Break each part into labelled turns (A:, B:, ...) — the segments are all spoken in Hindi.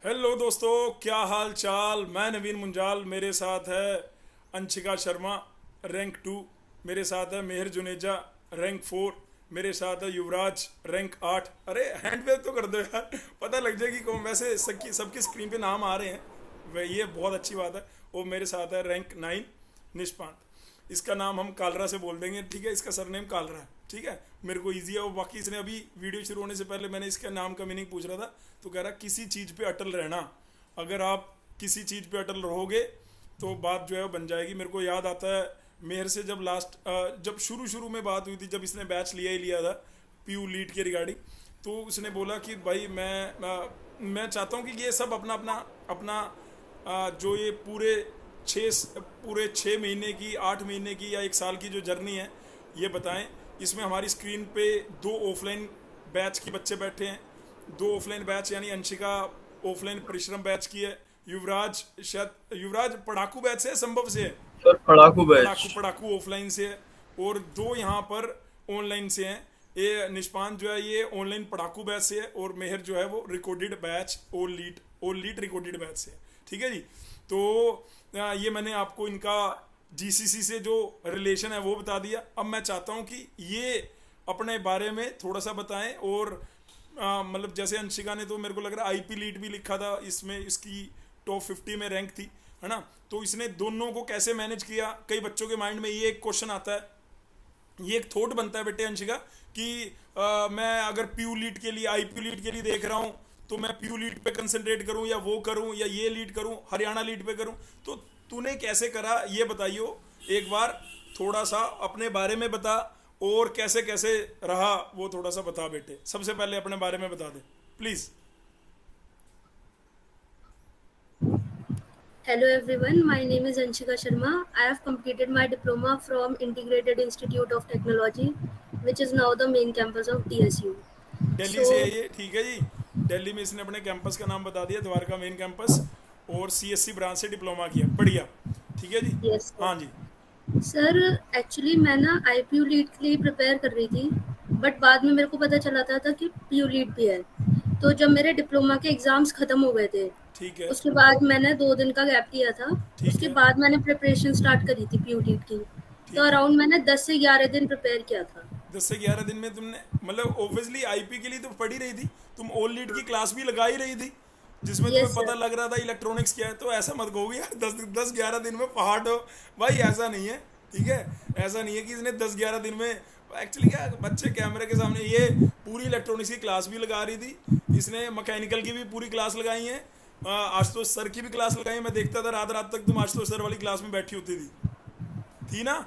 A: हेलो दोस्तों, क्या हाल चाल। मैं नवीन मुंजाल, मेरे साथ है अंशिका शर्मा रैंक 2, मेरे साथ है मेहर जुनेजा रैंक 4, मेरे साथ है युवराज रैंक 8। अरे हैंड वेव तो कर दो यार, पता लग जाएगी कौन। वैसे सबकी सबकी स्क्रीन पे नाम आ रहे हैं, वह ये बहुत अच्छी बात है। वो मेरे साथ है रैंक 9 निष्पांत। इसका नाम हम कालरा से बोल देंगे, ठीक है। इसका सरनेम कालरा है, ठीक है। मेरे को इजी है वो। बाकी इसने अभी वीडियो शुरू होने से पहले मैंने इसके नाम का मीनिंग पूछ रहा था, तो कह रहा किसी चीज़ पे अटल रहना। अगर आप किसी चीज़ पे अटल रहोगे तो बात जो है वो बन जाएगी। मेरे को याद आता है मेहर से जब जब शुरू शुरू में बात हुई थी, जब इसने बैच लिया ही लिया था पीयू लीड के रिगार्डिंग, तो उसने बोला कि भाई मैं चाहता हूँ कि ये सब अपना अपना अपना जो ये पूरे 6 महीने की, 8 महीने की या 1 साल की जो जर्नी है ये बताएं। इसमें हमारी स्क्रीन पे 2 ऑफलाइन बैच के बच्चे बैठे हैं। 2 ऑफलाइन बैच यानी अंशिका ऑफलाइन परिश्रम बैच की है। युवराज पढ़ाकू बैच से है, संभव से है।
B: Sir Padhaku batch.
A: Padhaku offline से है। और 2 यहाँ पर ऑनलाइन से हैं। ये निष्पांत जो है ये ऑनलाइन पढ़ाकू बैच से है, और मेहर जो है वो रिकॉर्डेड बैच ओल लीट रिकॉर्डेड बैच से है, ठीक है जी। तो ये मैंने आपको इनका जीसीसी से जो रिलेशन है वो बता दिया। अब मैं चाहता हूँ कि ये अपने बारे में थोड़ा सा बताएं। और मतलब जैसे अंशिका ने तो मेरे को लग रहा है आईपी लीड भी लिखा था, इसमें इसकी टॉप 50 में रैंक थी, है ना। तो इसने दोनों को कैसे मैनेज किया। कई बच्चों के माइंड में ये एक क्वेश्चन आता है, ये एक थॉट बनता है बेटे अंशिका कि मैं अगर पीयू लीड के लिए, आईपी लीड के लिए देख रहा हूँ, तो मैं पीयू लीड पे कंसंट्रेट करूँ या वो करूँ या ये लीड करूँ, हरियाणा लीड पे करूँ। तो तूने कैसे करा ये बताइयो एक बार। थोड़ा सा अपने बारे में बता, और कैसे कैसे रहा वो थोड़ा सा बता बेटे। सबसे पहले अपने बारे में बता दे please.
C: Hello everyone, my name is Anshika Sharma. I have completed my diploma from Integrated Institute of Technology, which is now the main campus of DSU.
A: Delhi से है
C: So,
A: ये, ठीक है जी। दिल्ली में इसने अपने कैंपस का नाम बता दिया, द्वारका मेन कैंपस। और सीएससी ब्रांच से डिप्लोमा किया, बढ़िया, ठीक है जी।
C: yes sir.
A: हाँ जी।
C: सर एक्चुअली मैं ना आईपीयू लीड के लिए प्रिपेयर कर रही थी, बट बाद में मेरे को पता चला था कि पीयू लीड भी है। तो जब मेरे डिप्लोमा के एग्जाम्स खत्म हो गए थे,
A: ठीक है।
C: उसके बाद मैंने 2 दिन का गैप लिया था।
A: ठीक
C: उसके
A: है।
C: बाद मैंने प्रिपरेशन स्टार्ट करी थी पीयू लीड की। तो
A: ठीक है।
C: अराउंड मैंने 10 से 11 दिन प्रिपेयर किया था।
A: 10 से 11 दिन में तुमने, मतलब ऑब्वियसली आईपी के लिए तो पढ़ ही रही थी तुम। ऑल लीड की क्लास भी लगा ही रही थी, जिसमें तुम्हें
C: यस
A: पता
C: सर।
A: लग रहा था इलेक्ट्रॉनिक्स क्या है। तो ऐसा मत कहोगे यार 10 10 11 दिन में पहाड़ हो। भाई ऐसा नहीं है, ठीक है। ऐसा नहीं है कि इसने 10 11 दिन में, एक्चुअली क्या बच्चे कैमरे के सामने, ये पूरी इलेक्ट्रॉनिक्स की क्लास भी लगा रही थी। इसने मैकेनिकल की भी पूरी क्लास लगाई है। आशुतोष सर की भी क्लास लगाई है। मैं देखता था रात रात तक तुम आशुतोष सर वाली क्लास में बैठी होती थी ना। हाँ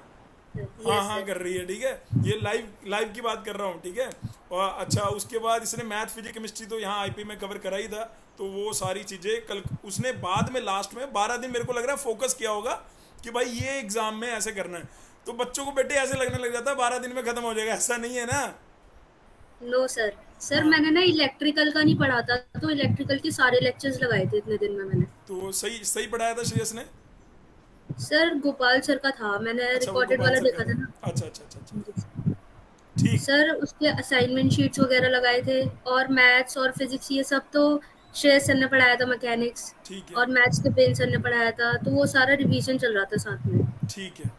C: यस
A: हाँ
C: सर।
A: कर रही है, ठीक है। ये लाइव लाइव की बात कर रहा हूँ, ठीक है। और अच्छा, उसके बाद इसने मैथ फिजिक्स केमिस्ट्री तो यहाँ आईपी में कवर करा ही था। तो वो सारी चीज़ें कल उसने बाद में लास्ट में 12 दिन मेरे को लग रहा है फोकस किया होगा कि भाई ये एग्जाम में ऐसे करना है। तो बच्चों को बेटे ऐसे लगने लग जाता है 12 दिन में खत्म हो जाएगा, ऐसा नहीं है ना।
C: No sir. सर
A: हाँ,
C: मैंने ना इलेक्ट्रिकल का नहीं पढ़ा था, तो इलेक्ट्रिकल के सारे लेक्चर्स लगाए थे इतने दिन में मैंने।
A: तो सही सही पढ़ाया था श्रेयस ने।
C: सर गोपाल सर का था, मैंने
A: अच्छा, वो
C: रिकॉर्डेड
A: गोपाल
C: वाला
A: सर का
C: देखा था
A: था।
C: ना।
A: अच्छा अच्छा अच्छा अच्छा।
C: जी सर।
A: ठीक।
C: सर उसके असाइनमेंट शीट्स वगैरह लगाए थे, और मैथ्स और फिजिक्स ये सब तो श्रेयस सर ने पढ़ाया था, मैकेनिक्स।
A: ठीक है।
C: और मैथ्स के पेन सर ने पढ़ाया था, तो वो सारा रिवीजन चल रहा था साथ में।
A: ठीक है।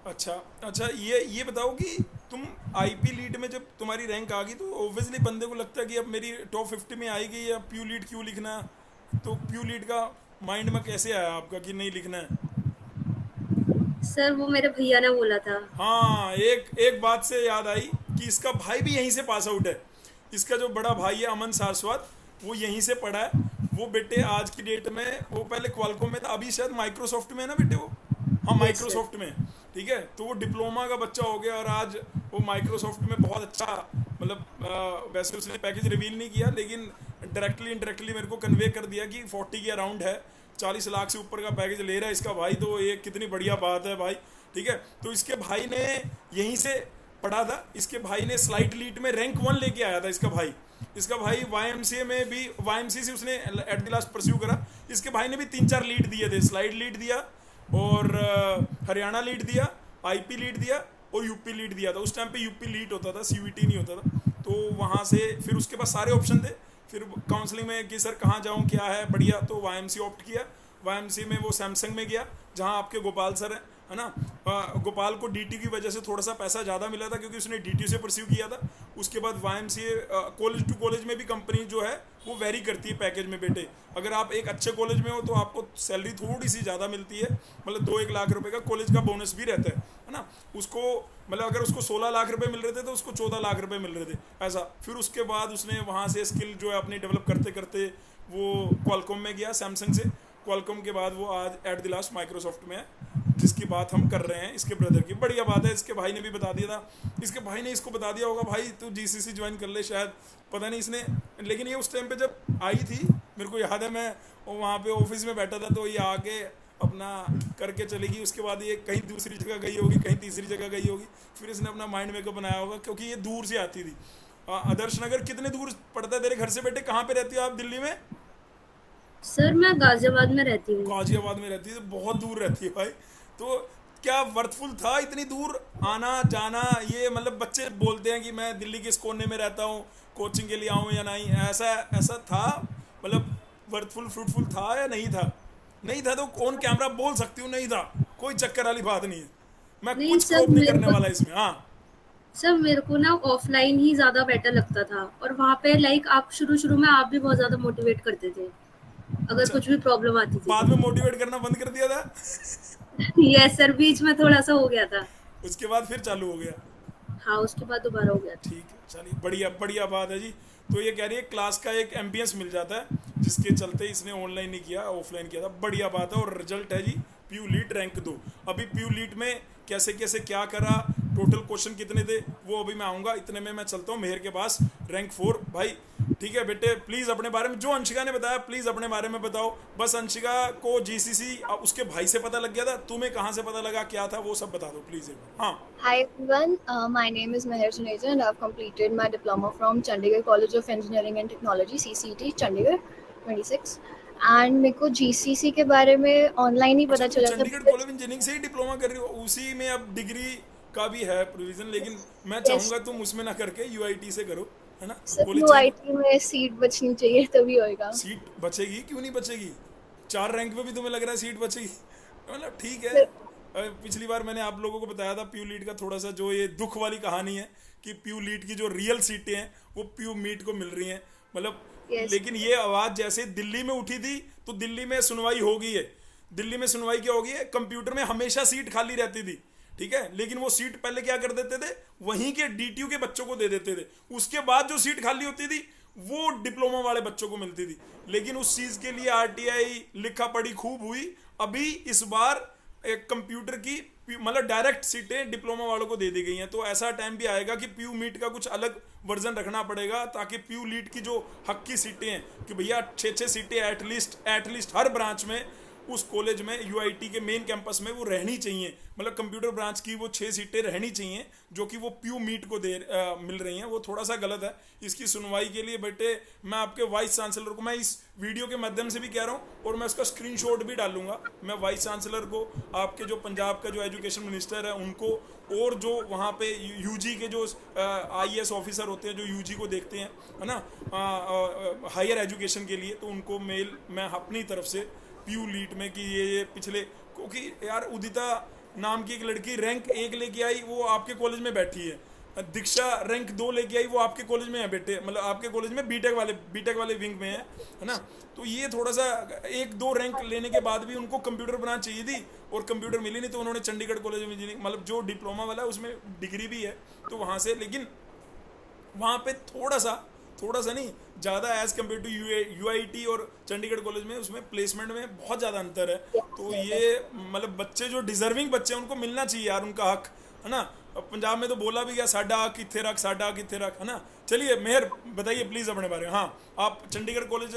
A: अच्छा अच्छा, ये बताओ कि तुम आईपी लीड में जब तुम्हारी रैंक आ गई, तो ऑब्वियसली बंदे को लगता है कि अब मेरी टॉप 50 में आएगी, या पीयू लीड क्यों लिखना। तो पीयू लीड का माइंड में कैसे आया आपका कि नहीं लिखना है।
C: सर वो मेरे भैया ने बोला था।
A: हाँ, एक एक बात से याद आई कि इसका भाई भी यहीं से पास आउट है। इसका जो बड़ा भाई है अमन सारस्वत, वो यहीं से पढ़ा है। वो बेटे आज की डेट में, वो पहले क्वालकॉम में था, अभी शायद माइक्रोसॉफ्ट में है ना बेटे वो। हाँ,
C: यस सर।
A: माइक्रोसॉफ्ट में, ठीक है। तो वो डिप्लोमा का बच्चा हो गया, और आज वो माइक्रोसॉफ्ट में बहुत अच्छा, मतलब वैसे उसने पैकेज रिवील नहीं किया, लेकिन डायरेक्टली इनडायरेक्टली मेरे को कन्वे कर दिया कि 40 के अराउंड है। 40 लाख से ऊपर का पैकेज ले रहा है इसका भाई, तो ये कितनी बढ़िया बात है भाई, ठीक है। तो इसके भाई ने यहीं से पढ़ा था। इसके भाई ने स्लाइट लीड में रैंक 1 लेके आया था इसका भाई वाईएमसीए में भी, वाईएमसीए से उसने एट द लास्ट परस्यू करा। इसके भाई ने भी 3 4 लीड दिए थे, स्लाइड लीड दिया, और हरियाणा लीड दिया, आईपी लीड दिया, और यूपी लीड दिया था। उस टाइम पे यूपी लीड होता था, सीयूईटी नहीं होता था। तो वहाँ से फिर उसके पास सारे ऑप्शन थे। फिर काउंसलिंग में कि सर कहाँ जाऊँ, क्या है बढ़िया, तो वाईएमसी ऑप्ट किया। वाईएमसी में वो सैमसंग में गया जहाँ आपके गोपाल सर हैं, है ना। गोपाल को डीटी की वजह से थोड़ा सा पैसा ज़्यादा मिला था क्योंकि उसने डीटी से परस्यू किया था। उसके बाद वाईएमसीए कॉलेज टू कॉलेज में भी कंपनी जो है वो वेरी करती है पैकेज में बेटे। अगर आप एक अच्छे कॉलेज में हो तो आपको सैलरी थोड़ी सी ज़्यादा मिलती है, मतलब 2-1 लाख रुपए का कॉलेज का बोनस भी रहता है ना। उसको मतलब अगर उसको 16 लाख रुपए मिल रहे थे तो उसको 14 लाख रुपए मिल रहे थे ऐसा। फिर उसके बाद उसने वहाँ से स्किल जो है अपनी डेवलप करते करते वो क्वालकॉम में गया सैमसंग से। क्वालकॉम के बाद वो आज एट द लास्ट माइक्रोसॉफ्ट में है, जिसकी बात हम कर रहे हैं इसके ब्रदर की। बढ़िया बात है, इसके भाई ने भी बता दिया था, इसके भाई ने इसको बता दिया होगा भाई तू जीसीसी ज्वाइन कर ले शायद, पता नहीं इसने। लेकिन ये उस टाइम पे जब आई थी मेरे को याद है, मैं वहाँ पे ऑफिस में बैठा था तो ये आके अपना करके चलेगी। उसके बाद ये कहीं दूसरी जगह गई होगी, कहीं तीसरी जगह गई होगी, फिर इसने अपना माइंड मेकअप बनाया होगा क्योंकि ये दूर से आती थी। आदर्श नगर कितने दूर पड़ता है तेरे घर से बेटे? कहाँ पे रहती हो आप दिल्ली में?
C: सर मैं गाजियाबाद में रहती हूँ।
A: गाजियाबाद में रहती है, तो बहुत दूर रहती है भाई। तो क्या वर्थफुल था इतनी दूर आना जाना? ये मतलब बच्चे बोलते हैं कि मैं दिल्ली के इस कोने में रहता हूँ, कोचिंग के लिए आऊँ या नहीं, ऐसा ऐसा था? मतलब वर्थफुल फ्रूटफुल था या नहीं था? नहीं था तो ऑन कैमरा बोल सकती हूँ नहीं था, कोई चक्कर वाली बात नहीं है। मैं
C: नहीं
A: कुछ
C: सर,
A: क्रॉप नहीं करने वाला इसमें। हाँ
C: मेरे को ना ऑफलाइन ही ज्यादा बेटर लगता था, और वहाँ पे लाइक आप शुरू शुरू में आप भी बहुत ज्यादा मोटिवेट करते थे अगर
A: अच्छा,
C: कुछ भी प्रॉब्लम आती थी
A: बाद
C: तो।
A: में मोटिवेट करना बंद कर दिया था?
C: यस सर, बीच में थोड़ा सा हो गया था।
A: उसके बाद फिर चालू हो गया?
C: हाँ, उसके बाद दोबारा हो गया था।
A: ठीक है, चलिए बढ़िया बढ़िया बात है जी। तो ये कह रही है क्लास का एक एम्बियंस मिल जाता है जिसके चलते इसने ऑनलाइन नहीं किया, ऑफलाइन किया था। बढ़िया बात है। और रिजल्ट है जी प्यू लीट रैंक 2। अभी प्यू लीट में कैसे कैसे क्या करा, टोटल क्वेश्चन कितने थे, वो अभी मैं आऊँगा। इतने में मैं चलता हूँ मेहर के पास, रैंक 4 भाई। ठीक है बेटे, प्लीज़ अपने बारे में, जो अंशिका ने बताया प्लीज़ अपने बारे में बताओ। बस अंशिका को जीसीसी उसके भाई से पता लग गया था, तुम्हें कहाँ से पता लगा, क्या था, वो सब बता दो प्लीज़ एक बार। हाँ
B: Hi everyone, my name is Meher Juneja and I've completed my diploma from Chandigarh College of Engineering and Technology CCT Chandigarh 26 and मेरे को GCC के बारे में ऑनलाइन ही
A: अच्छा,
B: पता
A: तुम
B: चला था
A: चंडीगढ़
B: because
A: कॉलेज इंजीनियरिंग से ही डिप्लोमा कर रही हो? उसी में अब डिग्री का भी है प्रोविजन, लेकिन मैं
B: yes,
A: चाहूंगा तुम उसमें ना करके यूआईटी से करो, है ना।
B: Sir
A: college change.
B: UIT में सीट बचनी चाहिए तभी होएगा।
A: सीट बचेगी, क्यों नहीं बचेगी? 4 रैंक पे भी तुम्हें लग रहा है सीट बचेगी? मतलब ठीक है।
B: सर
A: पिछली बार मैंने आप लोगों को बताया था प्यू लीट का थोड़ा सा जो ये दुख वाली कहानी है कि प्यू लीट की जो रियल सीटें हैं वो प्यू मीट को मिल रही हैं, मतलब।
B: yes,
A: लेकिन ये आवाज़ जैसे दिल्ली में उठी थी तो दिल्ली में सुनवाई हो गई है। दिल्ली में सुनवाई क्या होगी है, कंप्यूटर में हमेशा सीट खाली रहती थी, ठीक है, लेकिन वो सीट पहले क्या कर देते थे, वहीं के डीटीयू के बच्चों को दे देते थे। उसके बाद जो सीट खाली होती थी वो डिप्लोमा वाले बच्चों को मिलती थी। लेकिन उस चीज़ के लिए आरटीआई लिखा पढ़ी खूब हुई। अभी इस बार एक कंप्यूटर की मतलब डायरेक्ट सीटें डिप्लोमा वालों को दे दी गई हैं। तो ऐसा टाइम भी आएगा कि प्यू मीट का कुछ अलग वर्जन रखना पड़ेगा ताकि प्यू लीट की जो हक की सीटें हैं कि भैया 6-6 सीटें एटलीस्ट हर ब्रांच में उस कॉलेज में यूआईटी के मेन कैंपस में वो रहनी चाहिए। मतलब कंप्यूटर ब्रांच की वो 6 सीटें रहनी चाहिए जो कि वो प्यू मीट को मिल रही हैं। वो थोड़ा सा गलत है। इसकी सुनवाई के लिए बेटे मैं आपके वाइस चांसलर को, मैं इस वीडियो के माध्यम से भी कह रहा हूँ और मैं उसका स्क्रीनशॉट भी डालूंगा। मैं वाइस चांसलर को, आपके जो पंजाब का जो एजुकेशन मिनिस्टर है उनको, और जो वहाँ पे यूजी के जो आईएएस ऑफिसर होते हैं जो यूजी को देखते हैं, है ना, हायर एजुकेशन के लिए, तो उनको मेल मैं अपनी तरफ से प्यू लीट में कि ये पिछले, क्योंकि यार उदिता नाम की एक लड़की रैंक 1 लेके आई, वो आपके कॉलेज में बैठी है। दीक्षा रैंक 2 लेके आई, वो आपके कॉलेज में है बेटे, मतलब आपके कॉलेज में बीटेक वाले विंग में है ना। तो ये थोड़ा सा 1-2 रैंक लेने के बाद भी उनको कंप्यूटर ब्रांच चाहिए थी और कंप्यूटर मिली नहीं, तो उन्होंने चंडीगढ़ कॉलेज में इंजीनियरिंग, मतलब जो डिप्लोमा वाला है उसमें डिग्री भी है तो वहाँ से, लेकिन वहाँ पे थोड़ा सा नहीं ज़्यादा एज़ कम्पेयर टू यूआईटी और चंडीगढ़ कॉलेज में, उसमें प्लेसमेंट में बहुत ज़्यादा अंतर है। तो ये मतलब बच्चे जो डिजर्विंग बच्चे हैं उनको मिलना चाहिए यार उनका हक, है ना। पंजाब में तो बोला भी गया साडा हक किथे रख, साडा हक किथे रख, है ना। चलिए मेहर बताइए प्लीज़ अपने बारे में। हाँ, आप चंडीगढ़ कॉलेज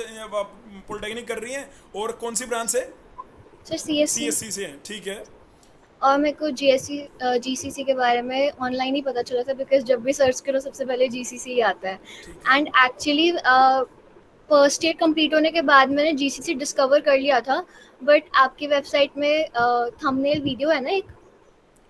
A: पॉलिटेक्निक कर रही हैं और कौन सी ब्रांच से?
B: सर CSC
A: सीएससी से हैं, ठीक है।
B: और मेरे को GCC के बारे में ऑनलाइन ही पता चला था बिकॉज जब भी सर्च करो सबसे पहले GCC ही आता है। And actually first year complete होने के बाद मैंने GCC डिस्कवर कर लिया था, बट आपकी वेबसाइट में थंबनेल वीडियो है ना एक,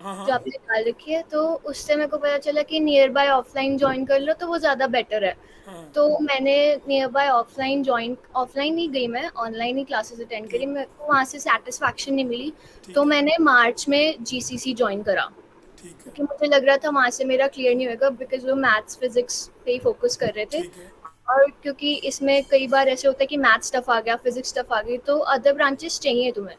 A: हाँ हाँ
B: जो आपने डाल रखी है, तो उससे मेरे को पता चला कि नियर बाय ऑफलाइन ज्वाइन कर लो तो वो ज़्यादा बेटर है।
A: हाँ।
B: तो मैंने नियर बाय ऑफलाइन ही गई, मैं ऑनलाइन ही क्लासेस अटेंड करी,
A: ठीक
B: मेरे को वहाँ से सेटिस्फैक्शन नहीं मिली। तो
A: ठीक है
B: मैंने मार्च में जीसीसी ज्वाइन करा,
A: ठीक है
B: क्योंकि मुझे लग रहा था वहाँ से मेरा क्लियर नहीं होगा, बिकॉज वो मैथ्स फिजिक्स पे ही फोकस कर रहे थे।
A: ठीक है
B: और क्योंकि इसमें कई बार ऐसे होता है कि मैथ्स टफ आ गया, फिजिक्स टफ आ गई, तो अदर ब्रांचेस चाहिए तुम्हें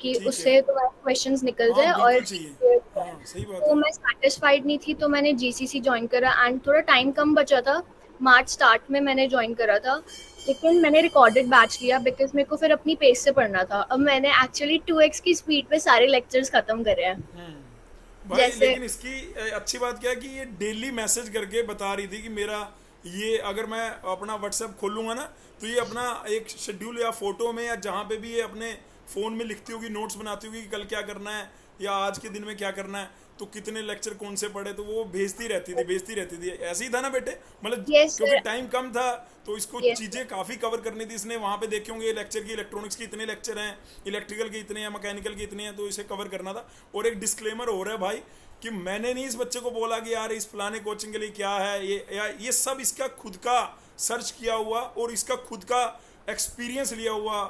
B: कि
A: ठीक है।
B: उससे तुम्हारे क्वेश्चंस निकल
A: हाँ
B: जाए और
A: बिल्कुल चाहिए।
B: clear हो जाए।
A: हाँ सही बात
B: तो
A: है।
B: मैं सेटिस्फाइड नहीं थी, तो मैंने जीसीसी ज्वाइन करा एंड थोड़ा टाइम कम बचा था, मार्च स्टार्ट में मैंने ज्वाइन करा था। लेकिन मैंने रिकॉर्डेड बैच लिया बिकॉज मेरे को फिर अपनी पेस से पढ़ना था। अब मैंने एक्चुअली 2x की स्पीड पे सारे लेक्चर्स खत्म करे हैं।
A: भाई
B: जैसे
A: लेकिन इसकी अच्छी बात क्या है कि ये डेली मैसेज करके बता रही थी कि मेरा ये, अगर मैं अपना व्हाट्सएप खोलूंगा ना, तो ये अपना एक शेड्यूल या फोटो में या जहाँ पे भी ये अपने फ़ोन में लिखती होगी, नोट्स बनाती होगी कि कल क्या करना है या आज के दिन में क्या करना है, तो कितने लेक्चर कौन से पढ़े, तो वो भेजती रहती थी। ऐसे ही था ना बेटे, मतलब
B: यस
A: क्योंकि
B: सर,
A: टाइम कम था तो इसको
B: यस
A: चीज़ें काफ़ी कवर करनी थी। इसने वहाँ पे देखे होंगे लेक्चर की, इलेक्ट्रॉनिक्स के इतने लेक्चर हैं, इलेक्ट्रिकल के इतने हैं, मैकेनिकल के इतने हैं, तो इसे कवर करना था। और एक डिस्क्लेमर हो रहा है भाई कि मैंने नहीं इस बच्चे को बोला कि यार इस फलाने कोचिंग के लिए क्या है ये, या ये सब इसका खुद का सर्च किया हुआ और इसका खुद का एक्सपीरियंस लिया हुआ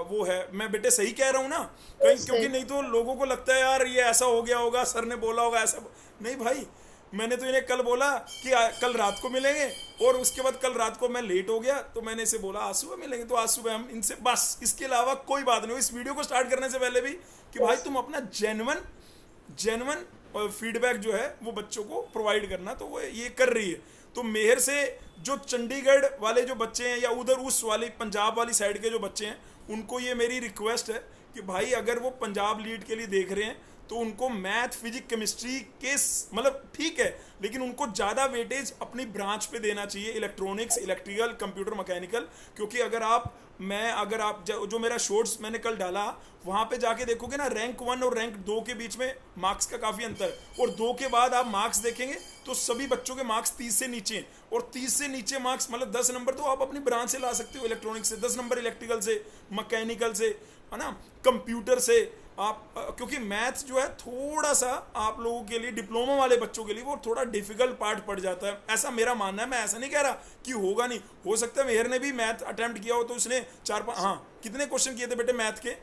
A: वो है। मैं बेटे सही कह रहा हूँ ना कहीं, क्योंकि
B: सर।
A: नहीं तो लोगों को लगता है यार ये ऐसा हो गया होगा, सर ने बोला होगा ऐसा। नहीं भाई, मैंने तो इन्हें कल बोला कि कल रात को मिलेंगे, और उसके बाद कल रात को मैं लेट हो गया तो मैंने इसे बोला आज सुबह मिलेंगे, तो आज सुबह हम इनसे, बस इसके अलावा कोई बात नहीं हुई। इस वीडियो को स्टार्ट करने से पहले भी कि भाई तुम अपना जेन्युइन फीडबैक जो है वो बच्चों को प्रोवाइड करना, तो वो ये कर रही है। तो मेहर से जो चंडीगढ़ वाले जो बच्चे हैं या उधर उस वाली पंजाब वाली साइड के जो बच्चे हैं, उनको ये मेरी रिक्वेस्ट है कि भाई अगर वो पंजाब लीड के लिए देख रहे हैं तो उनको मैथ फिजिक्स केमिस्ट्री के मतलब ठीक है, लेकिन उनको ज़्यादा वेटेज अपनी ब्रांच पे देना चाहिए, इलेक्ट्रॉनिक्स, इलेक्ट्रिकल, कंप्यूटर, मैकेनिकल। क्योंकि अगर आप जो मेरा शॉर्ट्स मैंने कल डाला वहाँ पे जाके देखोगे ना, रैंक 1 और रैंक 2 के बीच में मार्क्स का काफ़ी अंतर है, और 2 के बाद आप मार्क्स देखेंगे तो सभी बच्चों के मार्क्स 30 से नीचे हैं, और 30 से नीचे मार्क्स मतलब 10 नंबर तो आप अपनी ब्रांच से ला सकते हो, इलेक्ट्रॉनिक्स से 10 नंबर, इलेक्ट्रिकल से, मैकेनिकल से, है ना, कंप्यूटर से आप क्योंकि मैथ्स जो है थोड़ा सा आप लोगों के लिए, डिप्लोमा वाले बच्चों के लिए वो थोड़ा डिफिकल्ट पार्ट पड़ जाता है, ऐसा मेरा मानना है। मैं ऐसा नहीं कह रहा कि होगा नहीं, हो सकता है मेहर ने भी मैथ अटेम्प्ट किया हो तो उसने 4-5, हाँ कितने क्वेश्चन किए थे बेटे मैथ के?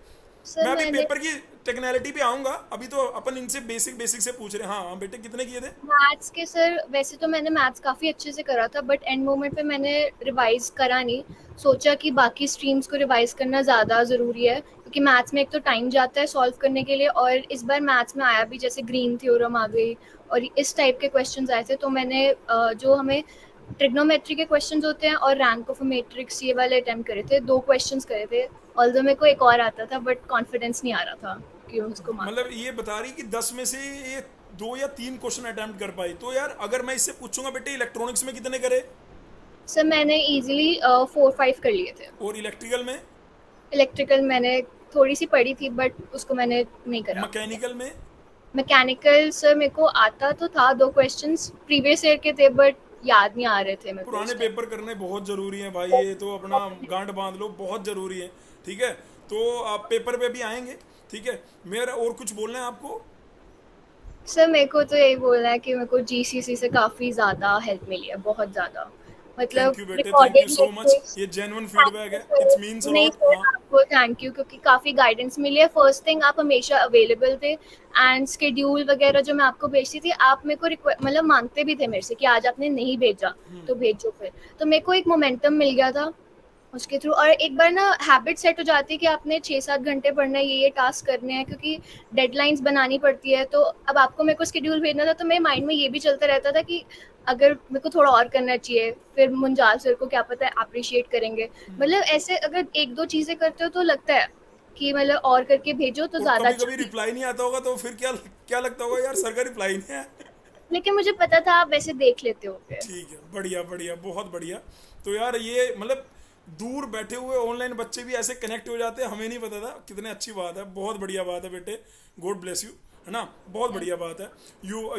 B: सर
A: मैं अभी
B: मैंने
A: पेपर की टेक्निकलिटी पे आऊंगा, अभी तो अपन इनसे बेसिक से पूछ रहे हैं। हाँ हाँ बेटे कितने किए थे?
B: मैथ्स के सर, वैसे तो मैंने मैथ्स काफ़ी अच्छे से करा था, बट एंड मोमेंट पे मैंने रिवाइज करा नहीं। सोचा कि बाकी स्ट्रीम्स को रिवाइज करना ज़्यादा ज़रूरी है, क्योंकि मैथ्स में एक तो टाइम जाता है सॉल्व करने के लिए, और इस बार मैथ्स में आया भी जैसे ग्रीन थ्योरम आ गई और इस टाइप के क्वेश्चंस आए थे। तो मैंने जो हमें ट्रिग्नोमेट्री के क्वेश्चंस होते हैं और रैंक ऑफ मैट्रिक्स, ये वाले अटेम्प्ट करे थे, 2 क्वेश्चंस करे थे। ऑल्दो मेरे को एक और आता था, बट कॉन्फिडेंस नहीं आ रहा था कि उसको मार्क
A: मतलब ये बता रही कि 10 में से ये 2 या 3 क्वेश्चन अटेम्प्ट कर पाई, तो यार अगर मैं इससे पूछूंगा बेटे इलेक्ट्रॉनिक्स में कितने करे
B: सर मैंने इजीली 4-5 कर लिए थे।
A: और इलेक्ट्रिकल में,
B: इलेक्ट्रिकल मैंने थोड़ी सी पढ़ी थी, बट उसको मैंने नहीं करा।
A: मैकेनिकल में?
B: मैकेनिकल सर मेरे को आता तो था, 2 क्वेश्चंस प्रीवियस ईयर के थे, बट याद नहीं आ रहे थे मेरे को
A: पुराने
B: उस टाइम।
A: पेपर करने बहुत ज़रूरी है भाई, ये तो अपना गांठ बांध लो, बहुत ज़रूरी है। ठीक है, तो आप पेपर पे भी आएंगे। ठीक है, मेरा और कुछ बोलना है आपको?
B: सर मेरे को तो यही बोलना है कि मेरे को जीसीसी से काफ़ी ज़्यादा हेल्प मिली है, बहुत ज़्यादा। मतलब
A: थैंक यू बेटे, thank you
B: recorded
A: so much,
B: lectures.
A: ये जेन्युइन
B: थैंक
A: फीडबैक
B: यू
A: है,
B: सर।
A: इट्स मीन्स अ
B: नहीं
A: लॉट।
B: सर,
A: हाँ
B: आपको थैंक यू, क्योंकि काफ़ी गाइडेंस मिली है। फर्स्ट थिंग, आप हमेशा अवेलेबल थे, एंड स्केड्यूल वगैरह जो मैं आपको भेजती थी, आप मेरे को मतलब मांगते भी थे मेरे से कि आज आपने नहीं भेजा तो भेजो फिर। तो मेरे को एक मोमेंटम मिल गया था उसके थ्रू। और एक बार ना हैबिट सेट हो जाती है कि आपने 6-7 घंटे पढ़ना है, ये टास्क करने हैं, क्योंकि डेडलाइंस बनानी पड़ती है। तो अब आपको मेरे को स्केड्यूल भेजना था, तो मेरे माइंड में ये भी चलता रहता था कि अगर मेरे को थोड़ा और करना चाहिए, फिर मुंजाल सर को क्या पता है अप्रिशिएट करेंगे। मतलब ऐसे अगर 1-2 चीज़ें करते हो तो लगता है कि मतलब और करके भेजो तो
A: और
B: ज़्यादा
A: कभी
B: अच्छा।
A: कभी रिप्लाई नहीं आता होगा तो फिर क्या क्या लगता होगा यार, सर का रिप्लाई नहीं है।
B: लेकिन मुझे पता था आप वैसे देख लेते हो फिर।
A: ठीक है, बढ़िया बढ़िया, बहुत बढ़िया। तो यार ये मतलब दूर बैठे हुए ऑनलाइन बच्चे भी ऐसे कनेक्ट हो जाते हैं, हमें नहीं पता था, कितने अच्छी बात है, बहुत बढ़िया बात है बेटे, गॉड ब्लेस यू, है ना, बहुत बढ़िया बात है।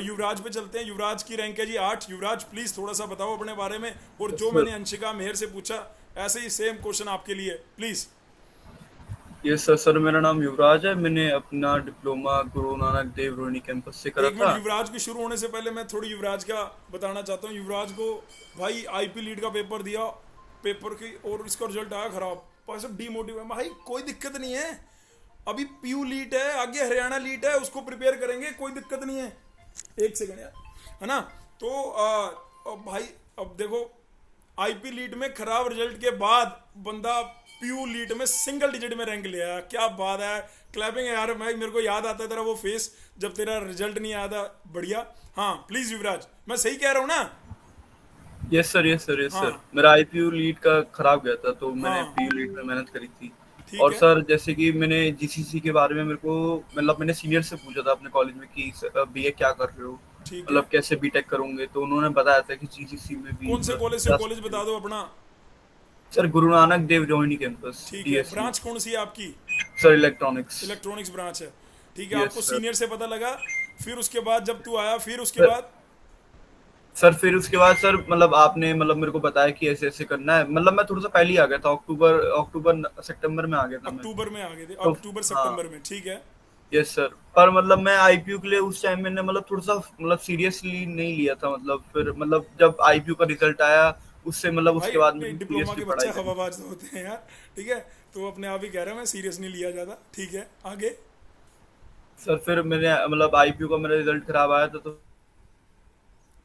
A: युवराज पे चलते हैं। युवराज की रैंक है जी 8। युवराज प्लीज़ थोड़ा सा बताओ अपने बारे में, और जो मैंने अंशिका मेहर से पूछा ऐसे ही सेम क्वेश्चन आपके लिए प्लीज़।
D: Yes sir. सर मेरा नाम युवराज है। मैंने अपना डिप्लोमा गुरु नानक देव रोहिणी कैंपस से करा
A: एक
D: था।
A: मिनट, युवराज के शुरू होने से पहले मैं थोड़ी युवराज का बताना चाहता हूँ। युवराज को भाई आईपी लीड का पेपर दिया, पेपर की, और इसका रिजल्ट आया खराब, पर सब डीमोटिवेट। भाई कोई दिक्कत नहीं है, अभी पीयू लीड है, आगे हरियाणा लीड है, उसको प्रिपेयर करेंगे, कोई दिक्कत नहीं है। एक सेकंड यार, है ना। तो भाई अब देखो, आईपी लीड में खराब रिजल्ट के बाद बंदा पीयू लीड में सिंगल डिजिट में रैंक ले आया, क्या बात है, क्लैपिंग है यार। मैं, मेरे को याद आता है तेरा वो फेस जब तेरा रिजल्ट नहीं आया था, बढ़िया। हाँ प्लीज युवराज, मैं सही कह रहा हूँ ना?
D: Yes sir, yes sir, yes
A: हाँ
D: सर। मेरा आईपीयू लीड का खराब गया था, तो मैंने
A: हाँ
D: पीयू लीड में मेहनत करी थी।
A: ठीक
D: और
A: है
D: सर जैसे कि मैंने जीसीसी के बारे में, मेरे को मतलब मैंने सीनियर से पूछा था अपने कॉलेज में कि बीए क्या कर रहे हो,
A: ठीक है।
D: मतलब कैसे बीटेक करोगे, तो उन्होंने बताया था कि जीसीसी में भी
A: कौन से
D: मतलब
A: कॉलेज से?
D: जा
A: कॉलेज
D: सकते
A: बता
D: हो।
A: दो अपना।
D: सर गुरु नानक देव रोहिणी कैंपस,
A: ठीक है,
D: डीएसयू।
A: ब्रांच कौन सी है आपकी?
D: Sir electronics.
A: इलेक्ट्रॉनिक्स ब्रांच है, ठीक है।
D: यस
A: आपको
D: सर।
A: सीनियर से पता लगा, फिर उसके बाद जब तू आया, फिर उसके
D: सर
A: बाद?
D: सर फिर उसके बाद सर मतलब आपने मतलब मेरे को बताया कि ऐसे ऐसे करना है। मतलब मैं थोड़ा सा पहले ही आ गया था, अक्टूबर अक्टूबर सितंबर में आ गया था मैं।
A: अक्टूबर में आ गए थे,
D: तो
A: अक्टूबर
D: हाँ,
A: सितंबर में, ठीक है।
D: Yes sir. पर मतलब मैं आईपीयू के लिए उस टाइम मैंने मतलब थोड़ा सा मतलब सीरियसली नहीं लिया था। मतलब फिर मतलब जब आईपीयू का रिजल्ट आया, उससे मतलब
A: भाई
D: उसके बाद मैंने
A: डिप्लोमा
D: सीरियसली
A: के बच्चे
D: पढ़ाई करी।
A: हवाबाज होते हैं यार, ठीक है। तो अपने आप ही कह रहा है मैं सीरियस नहीं लिया जाता, ठीक है, आगे।
D: सर फिर मैंने मतलब आईपीयू का मेरा रिजल्ट खराब आया था,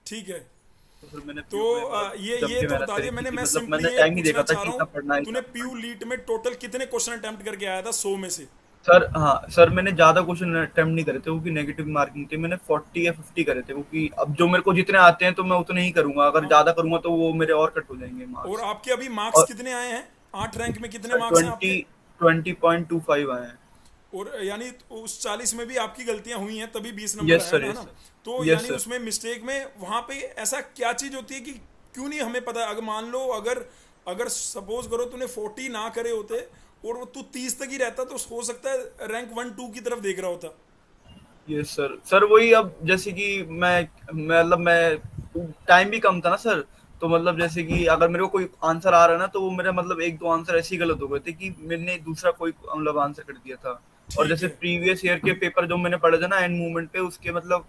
A: ठीक है।
D: तो फिर मैंने
A: तो
D: पीयू में मतलब जम
A: ये
D: के
A: तो
D: मेहनत
A: बता
D: करी
A: दिया
D: थी
A: मैंने।
D: कि
A: मैं
D: मतलब
A: सिंपली
D: मैंने
A: ये
D: टाइम ही
A: पूछना
D: देखा था
A: चाह
D: कि
A: रहा
D: इतना
A: हूँ,
D: पढ़ना ही
A: तूने
D: था।
A: पीयू लीट में टोटल कितने क्वेश्चन अटेम्प्ट करके आया था 100 में से?
D: सर हाँ सर, मैंने ज्यादा क्वेश्चन अटेम्प्ट नहीं करे थे क्योंकि नेगेटिव मार्किंग थी। मैंने 40 या 50 करे थे, क्योंकि अब जो मेरे को जितने आते हैं तो मैं उतने ही करूंगा। अगर
A: हाँ,
D: ज्यादा करूंगा तो वो मेरे और कट हो जाएंगे
A: और
D: मार्क्स।
A: आपके अभी मार्क्स
D: और
A: कितने आए हैं? 8 रैंक में कितने
D: सर
A: मार्क्स हैं आपके?
D: 20.25 आए हैं।
A: और यानी उस 40 में भी आपकी गलतियां हुई हैं, तभी 20 नंबर
D: यस
A: आया
D: सर,
A: ना, है
D: यस
A: ना। तो
D: सर, यस
A: यानी
D: सर।
A: उसमें मिस्टेक में वहां पे ऐसा क्या चीज होती है कि क्यों नहीं हमें पता? अगर मान लो, अगर अगर सपोज करो तूने 40 ना करे होते और वो तू 30 तक ही रहता, तो हो सकता है रैंक 1 2 की तरफ देख रहा होता।
D: Yes sir. सर वही, अब जैसे कि मैं टाइम भी कम था ना सर। तो मतलब जैसे कि अगर मेरे को कोई आंसर आ रहा है ना, तो वो मेरा मतलब एक दो आंसर ऐसे ही गलत हो गए थे कि मैंने दूसरा कोई मतलब आंसर कर दिया था। और
A: ठीक
D: जैसे
A: है,
D: प्रीवियस ईयर के पेपर जो मैंने पढ़े थे ना एंड मोमेंट पे, उसके मतलब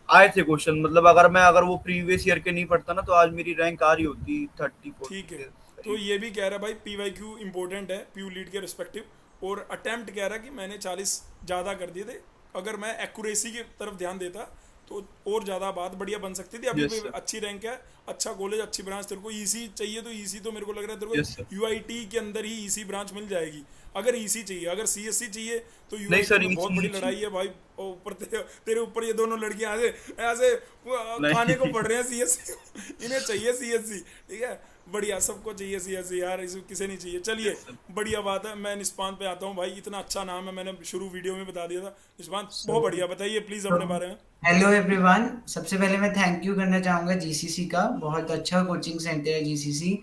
D: आए थे क्वेश्चन। मतलब अगर वो प्रीवियस ईयर के नहीं पढ़ता ना, तो आज मेरी रैंक आ रही होती 30-40
A: ठीक है।
D: के
A: तो
D: करीब।
A: ये भी कह रहा है भाई PYQ इंपॉर्टेंट है पीयू लीड के रिस्पेक्टिव। और अटेम्प्ट कह रहा है कि मैंने 40 ज़्यादा कर दिए थे, अगर मैं एक्यूरेसी की तरफ ध्यान देता तो और ज़्यादा बात बढ़िया बन सकती थी। अभी भी
D: यस सर,
A: अच्छी रैंक है, अच्छा कॉलेज, अच्छी ब्रांच। तेरे को ईसी चाहिए तो ईसी तो मेरे को लग रहा है तेरे
D: यस सर।
A: को यूआईटी के अंदर ही ईसी ब्रांच मिल जाएगी, अगर ईसी चाहिए। अगर सीएससी चाहिए तो
D: नहीं
A: यूआईटी
D: सर,
A: में बहुत
D: इसी
A: बड़ी
D: ही
A: लड़ाई
D: चाहिए।
A: है भाई। और ऊपर तेरे ऊपर ये दोनों लड़कियां ऐसे ऐसे खाने को
D: नहीं
A: पड़ रहे हैं सीएससी। इन्हें चाहिए सीएससी, ठीक है, बढ़िया, सबको चाहिए सीएससी यार, इसे किसे नहीं चाहिए। चलिए,
D: यस सर।
A: बढ़िया बात है। मैं निष्पान पे आता हूँ भाई, इतना अच्छा नाम है, मैंने शुरू वीडियो में बता दिया था। निष्पान बहुत
E: So,
A: बढ़िया, बताइए प्लीज
E: तो
A: अपने बारे में।
E: Hello everyone. सबसे पहले मैं थैंक यू करना चाहूँगा जीसीसी का। बहुत अच्छा कोचिंग सेंटर है जीसीसी।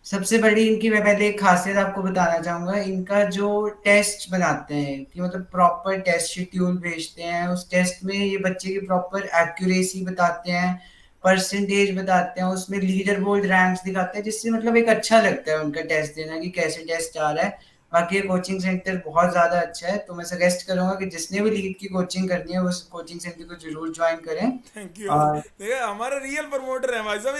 E: सबसे बड़ी इनकी मैं पहले एक खासियत आपको बताना चाहूँगा। इनका जो टेस्ट बनाते हैं कि मतलब प्रॉपर टेस्ट शेड्यूल भेजते हैं, उस टेस्ट में ये बच्चे की प्रॉपर एक्यूरेसी बताते हैं, परसेंटेज बताते हैं, उसमें लीडर बोर्ड रैंक्स दिखाते हैं, जिससे मतलब एक अच्छा लगता है उनका टेस्ट देना कि कैसे टेस्ट आ रहा है। बाकी ये कोचिंग सेंटर बहुत ज़्यादा अच्छा है, तो मैं सजेस्ट करूँगा कि जिसने भी लीड की कोचिंग करनी है, वो उस कोचिंग सेंटर को जरूर ज्वाइन करें।
A: Thank you.
E: और
A: देखा, हमारे रियल प्रमोटर हैं भाई साहब,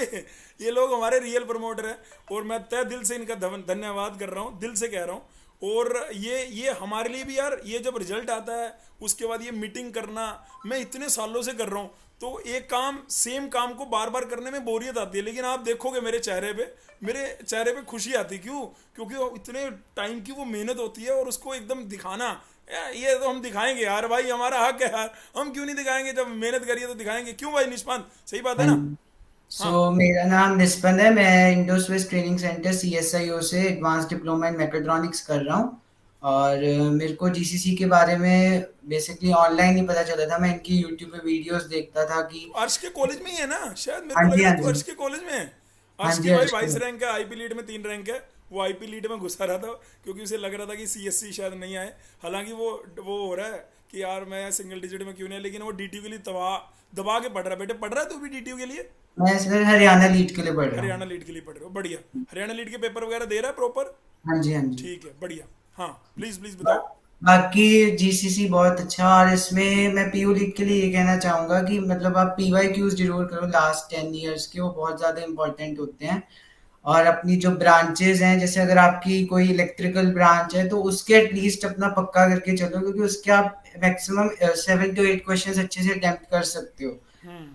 A: ये लोग हमारे रियल प्रमोटर हैं। और मैं तय दिल से इनका धन्यवाद कर रहा हूँ, दिल से कह रहा हूँ। और ये हमारे लिए भी यार, ये जब रिजल्ट आता है उसके बाद ये मीटिंग करना, मैं इतने सालों से कर रहा हूँ, तो एक काम, सेम काम को बार बार करने में बोरियत आती है। लेकिन आप देखोगे मेरे चेहरे पे खुशी आती। क्यों? क्योंकि वो इतने टाइम की वो मेहनत होती है, और उसको एकदम दिखाना, ये तो हम दिखाएंगे यार भाई, हमारा हक है यार, हम क्यों नहीं दिखाएंगे? जब मेहनत करिए तो दिखाएंगे। क्यों भाई निष्पान, सही बात है
E: हाँ,
A: ना? हाँ,
E: सो मेरा नाम निस्पंद है। मैं इंडो स्विस ट्रेनिंग सेंटर सीएसआईओ से एडवांस डिप्लोमा इन मैकेट्रॉनिक्स कर रहा हूँ। और मेरे को जीसीसी के बारे में बेसिकली ऑनलाइन ही पता चला था। मैं इनकी यूट्यूब पे वीडियोस देखता था कि
A: तो अर्श के कॉलेज में ही है ना शायद, मेरे
E: हाँ
A: को लग
E: जी,
A: रहा
E: हाँ
A: है तू
E: जी,
A: अर्श के कॉलेज में है।
E: हाँ
A: अर्श
E: जी,
A: की भाई
E: अर्श के
A: 22 रैंक है, आईपी लीड में 3 रैंक है। वो आईपी लीड में घुसा रहा था क्योंकि उसे लग रहा था कि सीएससी शायद नहीं आए। हालांकि वो हो रहा है कि यार मैं सिंगल डिजिट में क्यों नहीं, लेकिन वो डीटीयू के लिए दबा के पढ़ रहा है। बेटे पढ़ रहा है तू भी डीटीयू के लिए?
E: मैं सर हरियाणा लीड के लिए पढ़ रहा
A: हरियाणा
E: हूँ।
A: लीड के लिए पढ़ रहे हो, बढ़िया। हरियाणा लीड के पेपर वगैरह दे रहा है प्रॉपर?
E: हाँ जी, हाँ जी।
A: ठीक है, बढ़िया। हाँ प्लीज प्लीज बताओ।
E: बाकी जीसीसी बहुत अच्छा, और इसमें मैं पीयू लीग के लिए ये कहना चाहूंगा कि मतलब आप पीवाईक्यूज जरूर करो लास्ट 10 इयर्स के, वो बहुत ज्यादा इंपॉर्टेंट होते हैं। और अपनी जो ब्रांचेस हैं, जैसे अगर आपकी कोई इलेक्ट्रिकल ब्रांच है तो उसके एटलीस्ट अपना पक्का करके चलो, क्योंकि उसके आप मैक्सिमम 7 to 8 क्वेश्चंस अच्छे से अटेम्प्ट कर सकते हो।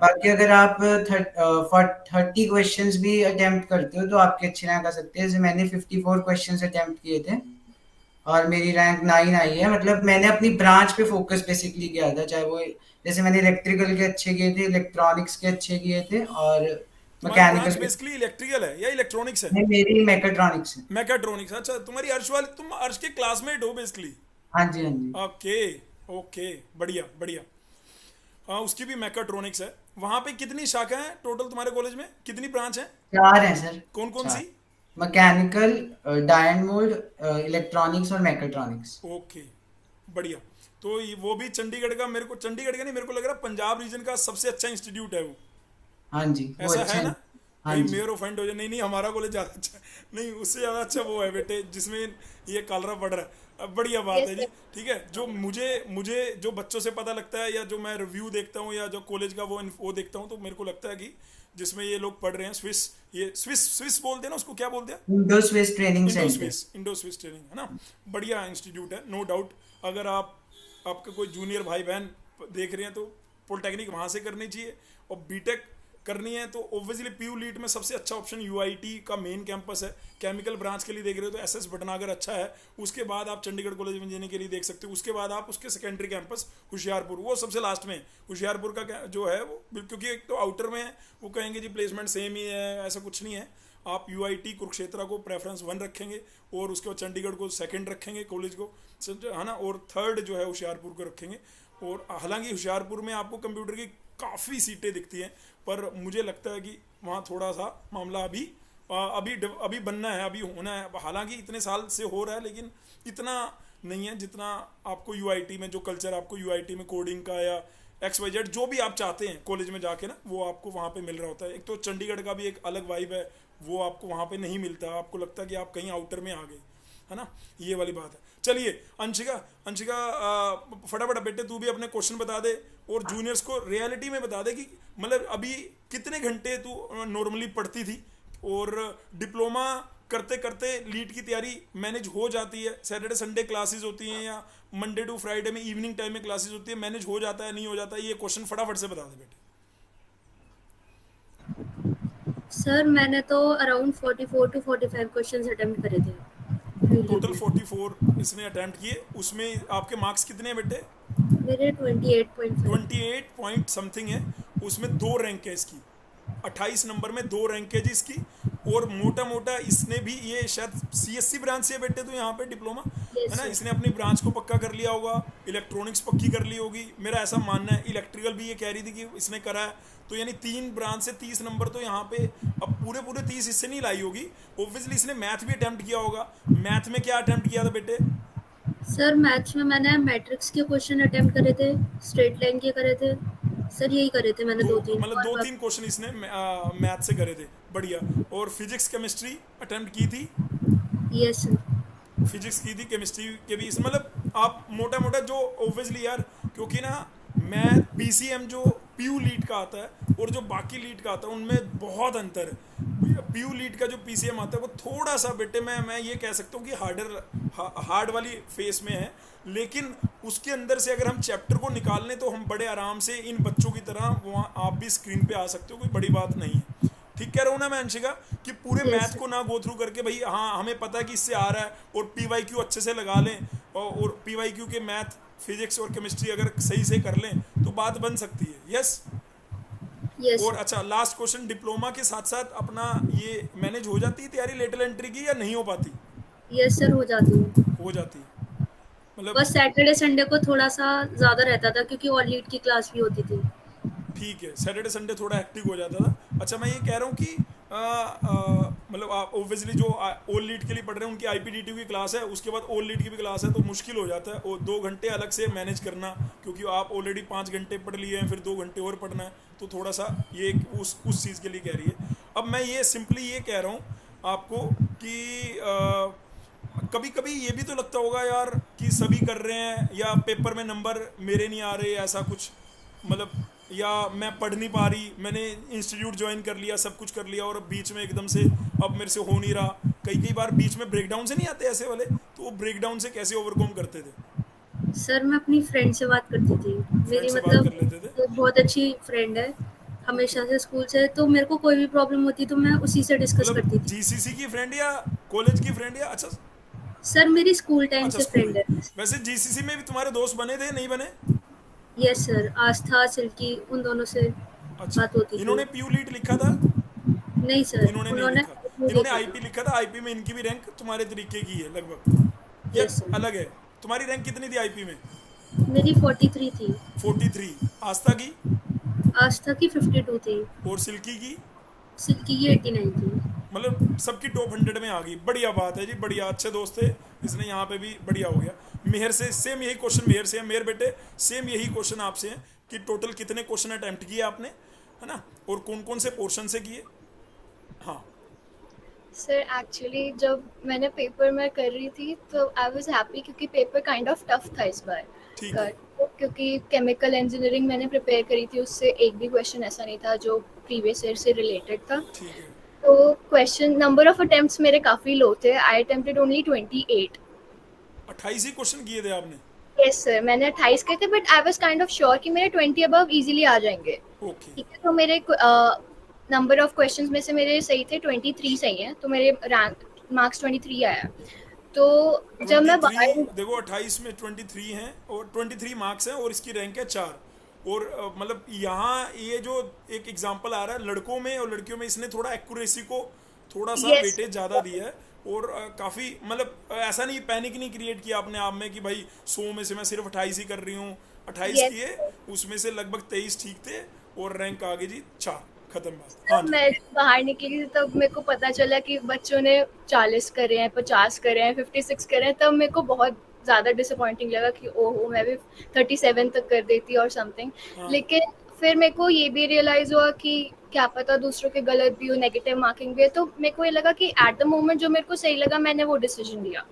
E: बाकी अगर आप 30 क्वेश्चंस भी अटेम्प्ट करते हो तो आपके अच्छे रैंक आ सकते हैं। जैसे मैंने 54 क्वेश्चंस अटेम्प्ट किए थे और मेरी रैंक 9 आई है। मतलब मैंने अपनी ब्रांच पे फोकस बेसिकली किया था, चाहे वो जैसे मैंने इलेक्ट्रिकल के अच्छे किए थे, इलेक्ट्रॉनिक्स के अच्छे किए थे, और
A: तुम्हारी
E: मैकेनिकल
A: ब्रांच
E: के।
A: बेसिकली इलेक्ट्रिकल है या इलेक्ट्रॉनिक्स है?
E: नहीं, मेरी मैकेट्रॉनिक्स है।
A: मैकाट्रॉनिक्स। अच्छा, तुम्हारी अर्श वाली, तुम अर्श के क्लासमेट हो बेसिकली।
E: हाँ जी, हाँ जी।
A: ओके ओके, बढ़िया बढ़िया। हाँ, उसकी भी मैकाट्रॉनिक्स है। वहाँ पे कितनी शाखा हैं टोटल तुम्हारे कॉलेज में, कितनी ब्रांच है?
E: 4 हैं सर।
A: कौन कौन
E: 4,
A: सी?
E: मैकेनिकल, डायन मोल्ड, इलेक्ट्रॉनिक्स और मैकेट्रॉनिक्स।
A: ओके, बढ़िया। तो वो भी चंडीगढ़ का, मेरे को चंडीगढ़ का नहीं, मेरे को लग रहा है पंजाब रीजन का सबसे अच्छा इंस्टीट्यूट है वो।
E: हाँ जी, वो
A: ऐसा
E: अच्छा
A: है
E: है।
A: ना?
E: हाँ
A: कहीं
E: जी।
A: मेयर ऑफेंड हो जाए। नहीं नहीं, हमारा कॉलेज ज़्यादा अच्छा है। नहीं, उससे ज़्यादा अच्छा वो है बेटे जिसमें ये कालरा पड़ रहा है। अब बढ़िया बात
B: Yes,
A: है जी।
B: sir.
A: ठीक है, जो मुझे मुझे जो बच्चों से पता लगता है, या जो मैं रिव्यू देखता हूँ, या जो कॉलेज का वो देखता हूँ, तो मेरे को लगता है कि जिसमें ये लोग पढ़ रहे हैं स्विस, ये स्विस स्विस बोलते हैं ना उसको, क्या बोलते हैं?
E: Indo Swiss training
A: Indo
E: centre.
A: Swiss, Indo Swiss training, है ना? बढ़िया इंस्टीट्यूट है, नो डाउट। अगर आपका कोई जूनियर भाई बहन देख रहे हैं तो पॉलिटेक्निक वहाँ से करनी चाहिए। और बीटेक करनी है तो ऑब्वियसली पीयू लीट में सबसे अच्छा ऑप्शन यूआईटी का मेन कैंपस है। केमिकल ब्रांच के लिए देख रहे हो तो एसएस भटनागर अच्छा है। उसके बाद आप चंडीगढ़ कॉलेज में जाने के लिए देख सकते हो। उसके बाद आप उसके सेकेंडरी कैंपस होशियारपुर, वो सबसे लास्ट में है। होशियारपुर का जो है वो, क्योंकि एक तो आउटर में है, वो कहेंगे जी प्लेसमेंट सेम ही है, ऐसा कुछ नहीं है। आप यूआईटी कुरुक्षेत्रा को प्रेफरेंस 1 रखेंगे, और उसके बाद चंडीगढ़ को सेकंड रखेंगे कॉलेज को, है ना, और थर्ड जो है होशियारपुर को रखेंगे। और हालांकि होशियारपुर में आपको कंप्यूटर की काफ़ी सीटें दिखती हैं, पर मुझे लगता है कि वहाँ थोड़ा सा मामला अभी बनना है, अभी होना है। हालांकि इतने साल से हो रहा है, लेकिन इतना नहीं है जितना आपको यूआईटी में, जो कल्चर आपको यूआईटी में कोडिंग का या XYZ जो भी आप चाहते हैं कॉलेज में जाके ना, वो आपको वहाँ पे मिल रहा होता है। एक तो चंडीगढ़ का भी एक अलग वाइब है, वो आपको वहाँ पे नहीं मिलता। आपको लगता है कि आप कहीं आउटर में आ गए, है ना, ये वाली बात है। चलिए अंशिका, फटाफट बेटे तू भी अपने क्वेश्चन बता दे, और जूनियर्स को रियलिटी में बता दे कि मतलब अभी कितने घंटे तू नॉर्मली पढ़ती थी, और डिप्लोमा करते करते लीड की तैयारी मैनेज हो जाती है? सैटरडे संडे क्लासेस होती हैं, या मंडे टू फ्राइडे में इवनिंग टाइम में क्लासेस होती है, मैनेज हो जाता है नहीं हो जाता है? ये क्वेश्चन फटाफट से बता दे बेटे।
C: सर मैंने तो अराउंड 44 to 45 क्वेश्चंस अटेम्प्ट करे थे।
A: टोटल 44 इसने अटेम्प्ट किए, उसमें आपके मार्क्स कितने हैं बेटे?
C: मेरे 28.5।
A: 28 पॉइंट समथिंग है। उसमें 2 रैंक है इसकी, 28 नंबर में 2 रैंक है जी इसकी। और मोटा मोटा इसने भी, ये शायद सीएससी ब्रांच से है बेटे तो यहाँ पे डिप्लोमा, है ना, इसने अपनी ब्रांच को पक्का कर लिया होगा, इलेक्ट्रॉनिक्स पक्की कर ली होगी, मेरा ऐसा मानना है। इलेक्ट्रिकल भी ये कह रही थी कि इसने करा है, तो यानी 3 ब्रांच से 30 नंबर तो यहाँ पे अब पूरे 30 इससे नहीं लाई होगी। ऑब्वियसली इसने मैथ भी अटेम्प्ट किया होगा। मैथ में क्या अटेम्प्ट किया था बेटे?
C: सर मैथ्स में मैंने मैट्रिक्स के क्वेश्चन अटेम्प्ट करे थे, स्ट्रेट लाइन के करे थे सर, यही करे थे मैंने 2-3।
A: मतलब 2-3 क्वेश्चन इसने मैथ से करे थे, बढ़िया। और फिजिक्स केमिस्ट्री अटेम्प्ट की थी?
C: Yes sir.
A: फिजिक्स की थी, केमिस्ट्री के भी मतलब आप मोटा मोटा जो ऑब्वियसली यार, क्योंकि ना मैं पीसीएम जो पीयू लीड का आता है और जो बाकी लीड का आता है उनमें बहुत अंतर है। पीयू लीड का जो पीसीएम आता है वो थोड़ा सा बेटे, मैं ये कह सकता हूँ कि हार्ड वाली फेस में है, लेकिन उसके अंदर से अगर हम चैप्टर को निकाल लें तो हम बड़े आराम से इन बच्चों की तरह वहाँ आप भी स्क्रीन पे आ सकते हो, कोई बड़ी बात नहीं है। ठीक कह रहा हूँ ना मैं अंशिका, कि पूरे मैथ को ना गो थ्रू करके भाई हाँ हमें पता है कि इससे आ रहा है, और पीवाईक्यू अच्छे से लगा लें, और पीवाईक्यू के मैथ, फिजिक्स और केमिस्ट्री अगर सही से कर लें तो बात बन सकती है। यस। और अच्छा, लास्ट क्वेश्चन, डिप्लोमा के साथ साथ अपना ये मैनेज हो जाती है तैयारी लेटरल एंट्री की, या नहीं हो पाती?
C: यस सर, हो जाती है।
A: हो जाती है, मतलब
C: बस सैटरडे संडे को थोड़ा सा ज़्यादा रहता था क्योंकि ऑल लीड की क्लास भी होती थी।
A: ठीक है, सैटरडे संडे थोड़ा एक्टिव हो जाता था। अच्छा, मैं ये कह रहा हूँ कि मतलब आप ऑब्वियसली जो ओल लीड के लिए पढ़ रहे हैं उनकी आईपीडीटी की क्लास है, उसके बाद ओल लीड की भी क्लास है, तो मुश्किल हो जाता है और 2 घंटे अलग से मैनेज करना, क्योंकि आप ऑलरेडी 5 घंटे पढ़ लिए हैं, फिर 2 घंटे और पढ़ना है, तो थोड़ा सा ये उस चीज़ के लिए कह रही है। अब मैं ये सिंपली ये कह रहा हूँ आपको कि कभी कभी ये भी तो लगता होगा यार कि सभी कर रहे हैं, या पेपर में नंबर मेरे नहीं आ रहे, ऐसा कुछ मतलब, या मैं पढ़ नहीं पा रही, मैंने इंस्टीट्यूट ज्वाइन कर लिया, सब कुछ कर लिया, और बीच में एकदम से अब मेरे से हो नहीं रहा। कई कई बार बीच में ब्रेकडाउन से नहीं आते ऐसे वाले, तो वो ब्रेकडाउन से कैसे ओवरकम करते थे?
C: सर मैं अपनी फ्रेंड से बात करती थी, मेरी
A: से बात
C: मतलब
A: कर लेते थे?
C: बहुत अच्छी फ्रेंड है हमेशा से स्कूल से, तो मेरे को कोई भी प्रॉब्लम होती तो मैं उसी से डिस्कस करती
A: मतलब
C: थी।
A: जीसीसी की फ्रेंड या कॉलेज की फ्रेंड, या अच्छा
C: सर मेरी स्कूल टाइम
A: अच्छा
C: से
A: स्कूल।
C: फ्रेंड है।
A: वैसे जीसीसी में भी तुम्हारे दोस्त बने थे, नहीं बने?
C: यस सर, आस्था सिल्की उन दोनों से
A: अच्छा,
C: बात होती थी।
A: इन्होंने पीयू लीड लिखा था?
C: नहीं सर,
A: इन्होंने नहीं
C: उन्होंने
A: लिखा, इन्होंने आईपी लिखा था। आईपी में इनकी भी रैंक तुम्हारे तरीके की है लगभग, या
C: यस सर,
A: अलग है? तुम्हारी रैंक कितनी थी आईपी में?
C: मेरी 43 थी,
A: 43। आस्था की?
C: आस्था की 52 थी,
A: और सिल्की की?
C: सिल्की की 89 थी।
A: मतलब सबकी टॉप 100 में आ गई। बढ़िया बात है जी, बढ़िया, अच्छे दोस्त थे, इसने यहाँ पे भी बढ़िया हो गया। मेहर से सेम यही क्वेश्चन मेहर से है। मेहर बेटे सेम यही क्वेश्चन आपसे है कि टोटल कितने क्वेश्चन अटेम्प्ट किए आपने, है ना, और कौन कौन से पोर्शन से किए? हाँ
B: सर एक्चुअली जब मैंने पेपर में कर रही थी तो आई वाज हैप्पी, क्योंकि पेपर काइंड ऑफ टफ था इस बार।
A: ठीक है।
B: क्योंकि केमिकल इंजीनियरिंग मैंने प्रिपेयर करी थी, उससे एक भी क्वेश्चन ऐसा नहीं था जो प्रीवियस ईयर से रिलेटेड था।
A: ठीक है।
B: तो क्वेश्चन नंबर ऑफ अटेम्प्ट्स मेरे काफ़ी लो थे। आई अटेम्प्टेड ओनली 28।
A: 28 ही क्वेश्चन किए थे आपने?
B: यस सर, मैंने 28 किए थे, but I was kind of sure कि मेरे 20 अबव इजीली आ जाएंगे।
A: ओके।
B: ठीक है, तो मेरे नंबर ऑफ क्वेश्चंस में से मेरे सही थे 23 सही हैं, तो मेरे रैंक मार्क्स 23 आया। तो जब मैं
A: 23
B: बाहर
A: देखो 28 में 23 हैं और 23 मार्क्स हैं, और इसकी रैंक है 4। और मतलब यहाँ ये जो एक एग्जांपल आ रहा है लड़कों में और लड़कियों में, इसने थोड़ा एक्यूरेसी को थोड़ा सा
B: Yes.
A: वेटेज ज़्यादा दिया है। और काफ़ी मतलब ऐसा नहीं, पैनिक नहीं क्रिएट किया अपने आप में कि भाई 100 में से मैं सिर्फ 28 ही कर रही हूँ। 28
B: Yes.
A: किए, उसमें से लगभग 23 ठीक थे, और रैंक आ गई जी 4। खत्म बात। हाँ जी।
B: मैं बाहर निकली थी तब मेरे को पता चला कि बच्चों ने 40 करे हैं, 50 करे हैं, 56 करे हैं। तब मेरे को बहुत ज़्यादा डिसअपॉइंटिंग लगा कि ओहो, मैं भी 37 तक कर देती और समथिंग।
A: हाँ।
B: लेकिन फिर मेरे को ये भी रियलाइज़ हुआ कि क्या पता दूसरों के गलत भी हो, नेगेटिव मार्किंग भी है। तो मेरे को ये लगा कि एट द मोमेंट जो मेरे को सही लगा मैंने वो डिसीजन लिया।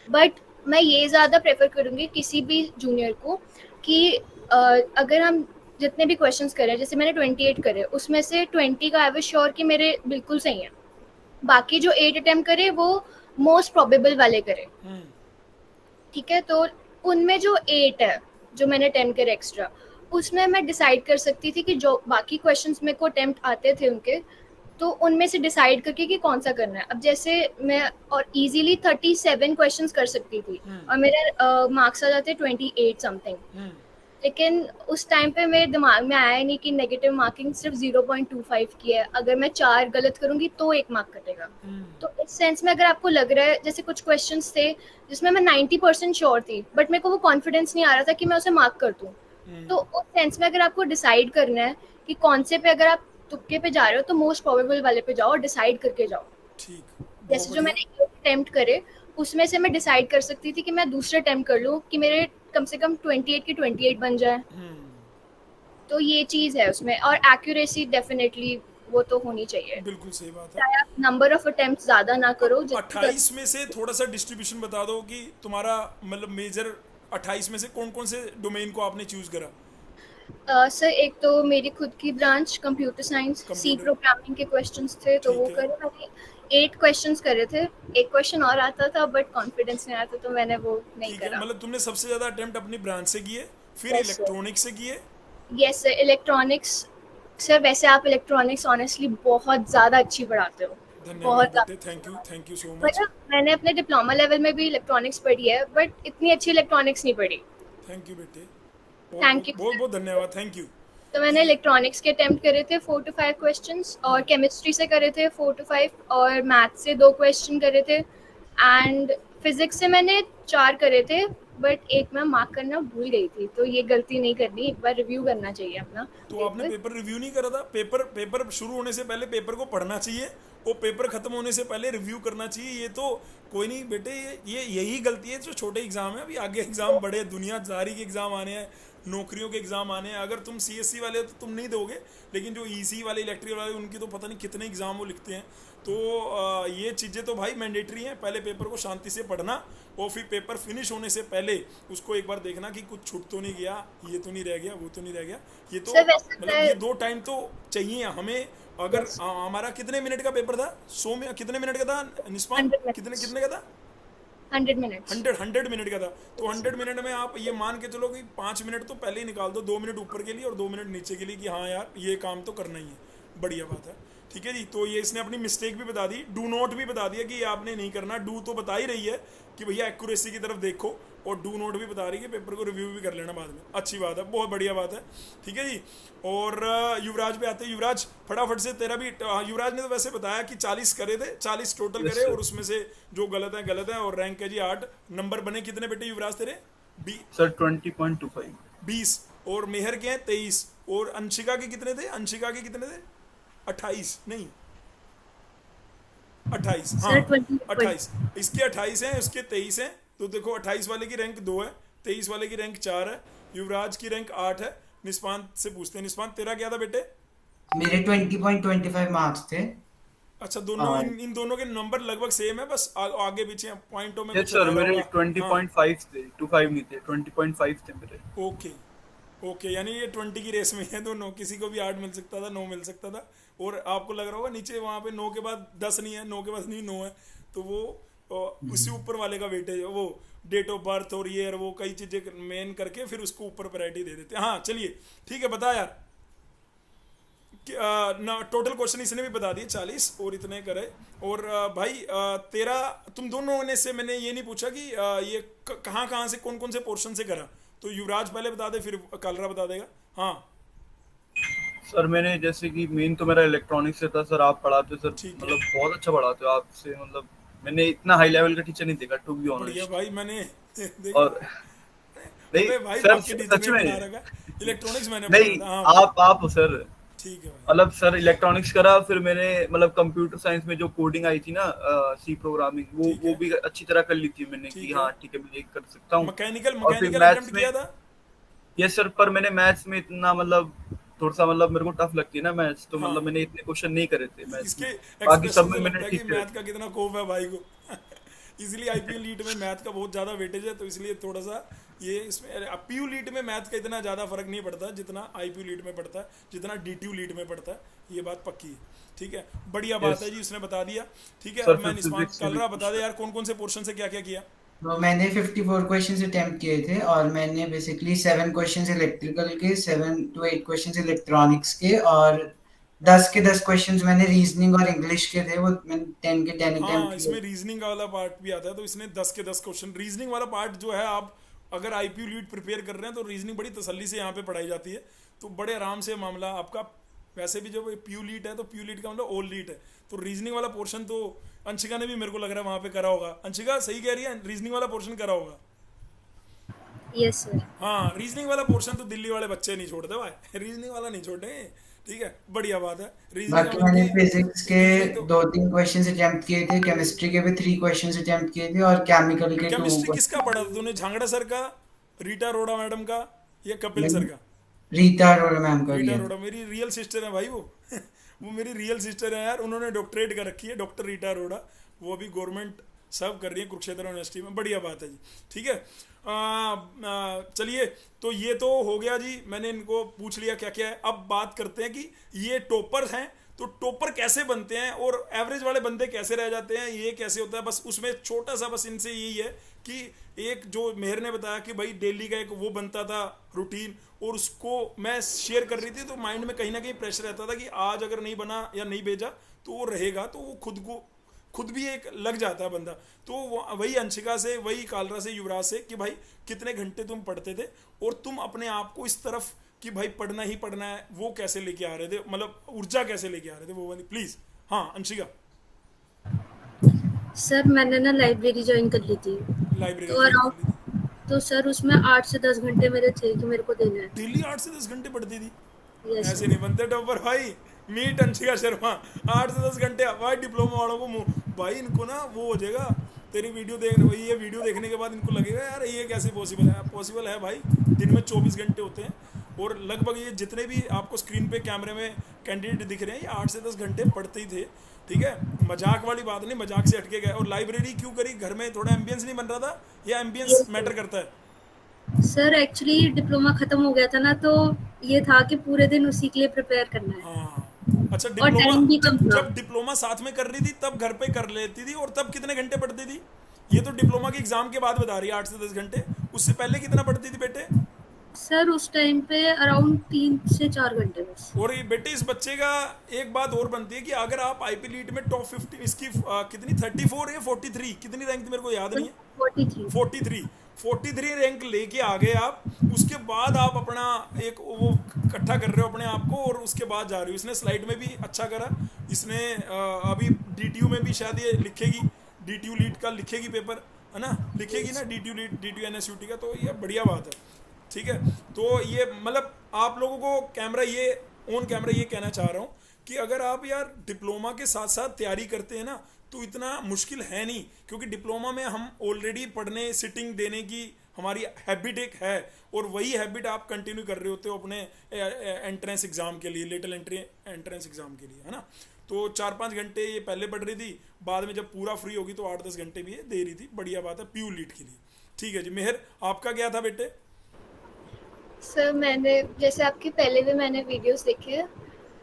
B: बट मैं ये ज़्यादा प्रेफर करूँगी किसी भी जूनियर को कि अगर हम जितने भी क्वेश्चंस करे, जैसे मैंने 28 करे, उसमें से 20 का आई वाज श्योर कि मेरे बिल्कुल सही हैं। बाकी जो 8 अटेम्प्ट करे वो मोस्ट प्रोबेबल वाले करे। ठीक है, तो उनमें जो 8 है जो मैंने अटेम्प्ट करे एक्स्ट्रा, उसमें मैं डिसाइड कर सकती थी कि जो बाकी क्वेश्चंस मेरे को अटेम्प्ट आते थे उनके, तो उनमें से डिसाइड करके कि कौन सा करना है। अब जैसे मैं और इजीली 37 क्वेश्चंस कर सकती थी और मेरे मार्क्स आ जाते 28 समथिंग। लेकिन उस टाइम पे मेरे दिमाग में आया नहीं कि नेगेटिव मार्किंग सिर्फ 0.25 की है, अगर मैं 4 गलत करूंगी तो 1 मार्क कटेगा। तो इस सेंस में अगर आपको लग रहा है, जैसे कुछ क्वेश्चंस थे जिसमें मैं 90% श्योर थी बट मेरे को वो कॉन्फिडेंस नहीं आ रहा था कि मैं उसे मार्क कर दूं, तो उस सेंस में अगर आपको डिसाइड करना है कि कौन से पे अगर आप तुक्के पे जा रहे हो तो मोस्ट प्रोबेबल वाले पे जाओ और डिसाइड करके जाओ।
A: ठीक।
B: जैसे जो मैंने अटेम्प्ट करे उसमें से मैं डिसाइड कर सकती थी कि मैं दूसरे अटेम्प्ट कर लूँ कि मेरे कम से कम 28 की 28 बन जाए। तो ये चीज़ है उसमें, और एक्यूरेसी डेफिनेटली वो तो होनी चाहिए।
A: बिल्कुल सही बात है।
B: चाहे आप नंबर ऑफ अटेम्प्ट ज़्यादा ना करो।
A: 28 में से थोड़ा सा डिस्ट्रीब्यूशन बता दो कि तुम्हारा मतलब मेजर 28 में से कौन कौन से डोमेन को आपने चूज करा?
B: सर एक तो मेरी खुद की branch computer science, C programming के क्वेश्चंस थे तो वो करे। मैंने 8 क्वेश्चंस करे थे, एक क्वेश्चन और आता था बट कॉन्फिडेंस नहीं आता तो मैंने वो नहीं करा।
A: मतलब तुमने सबसे ज्यादा अटेम्प्ट अपनी ब्रांच से किए, फिर
B: Yes,
A: इलेक्ट्रॉनिक्स से किए?
B: Yes sir, electronics. सर वैसे आप इलेक्ट्रॉनिक्स ऑनेस्टली बहुत ज़्यादा अच्छी पढ़ाते हो।
A: धन्यवाद बेटे, थैंक यू सो मच।
B: मतलब मैंने अपने डिप्लोमा लेवल में भी इलेक्ट्रॉनिक्स पढ़ी है बट इतनी अच्छी इलेक्ट्रॉनिक्स नहीं पढ़ी।
A: थैंक यू बेटे,
B: Thank you.
A: बहुत बहुत धन्यवाद, थैंक यू।
B: तो मैंने इलेक्ट्रॉनिक्स के अटेम्प्ट करे थे 4 to 5 क्वेश्चंस, और केमिस्ट्री से करे थे 4 to 5, और मैथ से 2 क्वेश्चन करे थे, एंड फिजिक्स से मैंने 4 करे थे बट एक मैं मार्क करना भूल गई थी। तो ये गलती नहीं करनी, एक बार रिव्यू करना चाहिए अपना।
A: तो आपने पेपर रिव्यू नहीं करा था? पेपर शुरू होने से पहले पेपर को पढ़ना चाहिए और पेपर खत्म होने से पहले रिव्यू करना चाहिए। ये तो कोई नहीं बेटे, ये यही गलती है जो छोटे एग्जाम है। अभी आगे एग्जाम बड़े दुनियादारी के एग्जाम आने हैं, नौकरियों के एग्ज़ाम आने हैं। अगर तुम सीएससी वाले हो तो तुम नहीं दोगे, लेकिन जो ईसी वाले, इलेक्ट्रिकल वाले, उनकी तो पता नहीं कितने एग्ज़ाम वो लिखते हैं। तो ये चीज़ें तो भाई मैंडेटरी हैं। पहले पेपर को शांति से पढ़ना, और फिर पेपर फिनिश होने से पहले उसको एक बार देखना कि कुछ छूट तो नहीं गया, ये तो नहीं रह गया, वो तो नहीं रह गया। ये तो
B: सर वैसे
A: मतलब ये 2 टाइम तो चाहिए हमें। अगर हमारा कितने मिनट का पेपर था, 100 में कितने मिनट का था निष्पान,
B: 100
A: कितने
B: minutes.
A: कितने का था?
B: 100 minutes.
A: 100 मिनट का था। तो 100 मिनट में आप ये मान के चलो कि 5 मिनट तो पहले ही निकाल दो, 2 मिनट ऊपर के लिए और 2 मिनट नीचे के लिए, कि हाँ यार ये काम तो करना ही है। बढ़िया बात है, ठीक है जी। तो ये इसने अपनी मिस्टेक भी बता दी, डू नॉट भी बता दिया कि ये आपने नहीं करना। डू तो बता ही रही है कि भैया एक्यूरेसी की तरफ देखो, और डू नोट भी बता रही है कि पेपर को रिव्यू भी कर लेना बाद में। अच्छी बात है, बहुत बढ़िया बात है, ठीक है जी। और युवराज पे आते हैं। युवराज फटाफट से तेरा भी, युवराज ने तो वैसे बताया कि 40 करे थे, 40 टोटल
D: Yes,
A: करे,
D: sir.
A: और उसमें से जो गलत है गलत है, और रैंक है जी 8। नंबर बने कितने बेटे युवराज तेरे?
D: सर 20.25।
A: 20। और मेहर के हैं 23। और अंशिका के कितने थे? अंशिका के कितने थे? 28 नहीं, 28, हाँ
C: सर 20
A: 28। इसके 28 हैं, उसके 23 हैं। तो देखो 28 वाले की रैंक 2 है, 23 वाले की रैंक 4 है, युवराज की रैंक 8 है। निष्पांत से पूछते हैं, निष्पांत तेरा क्या था बेटे?
E: मेरे 20.25 मार्क्स थे।
A: अच्छा, दोनों
E: और
A: इन दोनों के नंबर लगभग सेम है, बस आगे पीछे पॉइंटों में
D: यस
A: कुछ
D: सर,
A: अलग
D: मेरे
A: होगा। हाँ,
D: 20.5 थे, 25 नहीं थे, 20.5 थे मेरे।
A: ओके ओके, यानी ये 20 की रेस में है दोनों। किसी को भी 8 मिल सकता था, 9 मिल सकता था। और आपको लग रहा होगा नीचे वहाँ पे 9 के बाद 10 नहीं है, 9 के बाद नहीं 9 है, तो वो उसी ऊपर वाले का वेटेज, वो डेट ऑफ बर्थ और ईयर, वो कई चीज़ें मेन करके फिर उसको ऊपर प्रायोरिटी दे देते हैं। हाँ चलिए ठीक है, बता यार ना। टोटल क्वेश्चन इसने भी बता दिए 40, और इतने करे। और भाई तेरा, तुम दोनों ने से मैंने ये नहीं पूछा कि ये कहाँ कहाँ से, कौन कौन से पोर्शन से करा। तो युवराज पहले बता दे, फिर कालरा बता देगा। हाँ
D: सर मैंने जैसे कि मेन तो मेरा इलेक्ट्रॉनिक्स से था सर। आप पढ़ाते हो सर,
A: ठीक है।
D: मतलब बहुत अच्छा पढ़ाते हो आपसे, मतलब मैंने इतना हाई लेवल का टीचर नहीं देखा, टू बी
A: बढ़िया
D: ऑनेस्ट।
A: भाई, मैंने देखा।
D: और नहीं
A: अबे भाई,
D: सर,
A: आपके टीचर
D: सच
A: ने
D: में
A: बना रखा। इलेक्ट्रॉनिक्स मैंने
D: नहीं,
A: पढ़ा था। हाँ
D: आप हो सर।
A: ठीक है भाई।
D: मतलब सर इलेक्ट्रॉनिक्स करा, फिर मैंने मतलब कंप्यूटर साइंस में जो कोडिंग आई थी ना, सी प्रोग्रामिंग,
A: ठीक
D: वो
A: है,
D: भी अच्छी तरह कर ली थी मैंने, कि
A: ठीक है।
D: हाँ ठीक है मैं ये कर सकता हूँ।
A: मैकेनिकल
D: और फिर
A: मैकेनिकल
D: मैथ्स
A: अटेम्प्ट
D: में,
A: किया था।
D: यस सर, पर मैंने मैथ्स में इतना मतलब थोड़ा सा, मतलब मेरे को टफ लगती है ना मैथ्स, तो मतलब
A: हाँ,
D: मैंने इतने क्वेश्चन नहीं करे थे मैथ्स
A: इसके
D: में। बाकी
A: एक्सप्रेशन
D: सब में
A: से
D: मैंने
A: लगता है कि
D: ठीक करे
A: मैथ का कितना खौफ है भाई को। इसलिए आईपीयू लीट में मैथ का बहुत ज़्यादा वेटेज है, तो इसलिए थोड़ा सा ये इसमें पीयू लीट में मैथ का इतना ज़्यादा फर्क नहीं पड़ता जितना आईपीयू लीट में पड़ता है, जितना डीटीयू लीट में पड़ता है। ये बात पक्की है, ठीक है। बढ़िया बात
D: यस
A: है जी, उसने बता दिया। ठीक है,
D: सर।
A: अब
D: फिर
A: मैं निस्मान
D: फिजिक्स से भी
A: कलरा बता दे
D: पूछना।
A: यार, कौन कौन से पोर्शन से क्या क्या किया।
E: तो मैंने 54 क्वेश्चंस अटेम्प्ट किए थे, और मैंने बेसिकली 7 क्वेश्चंस इलेक्ट्रिकल के, 7 to 8 क्वेश्चंस इलेक्ट्रॉनिक्स के, और 10 के 10 क्वेश्चंस मैंने रीजनिंग और इंग्लिश के थे, वो मैंने 10 के 10
A: हाँ,
E: अटेम्प्ट किए।
A: इसमें रीजनिंग वाला पार्ट भी आता है, तो इसने 10 के 10 क्वेश्चन रीजनिंग वाला पार्ट जो है, आप अगर आईपीयू लीड प्रिपेयर कर रहे हैं तो रीजनिंग बड़ी तसल्ली से यहाँ पे पढ़ाई जाती है, तो बड़े आराम से मामला आपका। वैसे भी जब पीयू लीड है तो पीयू लीड का मतलब ओल लीड है, तो रीजनिंग वाला पोर्शन तो अंशिका ने भी मेरे को लग रहा है वहाँ पे करा होगा। अंशिका सही कह रही है, रीजनिंग वाला पोर्शन करा होगा।
C: Yes sir.
A: हाँ, रीजनिंग वाला पोर्शन तो दिल्ली वाले बच्चे नहीं छोड़ते भाई, रीजनिंग वाला नहीं छोड़े, ठीक है। बढ़िया बात है। रीजनिंग
E: बाकी मैंने फिजिक्स के
A: रीजनिंग तो,
E: 2-3 क्वेश्चंस अटेम्प्ट किए थे, केमिस्ट्री के भी 3 क्वेश्चंस अटेम्प्ट किए थे, और केमिकल के 2
A: केमिस्ट्री किसका पढ़ा था तूने? झांगड़ा सर का, रीटा रोड़ा मैडम का, या कपिल सर का?
E: रीता अरोड़ा मैम का
A: रीटा
E: किया।
A: अरोड़ा मेरी रियल सिस्टर है भाई वो। वो मेरी रियल सिस्टर है यार, उन्होंने डॉक्टरेट कर रखी है, डॉक्टर रीटा अरोड़ा। वो अभी गवर्नमेंट सर्व कर रही है कुरुक्षेत्र यूनिवर्सिटी में। बढ़िया बात है जी, ठीक है। चलिए, तो ये तो हो गया जी, मैंने इनको पूछ लिया क्या क्या है। अब बात करते हैं कि ये टॉपर्स हैं, तो टॉपर कैसे बनते हैं और एवरेज वाले बंदे कैसे रह जाते हैं, ये कैसे होता है। बस उसमें छोटा सा बस इनसे यही है कि एक जो मेहर ने बताया कि भाई डेली का एक वो बनता था रूटीन, और उसको मैं शेयर कर रही थी, तो माइंड में कहीं ना कहीं प्रेशर रहता था कि आज अगर नहीं बना या नहीं भेजा तो वो रहेगा, तो वो खुद भी एक लग जाता है बंदा। तो वही अंशिका से, वही कालरा से, युवराज से कि भाई कितने घंटे तुम पढ़ते थे, और तुम अपने आप को इस तरफ कि भाई पढ़ना ही पढ़ना है, वो कैसे लेके आ रहे थे, मतलब ऊर्जा कैसे लेके आ रहे थे, वो वाली प्लीज। हाँ अंशिका।
C: सर मैंने ना लाइब्रेरी ज्वाइन कर ली थी,
A: लाइब्रेरी
C: तो अराउंड, तो सर उसमें 8 से 10 घंटे मेरे थे कि मेरे को देना है।
A: डेली 8 से 10 घंटे पढ़ती थी?
C: यस
A: ऐसे नहीं बनते टॉपर भाई। मीट अंशिका शर्मा, 8 से 10 घंटे भाई। डिप्लोमा वालों को भाई इनको ना वो हो जाएगा, तेरी वीडियो देख ये वीडियो देखने के बाद इनको लगेगा यार ये कैसे पॉसिबल है। पॉसिबल है भाई, दिन में 24 घंटे होते हैं और लगभग ये जितने भी आपको स्क्रीन पे कैमरे में कैंडिडेट दिख रहे हैं ये 8 से 10 घंटे पढ़ते ही थे। ठीक है, मजाक वाली बात नहीं, मजाक से हटके गए। और लाइब्रेरी क्यों करी? घर में थोड़ा एम्बियंस नहीं बन रहा था, या एम्बियंस
C: Yes,
A: मैटर करता है?
C: सर एक्चुअली डिप्लोमा खत्म हो गया था ना, तो ये था कि पूरे दिन उसी के लिए प्रिपेयर करना है
A: हाँ अच्छा,
C: और
A: डिप्लोमा
C: टाइम भी कम
A: जब
C: था।
A: जब डिप्लोमा साथ में कर रही थी तब घर पे कर लेती थी, और तब कितने घंटे पढ़ती थी? ये तो डिप्लोमा के एग्जाम के बाद बता रही है 8 से 10 घंटे। उससे पहले कितना पढ़ती थी बेटे?
C: सर उस टाइम पे अराउंड 3 से 4 घंटे बस।
A: और ये बेटे इस बच्चे का एक बात और बनती है कि अगर आप आईपी लीड में टॉप 50 इसकी कितनी 34 या 43 कितनी रैंक थी मेरे को याद नहीं है।
C: 43।
A: 43 रैंक लेके आ गए आप। उसके बाद आप अपना एक वो इकट्ठा कर रहे हो अपने आप को, और उसके बाद जा रहे हो। इसने स्लाइड में भी अच्छा करा। इसने अभी डीटीयू में भी शायद ये लिखेगी, डीटीयू लीड का लिखेगी पेपर, है ना? लिखेगी ना डीटीयू लीड, डीटीयू एनएसयूटी का, तो ये बढ़िया बात है। ठीक है, तो ये मतलब आप लोगों को कैमरा ये ऑन कैमरा ये कहना चाह रहा हूँ कि अगर आप यार डिप्लोमा के साथ साथ तैयारी करते हैं ना तो इतना मुश्किल है नहीं, क्योंकि डिप्लोमा में हम ऑलरेडी पढ़ने सिटिंग देने की हमारी हैबिट एक है, और वही हैबिट आप कंटिन्यू कर रहे होते हो अपने एंट्रेंस एग्जाम के लिए, लिटिल एंट्री एंट्रेंस एग्जाम के लिए, है ना? तो 4-5 घंटे ये पहले पढ़ रही थी, बाद में जब पूरा फ्री होगी तो 8-10 घंटे भी ये दे रही थी। बढ़िया बात है पीयू लीड के लिए। ठीक है जी, मेहर आपका क्या था बेटे?
B: सर मैंने जैसे आपकी पहले भी मैंने वीडियोस देखे हैं,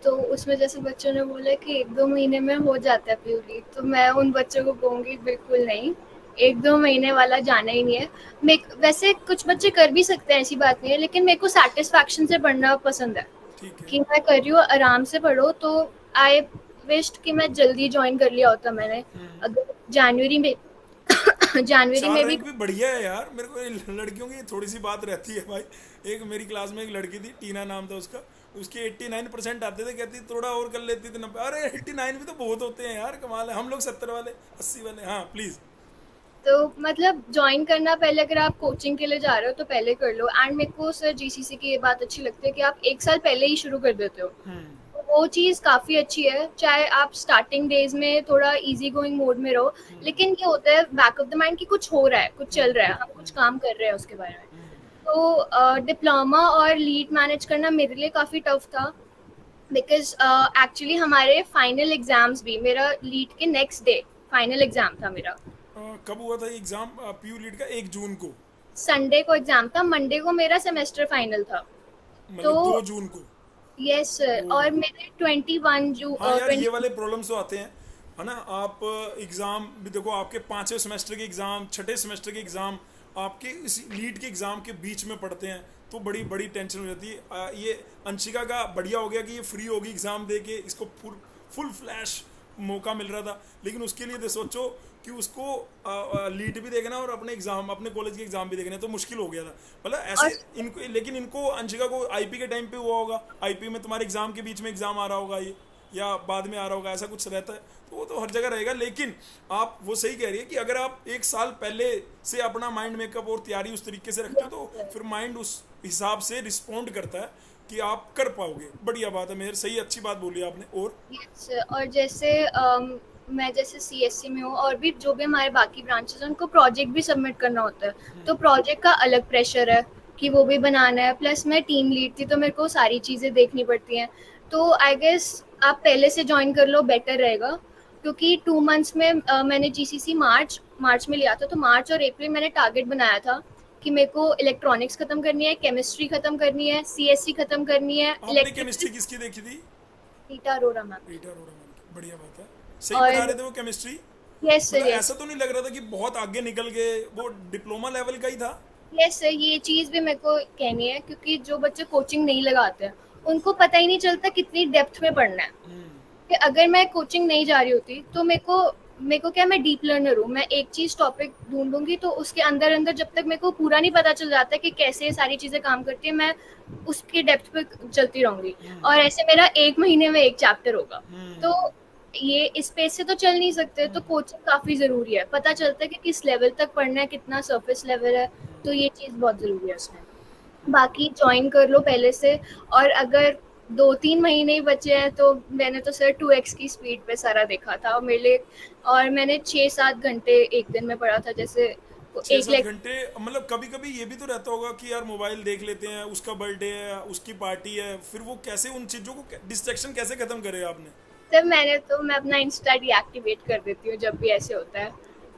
B: तो उसमें जैसे बच्चों ने बोला कि 1-2 महीने में हो जाता है प्यूरी, तो मैं उन बच्चों को कहूँगी बिल्कुल नहीं, 1-2 महीने वाला जाना ही नहीं है। मैं वैसे कुछ बच्चे कर भी सकते हैं, ऐसी बात नहीं है, लेकिन मेरे को सेटिस्फैक्शन से पढ़ना पसंद है
A: ठीक है,
B: कि मैं कर रही हूँ आराम से पढ़ो। तो आई विश्ड कि मैं जल्दी ज्वाइन कर लिया होता मैंने, अगर जनवरी में जनवरी
A: 4
B: में भी।
A: रैंक भी बढ़िया है यार। मेरे को लड़कियों की थोड़ी सी बात रहती है भाई। एक मेरी क्लास में एक लड़की थी, टीना नाम था उसका, उसके 89% आते थे, कहती थोड़ा और कर लेती थी 90। अरे 89 भी तो बहुत होते हैं यार, कमाल है। हम लोग 70 वाले 80 वाले। हाँ प्लीज।
B: तो मतलब ज्वाइन करना पहले, अगर आप कोचिंग के लिए जा रहे हो तो पहले कर लो। एंड मेरे को सर जीसीसी की ये बात अच्छी लगती है कि आप 1 साल पहले ही शुरू कर देते हो, तो वो चीज़ काफ़ी अच्छी है। चाहे आप स्टार्टिंग डेज में थोड़ा इजी गोइंग मोड में रहो, लेकिन ये होता है बैक ऑफ द माइंड कि कुछ हो रहा है, कुछ चल रहा है, हम कुछ काम कर रहे हैं उसके बारे में। तो डिप्लोमा और लीड मैनेज करना मेरे लिए काफ़ी टफ था, बिकॉज एक्चुअली हमारे फाइनल एग्जाम्स भी, मेरा लीड के नेक्स्ट डे फाइनल एग्जाम था मेरा।
A: कब हुआ था एग्जाम पीयू लीड का? 1 जून को?
B: संडे को एग्जाम था, मंडे को मेरा सेमेस्टर फाइनल था।
A: मतलब
B: तो
A: 2 जून को?
B: यस सर, और मेरे 21 जून।
A: हाँ यार, ये वाले प्रॉब्लम्स तो आते हैं, है ना? आप एग्ज़ाम भी देखो, आपके 5वें सेमेस्टर के एग्ज़ाम, 6ठे सेमेस्टर के एग्ज़ाम आपके इस लीड के एग्ज़ाम के बीच में पड़ते हैं, तो बड़ी बड़ी टेंशन हो जाती है। ये अंशिका का बढ़िया हो गया कि ये फ्री होगी एग्ज़ाम दे के, इसको फुल फ्लैश मौका मिल रहा था। लेकिन उसके लिए सोचो कि उसको लीड भी देखना और अपने एग्ज़ाम, अपने कॉलेज के एग्ज़ाम भी देखने, तो मुश्किल हो गया था। मतलब ऐसे इनको, लेकिन इनको अंशिका को आईपी के टाइम पे हुआ होगा, आईपी में तुम्हारे एग्ज़ाम के बीच में एग्ज़ाम आ रहा होगा ये, या बाद में आ रहा होगा, ऐसा कुछ रहता है। तो वो तो हर जगह रहेगा। लेकिन आप वो सही कह रही है कि अगर आप 1 साल पहले से अपना माइंड मेकअप और तैयारी उस तरीके से रखते हो तो फिर माइंड उस हिसाब से रिस्पॉन्ड करता है कि आप कर पाओगे। बढ़िया बात है मेहर, सही अच्छी बात बोली आपने। और
B: yes, और जैसे मैं जैसे सीएससी में हूँ, और भी जो भी हमारे बाकी ब्रांचेस हैं उनको प्रोजेक्ट भी सबमिट करना होता है, तो प्रोजेक्ट का अलग प्रेशर है कि वो भी बनाना है। प्लस मैं टीम लीड थी, तो मेरे को सारी चीज़ें देखनी पड़ती हैं। तो आई गेस आप पहले से ज्वाइन कर लो, बेटर रहेगा। क्योंकि 2 मंथ्स में मैंने जीसीसी मार्च में लिया था, तो मार्च और अप्रैल मैंने टारगेट बनाया था कि मेरे को इलेक्ट्रॉनिक्स खत्म करनी है, केमिस्ट्री खत्म करनी है, सीएससी खत्म करनी है।
A: आपने केमिस्ट्री किसकी देखी थी?
B: रीटा अरोड़ा मैम।
A: रीटा अरोड़ा मैम की, बढ़िया बात है। सही
B: और-
A: बता रहे थे वो केमिस्ट्री?
B: यस सर,
A: मतलब
B: यस
A: ऐसा तो नहीं लग रहा था कि बहुत आगे निकल गए, वो डिप्लोमा लेवल का ही था?
B: यस सर, ये चीज़ भी मेरे को कहनी है, क्योंकि जो बच्चे कोचिंग नहीं लगाते हैं उनको पता ही नहीं चलता कितनी डेप्थ में पढ़ना है। कि अगर मैं कोचिंग नहीं जा रही होती तो मेरे को क्या, मैं डीप लर्नर हूँ, मैं एक चीज़ टॉपिक ढूंढूंगी तो उसके अंदर अंदर जब तक मेरे को पूरा नहीं पता चल जाता कि कैसे ये सारी चीज़ें काम करती है, मैं उसकी डेप्थ पे चलती रहूंगी। और ऐसे मेरा 1 महीने में 1 चैप्टर होगा, तो ये इस पेस से तो चल नहीं सकते। तो कोचिंग काफ़ी ज़रूरी है, पता चलता है कि किस लेवल तक पढ़ना है, कितना सरफेस लेवल है, तो ये चीज़ बहुत ज़रूरी है उसमें। बाकी ज्वाइन कर लो पहले से, और अगर 2-3 महीने ही बचे हैं, तो मैंने तो सर 2x की स्पीड पे सारा देखा था और मेरे लिए, और मैंने 6-7 घंटे एक दिन में पढ़ा था। जैसे
A: छः
B: एक
A: सात
B: लेक्चर,
A: घंटे मतलब कभी कभी ये भी तो रहता होगा कि यार मोबाइल देख लेते हैं, उसका बर्थडे है, उसकी पार्टी है, फिर वो कैसे उन चीज़ों को डिस्ट्रैक्शन कैसे खत्म करे आपने?
B: सर मैं अपना इंस्टा डीएक्टिवेट कर देती हूँ जब भी ऐसे होता है,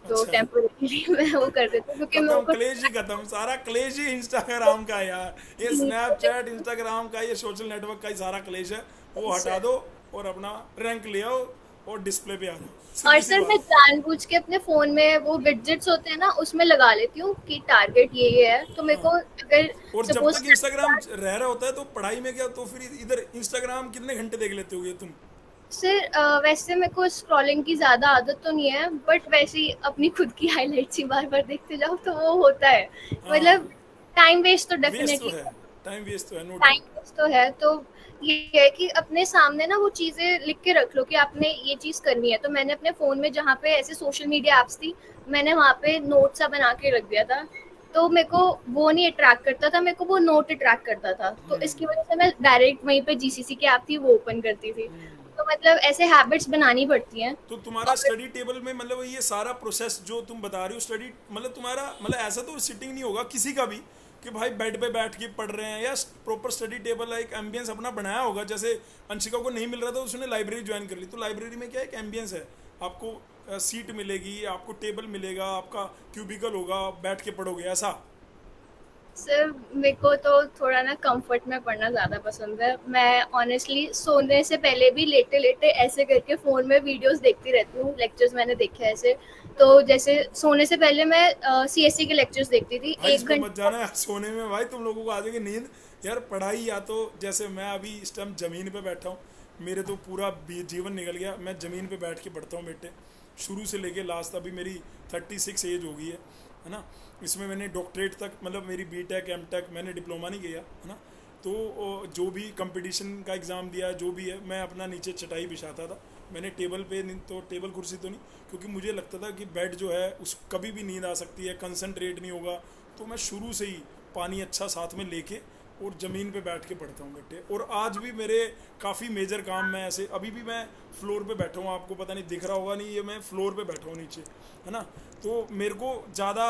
B: तो
A: अच्छा,
B: टेम्पोरेरी मैं वो कर देती हूँ क्योंकि
A: खत्म,
B: मेरे को
A: क्लेश ही खत्म, सारा क्लेश ही इंस्टाग्राम का है यार। ये स्नैपचैट, इंस्टाग्राम का, ये सोशल नेटवर्क का ही सारा क्लेश है। वो हटा दो और अपना रैंक ले आओ और डिस्प्ले पे आ जाओ,
B: और
A: सीधी सी
B: सर मैं
A: बात।
B: जानबूझ के अपने फोन में वो विडजेट्स होते हैं ना, उसमें लगा लेती हूँ कि टारगेट ये है, तो मेरे को
A: हाँ,
B: अगर
A: और जब
B: सपोज
A: तक इंस्टाग्राम रह रहा होता है तो पढ़ाई में क्या, तो फिर इधर इंस्टाग्राम कितने घंटे देख लेते हो ये तुम?
B: सर वैसे मेरे को स्क्रॉलिंग की ज्यादा आदत तो नहीं है, बट वैसे ही अपनी खुद की हाइलाइट्स ही बार बार देखते जाओ तो वो होता है, मतलब
A: हाँ,
B: टाइम वेस्ट तो
A: वेस्ट तो
B: डेफिनेटली,
A: है, टाइम वेस्ट तो है, नो
B: टाइम
A: डाउट।
B: वेस्ट तो है। तो ये है कि अपने सामने ना वो चीजें लिख के रख लो कि आपने ये चीज करनी है। तो मैंने अपने फोन में जहाँ पे ऐसे सोशल मीडिया एप्स थी, मैंने वहाँ पे नोट सा बना के रख दिया था, तो मेरे को वो नहीं अट्रैक्ट करता था, मेरे को वो नोट अट्रैक्ट करता था, तो इसकी वजह से मैं डायरेक्ट वहीं पे जीसीसी की ऐप थी वो ओपन करती थी। तो मतलब ऐसे हैबिट्स बनानी पड़ती हैं।
A: तो तुम्हारा
B: और
A: स्टडी टेबल में मतलब ये सारा प्रोसेस जो तुम बता रही हो, स्टडी मतलब तुम्हारा मतलब ऐसा तो सिटिंग नहीं होगा किसी का भी कि भाई बेड पे बैठ के पढ़ रहे हैं, या प्रॉपर स्टडी टेबल एक एम्बियंस अपना बनाया होगा। जैसे अंशिका को नहीं मिल रहा था, उसने लाइब्रेरी ज्वाइन कर ली, तो लाइब्रेरी में क्या एक एम्बियंस है, आपको सीट मिलेगी, आपको टेबल मिलेगा, आपका क्यूबिकल होगा, बैठ के पढ़ोगे ऐसा।
B: सर मेरे को तो थोड़ा ना कंफर्ट में पढ़ना ज़्यादा पसंद है। मैं ऑनेस्टली सोने से पहले भी लेटे लेटे ऐसे करके फ़ोन में वीडियोस देखती रहती हूँ, लेक्चर्स मैंने देखे हैं ऐसे। तो जैसे सोने से पहले मैं सीएससी के लेक्चर्स देखती थी
A: भाई इस
B: एक
A: पे मत
B: घंटे।
A: जाना यार, सोने में भाई तुम लोगों को आ जाएगी नींद यार। पढ़ाई या तो जैसे मैं अभी इस टाइम ज़मीन पे बैठा हूँ, मेरे तो पूरा जीवन निकल गया, मैं ज़मीन पे बैठ के पढ़ता हूँ बेटे, शुरू से लेके लास्ट। अभी मेरी 36 एज हो गई है ना। इसमें मैंने डॉक्टरेट तक, मतलब मेरी बीटेक एमटेक, मैंने डिप्लोमा नहीं किया है ना। तो जो भी कंपटीशन का एग्ज़ाम दिया है, जो भी है, मैं अपना नीचे चटाई बिछाता था। मैंने टेबल पे नहीं, तो टेबल कुर्सी तो नहीं, क्योंकि मुझे लगता था कि बेड जो है उस कभी भी नींद आ सकती है, कंसंट्रेट नहीं होगा। तो मैं शुरू से ही पानी अच्छा साथ में लेके और ज़मीन पे बैठ के पढ़ता हूँ बेटे। और आज भी मेरे काफ़ी मेजर काम में ऐसे, अभी भी मैं फ्लोर पे बैठा हूँ, आपको पता नहीं दिख रहा होगा नहीं, ये मैं फ्लोर पे बैठा हूँ नीचे, है ना। तो मेरे को ज़्यादा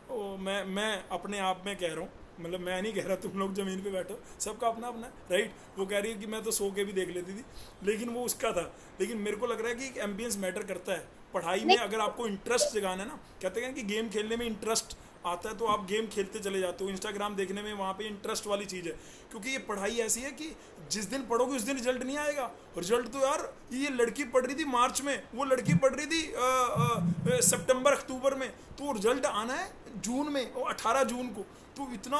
A: मैं अपने आप में कह रहा हूँ, मतलब मैं नहीं कह रहा तुम लोग ज़मीन पे बैठो, सबका अपना अपना है, राइट। वो कह रही है कि मैं तो सो के भी देख लेती थी, लेकिन वो उसका था। लेकिन मेरे को लग रहा है कि एक एम्बियंस मैटर करता है पढ़ाई में।
B: नहीं,
A: अगर आपको इंटरेस्ट जगाना है ना, कहते हैं कि गेम खेलने में इंटरेस्ट आता है तो आप गेम खेलते चले जाते हो। इंस्टाग्राम देखने में वहाँ पे इंटरेस्ट वाली चीज़ है, क्योंकि ये पढ़ाई ऐसी है कि जिस दिन पढ़ोगे उस दिन रिजल्ट नहीं आएगा। रिजल्ट तो यार, ये लड़की पढ़ रही थी मार्च में, वो लड़की पढ़ रही थी सितंबर अक्टूबर में, तो रिजल्ट आना है जून में, और 18 जून को। तो इतना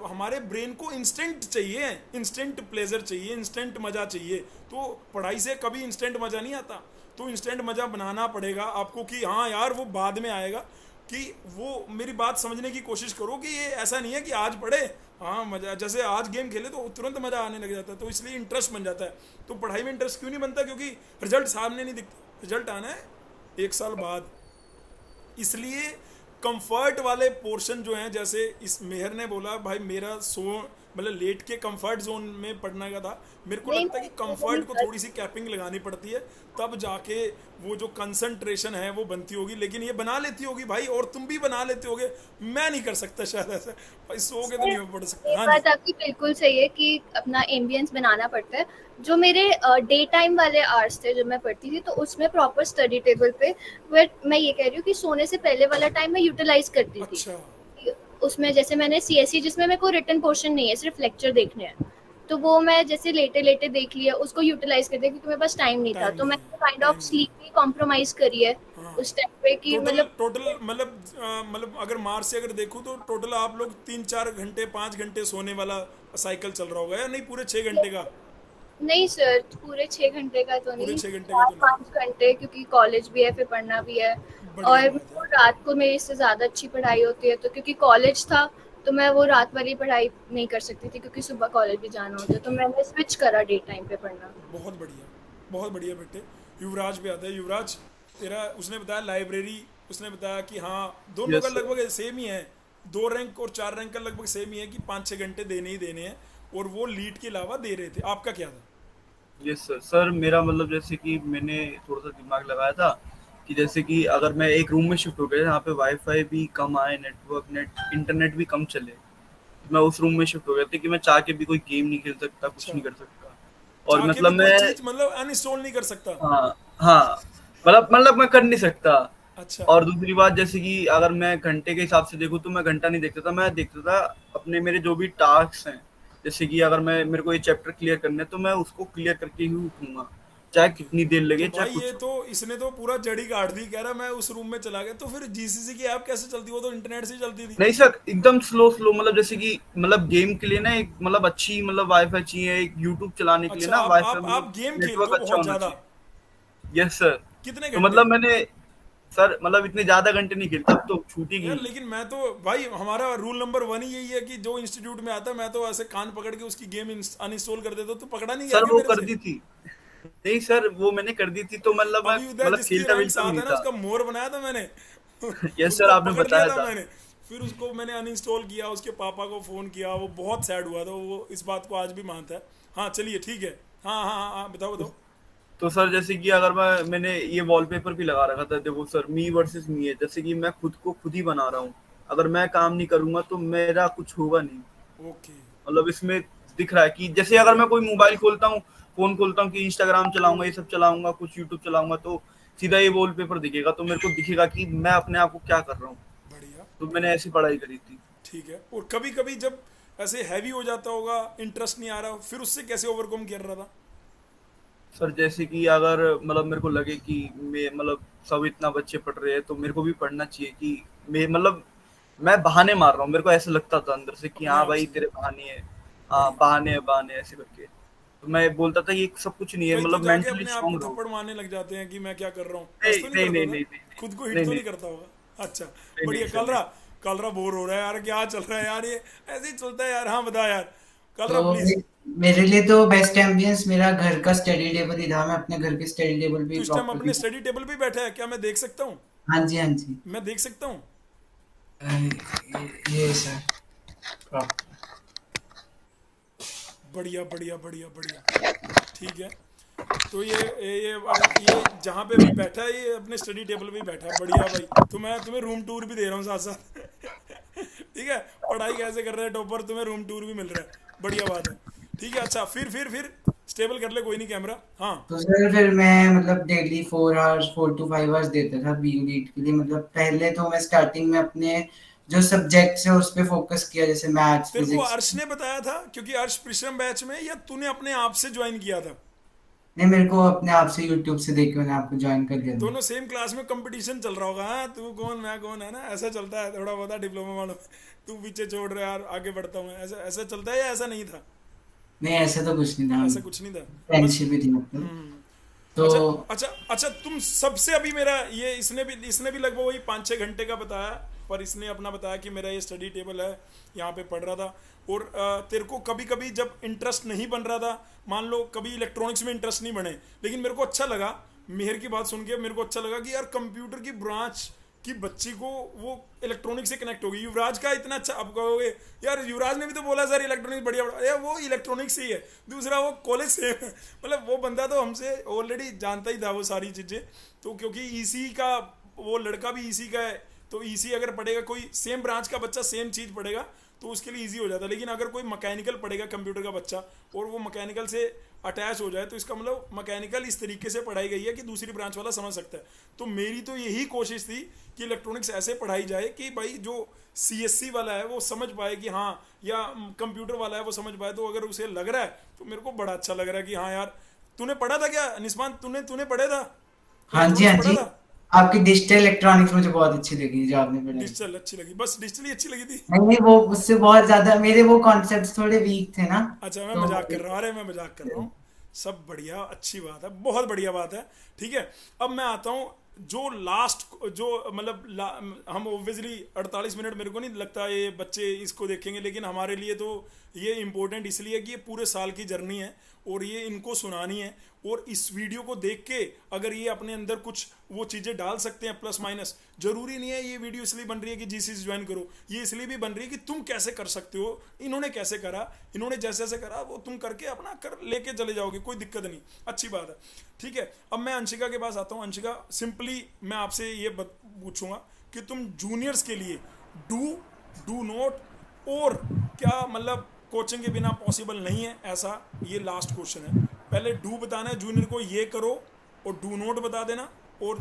A: हमारे ब्रेन को इंस्टेंट चाहिए, इंस्टेंट प्लेजर चाहिए, इंस्टेंट मज़ा चाहिए। तो पढ़ाई से कभी इंस्टेंट मज़ा नहीं आता। तो इंस्टेंट मज़ा बनाना पड़ेगा आपको कि हाँ यार वो बाद में आएगा। कि वो मेरी बात समझने की कोशिश करो कि ये ऐसा नहीं है कि आज पढ़े, हाँ मज़ा, जैसे आज गेम खेले तो तुरंत मज़ा आने लग जाता है, तो इसलिए इंटरेस्ट बन जाता है। तो पढ़ाई में इंटरेस्ट क्यों नहीं बनता? क्योंकि रिजल्ट सामने नहीं दिखता, रिजल्ट आना है 1 साल बाद। इसलिए कंफर्ट वाले पोर्शन जो हैं, जैसे इस मेहर ने बोला भाई मेरा सो मतलब लेट के कंफर्ट जोन में पढ़ने का था, मेरे को
B: नहीं,
A: लगता है कि कंफर्ट को थोड़ी सी कैपिंग लगानी पड़ती है, तब जाके वो जो कंसंट्रेशन है वो बनती होगी। लेकिन ये बना लेती होगी भाई, और तुम भी बना लेते होगे, मैं नहीं कर सकता शायद ऐसा। भाई सो के तो नहीं पढ़
B: ये
A: सकता। हाँ जी।
B: बात आपकी बिल्कुल सही है कि अपना एम्बियंस बनाना पड़ता है। जो मेरे डे टाइम वाले आवर्स थे जब मैं पढ़ती थी, तो उसमें प्रॉपर स्टडी टेबल पे, बट मैं ये कह रही हूँ कि सोने से पहले वाला टाइम मैं यूटिलाइज करती थी।
A: अच्छा,
B: उसमें जैसे मैंने सीएससी, जिसमें मेरे को रिटन पोर्शन नहीं है, सिर्फ लेक्चर देखने हैं, तो वो मैं जैसे लेटे लेटे देख लिया, उसको यूटिलाइज कर दिया क्योंकि मेरे पास टाइम नहीं था।
A: टाइम
B: तो
A: नहीं है,
B: मैंने काइंड
A: टाइम
B: ऑफ
A: नहीं है।
B: स्लीप भी कॉम्प्रोमाइज करी है
A: हाँ,
B: उस टाइम पे कि
A: टोटल
B: मतलब
A: टोटल मतलब अगर मार्च से अगर देखूँ तो टोटल आप लोग 3-4 घंटे 5 घंटे सोने वाला साइकिल चल रहा होगा, या नहीं पूरे 6 घंटे का?
B: नहीं सर, पूरे 6 घंटे का तो
A: पूरे
B: नहीं,
A: 6 घंटे का
B: चार
A: तो नहीं?
B: पाँच घंटे, क्योंकि कॉलेज भी है फिर पढ़ना भी है।
A: बढ़िया
B: और
A: बात है।
B: वो रात को मेरी इससे ज़्यादा अच्छी पढ़ाई होती है, तो क्योंकि कॉलेज था तो मैं वो रात वाली पढ़ाई नहीं कर सकती थी, क्योंकि सुबह कॉलेज भी जाना होता है,
A: ठीक
B: तो
A: है,
B: मैंने स्विच करा डे टाइम पे पढ़ना।
A: बहुत बढ़िया, बहुत बढ़िया बेटे। युवराज पे आता है। युवराज, तेरा उसने बताया लाइब्रेरी, उसने बताया कि हाँ दोनों का
D: यस सर।
A: लगभग सेम ही है, 2 रैंक और 4 रैंक का लगभग सेम ही है कि 5-6 घंटे देने ही देने हैं। और वो लीड के अलावा दे रहे थे, आपका क्या था?
D: Yes sir. सर मेरा मतलब जैसे कि मैंने थोड़ा सा दिमाग लगाया था कि जैसे कि अगर मैं एक रूम में शिफ्ट हो गया जहाँ पे वाईफाई भी कम आए, इंटरनेट भी कम चले, तो मैं उस रूम में शिफ्ट हो गया था कि मैं चाह के भी कोई गेम नहीं खेल सकता, कुछ
A: अच्छा,
D: नहीं कर सकता। और
A: चाह के
D: मतलब
A: भी कोई
D: मैं,
A: चीज मतलब अनइंस्टॉल नहीं कर सकता?
D: हाँ हाँ, मतलब मैं कर नहीं सकता।
A: अच्छा
D: और दूसरी बात जैसे कि अगर मैं घंटे के हिसाब से देखूँ तो मैं घंटा नहीं देखता था, मैं देखता था अपने मेरे जो भी टास्क हैं। जैसे कि अगर मैं मेरे को ये चैप्टर क्लियर करना है तो मैं उसको क्लियर करके ही उठूंगा, चाहे
A: ओके।
D: कितनी देर
A: तो
D: लगे, चाहे
A: भाई ये
D: कुछ हो।
A: तो इसने तो पूरा जड़ी काट दी, कह रहा मैं उस रूम में चला गया। तो फिर जीसीसी की ऐप कैसे चलती? वो तो इंटरनेट से ही चलती थी।
D: नहीं सर, एकदम स्लो स्लो, मतलब जैसे कि मतलब गेम के लिए ना एक मतलब अच्छी मतलब वाईफाई चाहिए, एक यूट्यूब चलाने के लिए
A: अच्छा,
D: ना
A: आप
D: वाईफाई
A: आप
D: मतलब
A: आप गेम खेलते
D: नेटवर्क
A: हो
D: अच्छा
A: बहुत
D: होना
A: ज्यादा?
D: चाहिए। Yes sir.
A: कितने
D: तो
A: घंटे?
D: मतलब मैंने, सर मतलब इतने ज्यादा घंटे नहीं खेलता, अब तो छूट ही
A: यार
D: गई।
A: लेकिन मैं तो भाई, हमारा रूल नंबर 1 ही यही है कि जो इंस्टीट्यूट में आता है मैं तो ऐसे कान पकड़ के उसकी गेम अनइंस्टॉल कर देता हूँ। तो पकड़ा नहीं गया
D: सर
A: क्या
D: वो
A: मेरे
D: कर
A: से?
D: दी थी। नहीं सर, वो मैंने कर दी थी तो मतलब मैं
A: अभी उधर
D: मतलब
A: जिसकी
D: खेलता
A: रैंक
D: वेलता भी
A: 7
D: नहीं
A: है ना,
D: था।
A: उसका मोर बनाया था मैंने।
D: यस सर,
A: उसको
D: आपने
A: पकड़ लिया
D: बताया
A: था
D: था।
A: मैंने। फिर उसको मैंने अनइंस्टॉल किया, उसके पापा को फ़ोन किया, वो बहुत सैड हुआ था, वो इस बात को आज भी मानता है। हाँ चलिए ठीक है। हाँ हाँ हाँ हाँ, बताओ बताओ।
D: तो सर जैसे कि अगर मैंने ये वॉलपेपर भी लगा रखा था, देखो सर, मी वर्सेस मी है, जैसे कि मैं खुद को खुद ही बना रहा हूँ। अगर मैं काम नहीं करूंगा तो मेरा कुछ होगा नहीं।
A: ओके।
D: मतलब इसमें दिख रहा है कि जैसे अगर मैं कोई मोबाइल खोलता हूँ, फोन खोलता हूँ कि इंस्टाग्राम चलाऊंगा, ये सब चलाऊंगा, कुछ यूट्यूब चलाऊंगा, तो सीधा ये वॉलपेपर दिखेगा, तो मेरे को दिखेगा कि मैं अपने आप को क्या कर रहा हूँ।
A: बढ़िया
D: तो मैंने
A: बढ़िया।
D: ऐसी पढ़ाई करी थी।
A: ठीक है। और कभी कभी जब ऐसे हैवी हो जाता होगा, इंटरेस्ट नहीं आ रहा, फिर उससे कैसे ओवरकम कर रहा था?
D: सर जैसे कि अगर मतलब मेरे को लगे कि मैं मतलब सब इतना बच्चे पढ़ रहे हैं तो मेरे को भी पढ़ना चाहिए, कि मैं मतलब मैं बहाने मार रहा हूँ, मेरे को ऐसा लगता था अंदर से कि
A: अपने
D: हाँ
A: आप
D: भाई
A: से?
D: तेरे बहाने हैं। हाँ
A: बढ़िया।
D: बहाने हैं, बहाने हैं, ऐसे करके। तो मैं बोलता था ये सब कुछ नहीं है,
A: कई तो
D: मतलब
A: जाके
D: मेंटली
A: अपने आप को
D: स्ट्रांग रहो।
A: थप्पड़ मारने लग जाते हैं कि मैं क्या कर रहा हूँ।
D: नहीं
A: ऐसा तो नहीं
D: नहीं
A: करता
D: नहीं
A: था?
D: नहीं नहीं
A: खुद को हिट
D: नहीं
A: तो
D: नहीं
A: नहीं करता होगा? अच्छा।
D: नहीं नहीं
A: बढ़िया।
D: सर, नहीं।
A: कलरा बोर हो रहा है यार, क्या चल रहा है यार ये? ऐसे ही चलता है यार। हाँ बता यार, कलरा
E: तो
A: प्लीज।
E: मेरे लिए तो बेस्ट एम्बियंस मेरा घर का स्टडी टेबल ही था। मैं अपने घर के स्टडी टेबल
A: तो
E: पे
A: इस टाइम अपने
E: प्रॉपरली।
A: स्टडी टेबल पे बैठा है क्या? मैं देख सकता हूँ?
E: हाँ जी, हाँ जी।
A: मैं देख सकता हूँ?
E: ये सर प्रॉपर।
A: बढ़िया बढ़िया बढ़िया बढ़िया। ठीक है। तो ये जहाँ पे अभी बैठा है, ये अपने स्टडी टेबल पे ही बैठा है। बढ़िया भाई। तो मैं तुम्हें रूम टूर भी दे रहा हूँ साथ साथ। ठीक है। पढ़ाई कैसे कर रहे हैं टॉपर, तुम्हें रूम टूर भी मिल रहा है। बढ़िया बात है। ठीक है। अच्छा, फिर स्टेबल कर ले, कोई नहीं कैमरा। हाँ।
E: तो सर फिर मैं मतलब डेली 4 आवर्स 4 to 5 आवर्स देता था बी यूनिट के लिए। मतलब पहले तो मैं स्टार्टिंग में अपने जो सब्जेक्ट्स है उस पर फोकस किया, जैसे मैथ्स
A: तेरे को
E: फिजिक्स।
A: अर्श ने बताया था? क्योंकि अर्श प्रिशम बैच में, या तूने अपने आप से ज्वाइन किया था?
E: नहीं, मेरे को अपने आप से यूट्यूब से देख के मैंने आपको ज्वाइन कर लिया था।
A: दोनों सेम क्लास में कंपटीशन चल रहा होगा। हाँ, तू कौन मैं कौन, है ना? ऐसा चलता है थोड़ा बहुत डिप्लोमा वालों में। तू पीछे छोड़ रहा है यार, आगे बढ़ता हूँ मैं, ऐसा ऐसा चलता है या ऐसा नहीं था?
E: नहीं, ऐसा तो कुछ नहीं था।
A: ऐसा कुछ नहीं था। बस।
E: फ्रेंडशिप ही थी मतलब।
A: हम्म।
E: तो
A: अच्छा अच्छा अच्छा, तुम सबसे अभी मेरा ये, इसने भी लगभग वही 5-6 घंटे का बताया। पर इसने अपना बताया कि मेरा ये स्टडी टेबल है, यहाँ पे पढ़ रहा था। और तेरे को कभी कभी जब इंटरेस्ट नहीं बन रहा था, मान लो कभी इलेक्ट्रॉनिक्स में इंटरेस्ट नहीं बने, लेकिन मेरे को अच्छा लगा मेहर की बात सुन के, मेरे को अच्छा लगा कि यार कंप्यूटर की ब्रांच कि बच्ची को वो इलेक्ट्रॉनिक से कनेक्ट होगी। युवराज का इतना अच्छा, अब कहोगे यार युवराज ने भी तो बोला सर इलेक्ट्रॉनिक्स बढ़िया बढ़िया, वो इलेक्ट्रॉनिक्स से ही है। दूसरा वो कॉलेज से है। मतलब वो बंदा तो हमसे ऑलरेडी जानता ही था वो सारी चीज़ें। तो क्योंकि ईसी का, वो लड़का भी ईसी का है, तो ईसी अगर पढ़ेगा, कोई सेम ब्रांच का बच्चा सेम चीज़ पढ़ेगा तो उसके लिए इजी हो जाता है। लेकिन अगर कोई मैकेनिकल पढ़ेगा कंप्यूटर का बच्चा, और वो मैकेनिकल से अटैच हो जाए, तो इसका मतलब मैकेनिकल इस तरीके से पढ़ाई गई है कि दूसरी ब्रांच वाला समझ सकता है। तो मेरी तो यही कोशिश थी कि इलेक्ट्रॉनिक्स ऐसे पढ़ाई जाए कि भाई जो सीएससी वाला है वो समझ पाए कि हाँ, या कंप्यूटर वाला है वो समझ पाए। तो अगर उसे लग रहा है तो मेरे को बड़ा अच्छा लग रहा है कि हाँ यार, तूने पढ़ा था क्या निस्मान? तूने तूने पढ़ा था
E: हाँ जी,
A: इलेक्ट्रॉनिक्स,
E: हाँ
A: पढ़ा
E: जी।
A: था?
E: आपकी डिजिटल इलेक्ट्रॉनिक्स मुझे बहुत अच्छी लगी जो आपने पढ़ाई।
A: डिजिटल अच्छी लगी? बस डिजिटल ही अच्छी लगी थी?
E: नहीं नहीं, वो उससे बहुत ज्यादा मेरे वो कॉन्सेप्ट्स थोड़े वीक थे ना।
A: अच्छा, मैं
E: तो
A: मजाक कर रहा हूँ। अरे मैं मजाक कर रहा हूँ। सब बढ़िया, अच्छी बात है, बहुत बढ़िया बात है। ठीक है। अब मैं आता हूँ जो लास्ट, जो मतलब हम ऑब्वियसली 48 मिनट मेरे को नहीं लगता ये बच्चे इसको देखेंगे, लेकिन हमारे लिए तो ये इम्पोर्टेंट इसलिए कि ये पूरे साल की जर्नी है। और ये इनको सुनानी है। और इस वीडियो को देख के अगर ये अपने अंदर कुछ वो चीज़ें डाल सकते हैं प्लस माइनस, जरूरी नहीं है ये वीडियो इसलिए बन रही है कि जीसीसी ज्वाइन करो, ये इसलिए भी बन रही है कि तुम कैसे कर सकते हो, इन्होंने कैसे करा, इन्होंने जैसे जैसे करा वो तुम करके अपना कर लेके चले जाओगे, कोई दिक्कत नहीं, अच्छी बात है। ठीक है, अब मैं अंशिका के पास आता हूँ। अंशिका, सिंपली मैं आपसे ये पूछूंगा कि तुम जूनियर्स के लिए डू नोट और क्या मतलब कोचिंग के बिना पॉसिबल नहीं है ऐसा, ये लास्ट क्वेश्चन है। पहले डू बताना है जूनियर को ये करो, और डू नोट बता देना, और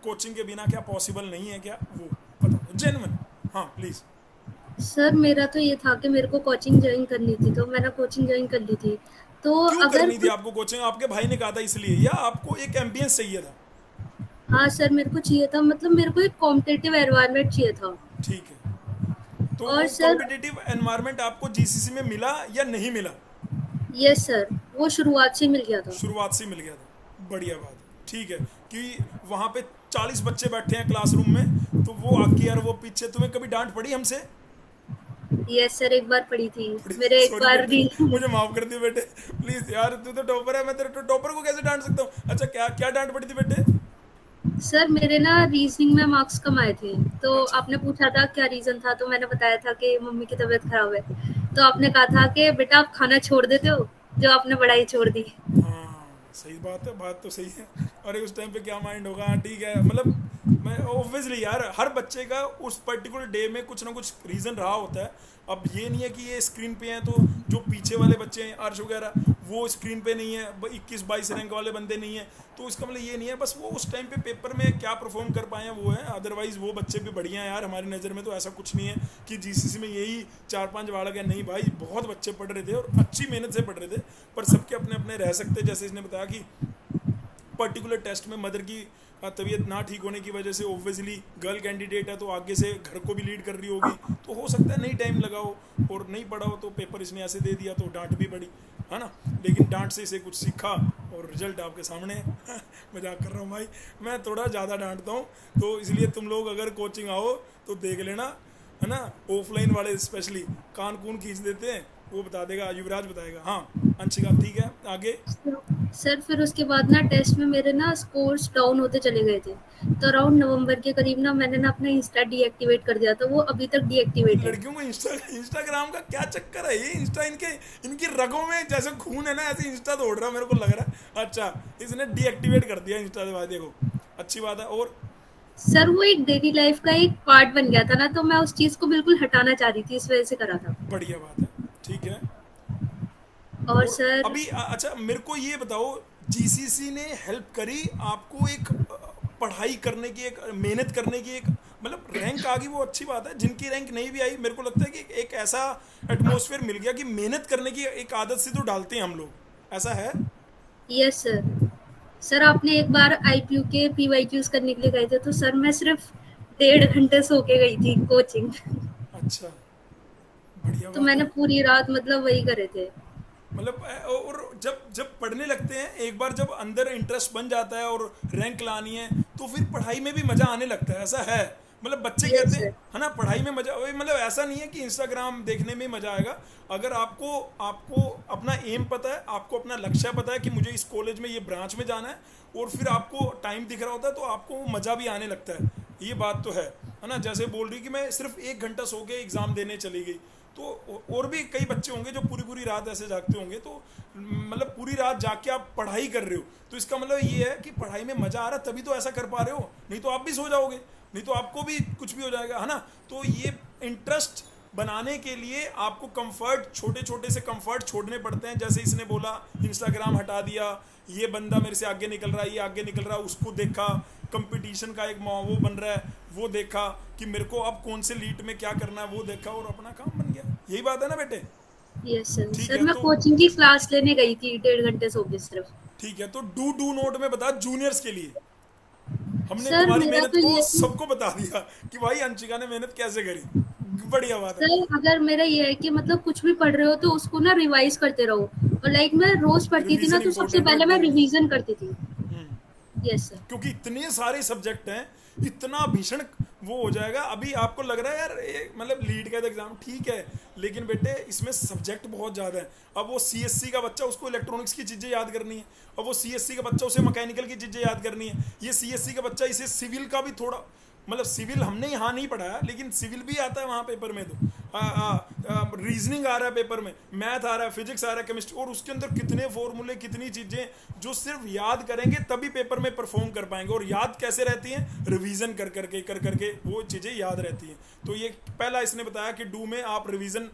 A: कोचिंग के बिना क्या पॉसिबल नहीं है क्या वो बता दो, जेन्युइन। हाँ प्लीज।
C: सर मेरा तो ये था कि मेरे को कोचिंग ज्वाइन करनी थी, तो मैंने कोचिंग ज्वाइन कर ली थी। तो
A: क्यों
C: अगर
A: करनी थी आपको कोचिंग? आपके भाई ने कहा था इसलिए, या आपको एक एम्बियंस चाहिए था?
C: हाँ सर, मेरे को चाहिए था, मतलब मेरे को एक कॉम्पिटिटिव एनवायरनमेंट चाहिए था।
A: ठीक है, तो
C: और
A: वो
C: सर
A: कॉम्पिटिटिव एनवायरनमेंट आपको जीसीसी में मिला या नहीं मिला?
C: यस सर, वो शुरुआत से मिल गया था।
A: शुरुआत से मिल गया था, बढ़िया बात है। ठीक है, कि वहाँ पे 40 बच्चे बैठे हैं क्लासरूम में, तो वो आगे यार वो पीछे, तुम्हें कभी डांट पड़ी हमसे?
C: यस सर, एक बार पड़ी थी मेरे, एक
A: Sorry
C: बार
A: बेटे,
C: भी।
A: मुझे माफ कर दियो बेटे प्लीज यार, तू तो टॉपर है, मैं तेरे टॉपर को कैसे डांट सकता हूँ? अच्छा, क्या क्या डांट पड़ी थी बेटे?
C: सर मेरे ना रीजनिंग में मार्क्स कम आए थे, तो
A: अच्छा।
C: आपने पूछा था क्या रीजन था, तो मैंने बताया था कि मम्मी की तबीयत खराब है। तो आपने कहा था कि बेटा आप खाना छोड़ देते हो, जो आपने पढ़ाई छोड़ दी।
A: हाँ सही बात है, बात तो सही है। अरे उस टाइम पे क्या माइंड होगा? हाँ, ठीक है, मतलब मैं ऑब्वियसली यार, हर बच्चे का उस पर्टिकुलर डे में कुछ ना कुछ रीज़न रहा होता है। अब ये नहीं है कि ये स्क्रीन पे हैं तो जो पीछे वाले बच्चे हैं अर्श वगैरह वो स्क्रीन पे नहीं है, 21-22 रैंक वाले बंदे नहीं है, तो इसका मतलब ये नहीं है, बस वो उस टाइम पे पेपर में क्या परफॉर्म कर पाए हैं वो है। अदरवाइज वो बच्चे भी बढ़िया हैं यार हमारी नज़र में, तो ऐसा कुछ नहीं है कि जीसीसी में यही 4-5 बालक है, नहीं भाई, बहुत बच्चे पढ़ रहे थे और अच्छी मेहनत से पढ़ रहे थे, पर सबके अपने अपने रह सकते। जैसे इसने बताया कि पर्टिकुलर टेस्ट में मदर की तबीयत ना ठीक होने की वजह से ओब्वियसली गर्ल कैंडिडेट है तो आगे से घर को भी लीड कर रही होगी, तो हो सकता है नहीं टाइम लगाओ और नहीं पढ़ा हो तो पेपर इसने ऐसे दे दिया, तो डांट भी पड़ी है ना, लेकिन डांट से इसे कुछ सीखा और रिजल्ट आपके सामने है। मजाक कर रहा हूँ भाई, मैं थोड़ा ज़्यादा डांटता हूँ, तो इसलिए तुम लोग अगर कोचिंग आओ तो देख लेना, है ना। ऑफलाइन वाले स्पेशली कान कून खींच देते हैं, वो बता देगा, युवराज बताएगा। हाँ अंशिका, ठीक है आगे।
C: सर फिर उसके बाद ना टेस्ट में मेरे ना स्कोर्स डाउन होते चले गए थे, तो अराउंड नवंबर के करीब ना मैंने ना अपना इंस्टा डीएक्टिवेट कर दिया था, वो अभी तक डीएक्टिवेट है।
A: लड़कियों को इंस्टाग्राम का क्या चक्कर है? ये इंस्टा इनकी रगों में जैसे खून है ना, ऐसे इंस्टा दौड़ रहा मेरे को लग रहा है। अच्छा, इसने डीएक्टिवेट कर दिया इंस्टा के बाद, देखो अच्छी बात है। और
C: सर वो एक डेली लाइफ का एक पार्ट बन गया था ना, तो मैं उस चीज को बिल्कुल हटाना चाह रही थी, इस वजह से करा था।
A: बढ़िया बात है, ठीक है।
C: और सर
A: अभी अच्छा मेरे को ये बताओ, जीसीसी ने हेल्प करी आपको एक पढ़ाई करने की, एक मेहनत करने की, एक मतलब रैंक आ गई वो अच्छी बात है, जिनकी रैंक नहीं भी आई मेरे को लगता है कि एक ऐसा एटमॉस्फेयर मिल गया कि मेहनत करने की एक आदत से तो डालते हैं हम लोग, ऐसा है?
C: Yes sir. सर आपने एक बार आईपीयू के पीवाईक्यूज करने के लिए गए थे, तो सर मैं सिर्फ 1.5 घंटे सो के गई थी कोचिंग।
A: अच्छा, बढ़िया
C: तो
A: बात
C: मैंने
A: है।
C: पूरी रात मतलब वही करे थे।
A: मतलब और जब जब पढ़ने लगते हैं एक बार, जब अंदर इंटरेस्ट बन जाता है और रैंक लानी है, तो फिर पढ़ाई में भी मज़ा आने लगता है, ऐसा है। मतलब बच्चे
C: यस
A: कहते हैं
C: सर।
A: है ना, पढ़ाई में मज़ा, मतलब ऐसा नहीं है कि इंस्टाग्राम देखने में मज़ा आएगा। अगर आपको आपको अपना एम पता है, आपको अपना लक्ष्य पता है कि मुझे इस कॉलेज में ये ब्रांच में जाना है, और फिर आपको टाइम दिख रहा होता है, तो आपको मज़ा भी आने लगता है, ये बात तो है ना। जैसे बोल रही कि मैं सिर्फ 1 घंटा सो के एग्ज़ाम देने चली गई, तो और भी कई बच्चे होंगे जो पूरी पूरी रात ऐसे जागते होंगे, तो मतलब पूरी रात जाग के आप पढ़ाई कर रहे हो, तो इसका मतलब ये है कि पढ़ाई में मज़ा आ रहा, तभी तो ऐसा कर पा रहे हो, नहीं तो आप भी सो जाओगे, नहीं तो आपको भी कुछ भी हो जाएगा, है ना। तो ये इंटरेस्ट बनाने के लिए आपको कंफर्ट, छोटे छोटे से कंफर्ट छोड़ने पड़ते हैं। जैसे इसने बोला इंस्टाग्राम हटा दिया, ये बंदा मेरे से आगे निकल रहा है, ये आगे निकल रहा है, उसको देखा, कंपटीशन का एक वो बन रहा है, वो देखा कि मेरे को अब कौन से लीड में क्या करना है, वो देखा और अपना काम बन गया। यही बात है ना बेटे?
C: Yes sir.
A: ठीक
C: सर
A: है,
C: मैं
A: तो
C: कोचिंग की क्लास लेने गई थी 1.5 घंटे सो के सिर्फ।
A: ठीक है, तो डू नोट में बता जूनियर्स के लिए, हमने
C: सर
A: तुम्हारी
C: मेरा
A: मेहनत
C: तो ये
A: को
C: है
A: सबको बता दिया कि भाई अंशिका ने मेहनत कैसे करी, बढ़िया बात है।
C: सर अगर मेरा ये है कि मतलब कुछ भी पढ़ रहे हो तो उसको ना रिवाइज करते रहो, और लाइक मैं रोज पढ़ती थी ना,
A: रिवीजन
C: तो सबसे
A: इंपॉर्टेंट है,
C: पहले मैं
A: डू।
C: रिवीजन करती थी। Yes sir.
A: क्योंकि इतने सारे सब्जेक्ट हैं, इतना भीषण वो हो जाएगा। अभी आपको लग रहा है यार मतलब लीड का एग्जाम ठीक है, लेकिन बेटे इसमें सब्जेक्ट बहुत ज़्यादा है। अब वो सीएससी का बच्चा, उसको इलेक्ट्रॉनिक्स की चीज़ें याद करनी है, अब वो सीएससी का बच्चा उसे मैकेनिकल की चीज़ें याद करनी है, ये सीएससी का बच्चा इसे सिविल का भी थोड़ा, मतलब सिविल हमने यहाँ नहीं पढ़ाया लेकिन सिविल भी आता है वहाँ पेपर में, तो रीजनिंग आ रहा है पेपर में, मैथ आ रहा है, फिजिक्स आ रहा है, केमिस्ट्री, और उसके अंदर कितने फॉर्मूले, कितनी चीज़ें जो सिर्फ याद करेंगे तभी पेपर में परफॉर्म कर पाएंगे। और याद कैसे रहती हैं? रिवीजन कर करके वो चीज़ें याद रहती हैं। तो ये पहला इसने बताया कि डू में आप रिवीजन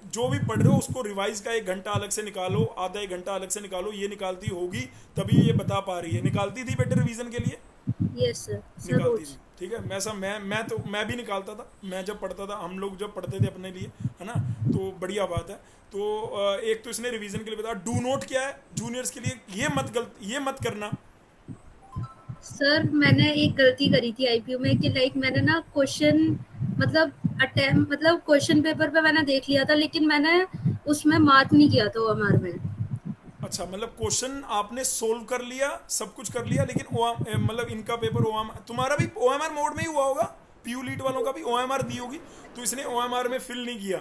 A: जो भी पढ़ रहे हो उसको रिवाइज का 1 घंटा अलग से निकालो, आधा 1 घंटा अलग से निकालो। ये निकालती होगी तभी ये बता पा रही है। निकालती थी बेटे रिवीजन के लिए?
C: यस सर, सर
A: निकालती
C: रोज।
A: थी, ठीक है। मैं सब मैं भी निकालता था, मैं जब पढ़ता था, हम लोग जब पढ़ते थे अपने लिए, है ना, तो बढ़िया बात है। तो एक तो इसने रिवीजन के लिए बताया। डू नोट क्या है जूनियर्स के लिए? ये मत करना।
C: सर मैंने एक गलती करी थी आईपीयू में कि लाइक मैंने ना क्वेश्चन मतलब क्वेश्चन पेपर पे मैंने देख लिया था, लेकिन मैंने उसमें मार्क नहीं किया था ओएमआर में।
A: अच्छा, मतलब क्वेश्चन आपने सोल्व कर लिया, सब कुछ कर लिया, लेकिन मतलब इनका पेपर ओएमआर, तुम्हारा भी ओएमआर मोड में ही हुआ होगा, पीयू लीट वालों का भी ओएमआर दी होगी, तो इसने ओएमआर में फिल नहीं किया।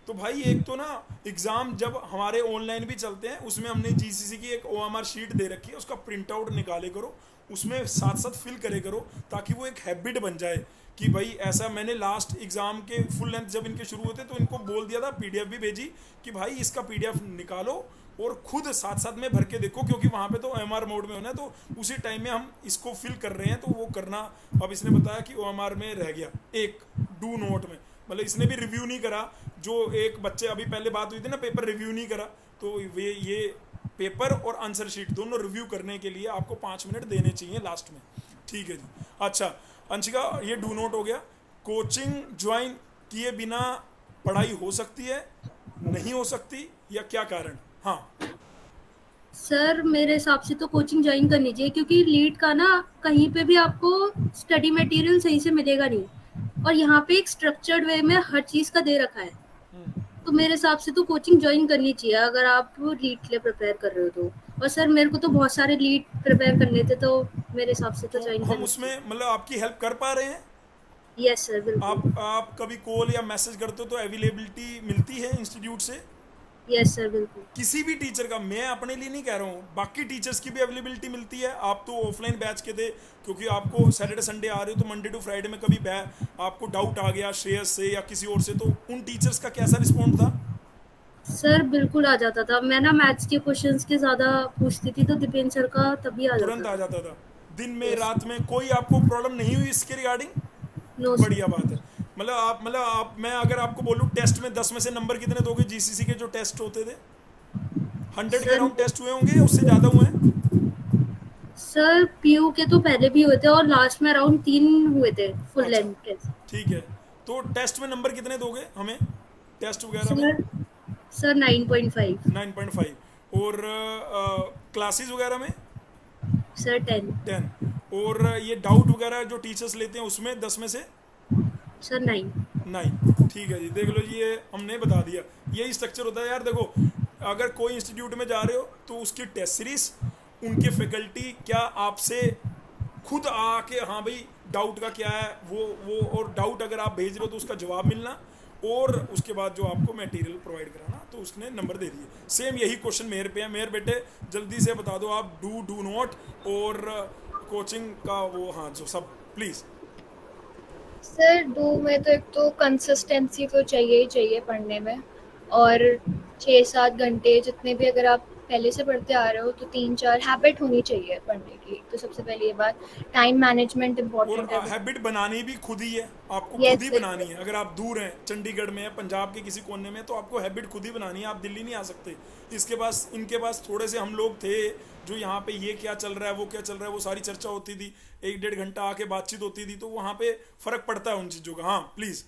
A: तो भाई एक तो ना एग्ज़ाम जब हमारे ऑनलाइन भी चलते हैं उसमें हमने जीसीसी की एक ओएमआर शीट दे रखी है, उसका प्रिंट आउट निकाले करो, उसमें साथ साथ फिल करे करो, ताकि वो एक हैबिट बन जाए कि भाई ऐसा। मैंने लास्ट एग्ज़ाम के फुल लेंथ जब इनके शुरू होते तो इनको बोल दिया था, पीडीएफ भी भेजी कि भाई इसका पीडीएफ निकालो और खुद साथ साथ में भर के देखो, क्योंकि वहाँ पे तो ओएमआर मोड में होना है, तो उसी टाइम में हम इसको फिल कर रहे हैं, तो वो करना। अब इसने बताया कि ओएमआर में रह गया एक डू नोट में, मतलब इसने भी रिव्यू नहीं करा। जो एक बच्चे अभी पहले बात हुई थी ना, पेपर रिव्यू नहीं करा, तो ये पेपर और आंसर शीट दोनों रिव्यू करने के लिए आपको 5 मिनट देने चाहिए लास्ट में, ठीक है जी। अच्छा अंशिका, ये डू नोट हो गया। कोचिंग ज्वाइन किए बिना पढ़ाई हो सकती है, नहीं हो सकती, या क्या कारण? हाँ
C: सर मेरे हिसाब से तो कोचिंग ज्वाइन करनी चाहिए, क्योंकि लीड का ना कहीं पे भी आपको स्टडी मटेरियल सही से मिलेगा नहीं, और यहाँ पे एक स्ट्रक्चर्ड वे में हर चीज का दे रखा है। तो मेरे हिसाब से तो कोचिंग ज्वाइन करनी चाहिए अगर आप लीड के लिए प्रिपेयर कर रहे हो तो। और सर मेरे को तो बहुत सारे लीड प्रिपेयर करने थे, तो मेरे हिसाब से तो ज्वाइन
A: हम
C: करनी
A: उसमें मतलब आपकी हेल्प कर पा रहे हैं।
C: चाहिए। यस सर, बिल्कुल।
A: आप कभी कॉल या मैसेज करते हो तो अवेलेबिलिटी मिलती है इंस्टीट्यूट से?
C: यस सर, बिल्कुल।
A: किसी भी टीचर का, मैं अपने लिए नहीं कह रहा हूँ, बाकी टीचर्स की भी अवेलेबिलिटी मिलती है। आप तो ऑफलाइन बैच के थे, क्योंकि आपको सैटरडे संडे आ रहे हो, तो मंडे टू फ्राइडे में कभी आपको डाउट आ गया श्रेयस से या किसी और से, तो उन टीचर्स का कैसा रिस्पॉन्ड था?
C: सर बिल्कुल आ जाता था। मैं ना मैथ्स के क्वेश्चंस के ज्यादा पूछती थी, तो दीपेंद्र सर का तभी आ
A: तुरंत आ
C: जाता था।
A: जाता था? दिन में
C: Yes.
A: रात में कोई आपको प्रॉब्लम नहीं हुई इसके रिगार्डिंग?
C: नो
A: बढ़िया बात है। मतलब मैं अगर आपको बोलूँ टेस्ट में 10 में से नंबर कितने दोगे? जीसीसी के जो टेस्ट होते थे 100 के
C: सर,
A: अराउंड टेस्ट हुए होंगे या उससे ज़्यादा हुए हैं?
C: सर पीयू के तो पहले भी हुए थे, और लास्ट में अराउंड 3 हुए थे फुल
A: अच्छा,
C: लेंथ टेस्ट।
A: ठीक है। तो टेस्ट में नंबर कितने दोगे हमें, टेस्ट वगैरह में?
C: सर 9.5।
A: 9.5। और क्लासेस वगैरह में?
C: सर 10।
A: 10। और ये डाउट वगैरह जो टीचर्स लेते हैं उसमें 10 में से?
C: सर 9।
A: 9। ठीक है जी, देख लो जी, ये हमने बता दिया। यही स्ट्रक्चर होता है यार। देखो, अगर कोई इंस्टीट्यूट में जा रहे हो तो उसकी टेस्ट सीरीज, उनके फैकल्टी क्या आपसे खुद आके हाँ भाई डाउट का क्या है वो और डाउट अगर आप भेज रहे हो तो उसका जवाब मिलना, और उसके बाद जो आपको मटेरियल प्रोवाइड कराना, तो उसने नंबर दे दिए। सेम यही क्वेश्चन मेयर पे है। मेयर बेटे जल्दी से बता दो आप डू नॉट और कोचिंग का वो, हाँ जो सब प्लीज़।
B: सर डू में तो एक तो कंसिस्टेंसी तो चाहिए ही चाहिए पढ़ने में, और 6-7 घंटे जितने भी अगर आप पहले से पढ़ते आ रहे हो तो 3-4 हैबिट होनी चाहिए पढ़ने की। तो सबसे पहले ये बात, टाइम मैनेजमेंट
A: और
B: इम्पोर्टेंट है।
A: हैबिट बनानी भी खुद ही है, आपको
B: Yes,
A: खुद ही
B: sir.
A: बनानी है। अगर आप दूर हैं, चंडीगढ़ में है, पंजाब के किसी कोने में, तो आपको हैबिट खुद ही बनानी है। आप दिल्ली नहीं आ सकते। इनके पास थोड़े से हम लोग थे जो यहाँ पे ये क्या चल रहा है, वो क्या चल रहा है, वो सारी चर्चा होती थी, 1-1.5 घंटा आके बातचीत होती थी, तो वहाँ पे फ़र्क पड़ता है उन चीज़ों का। हाँ प्लीज़।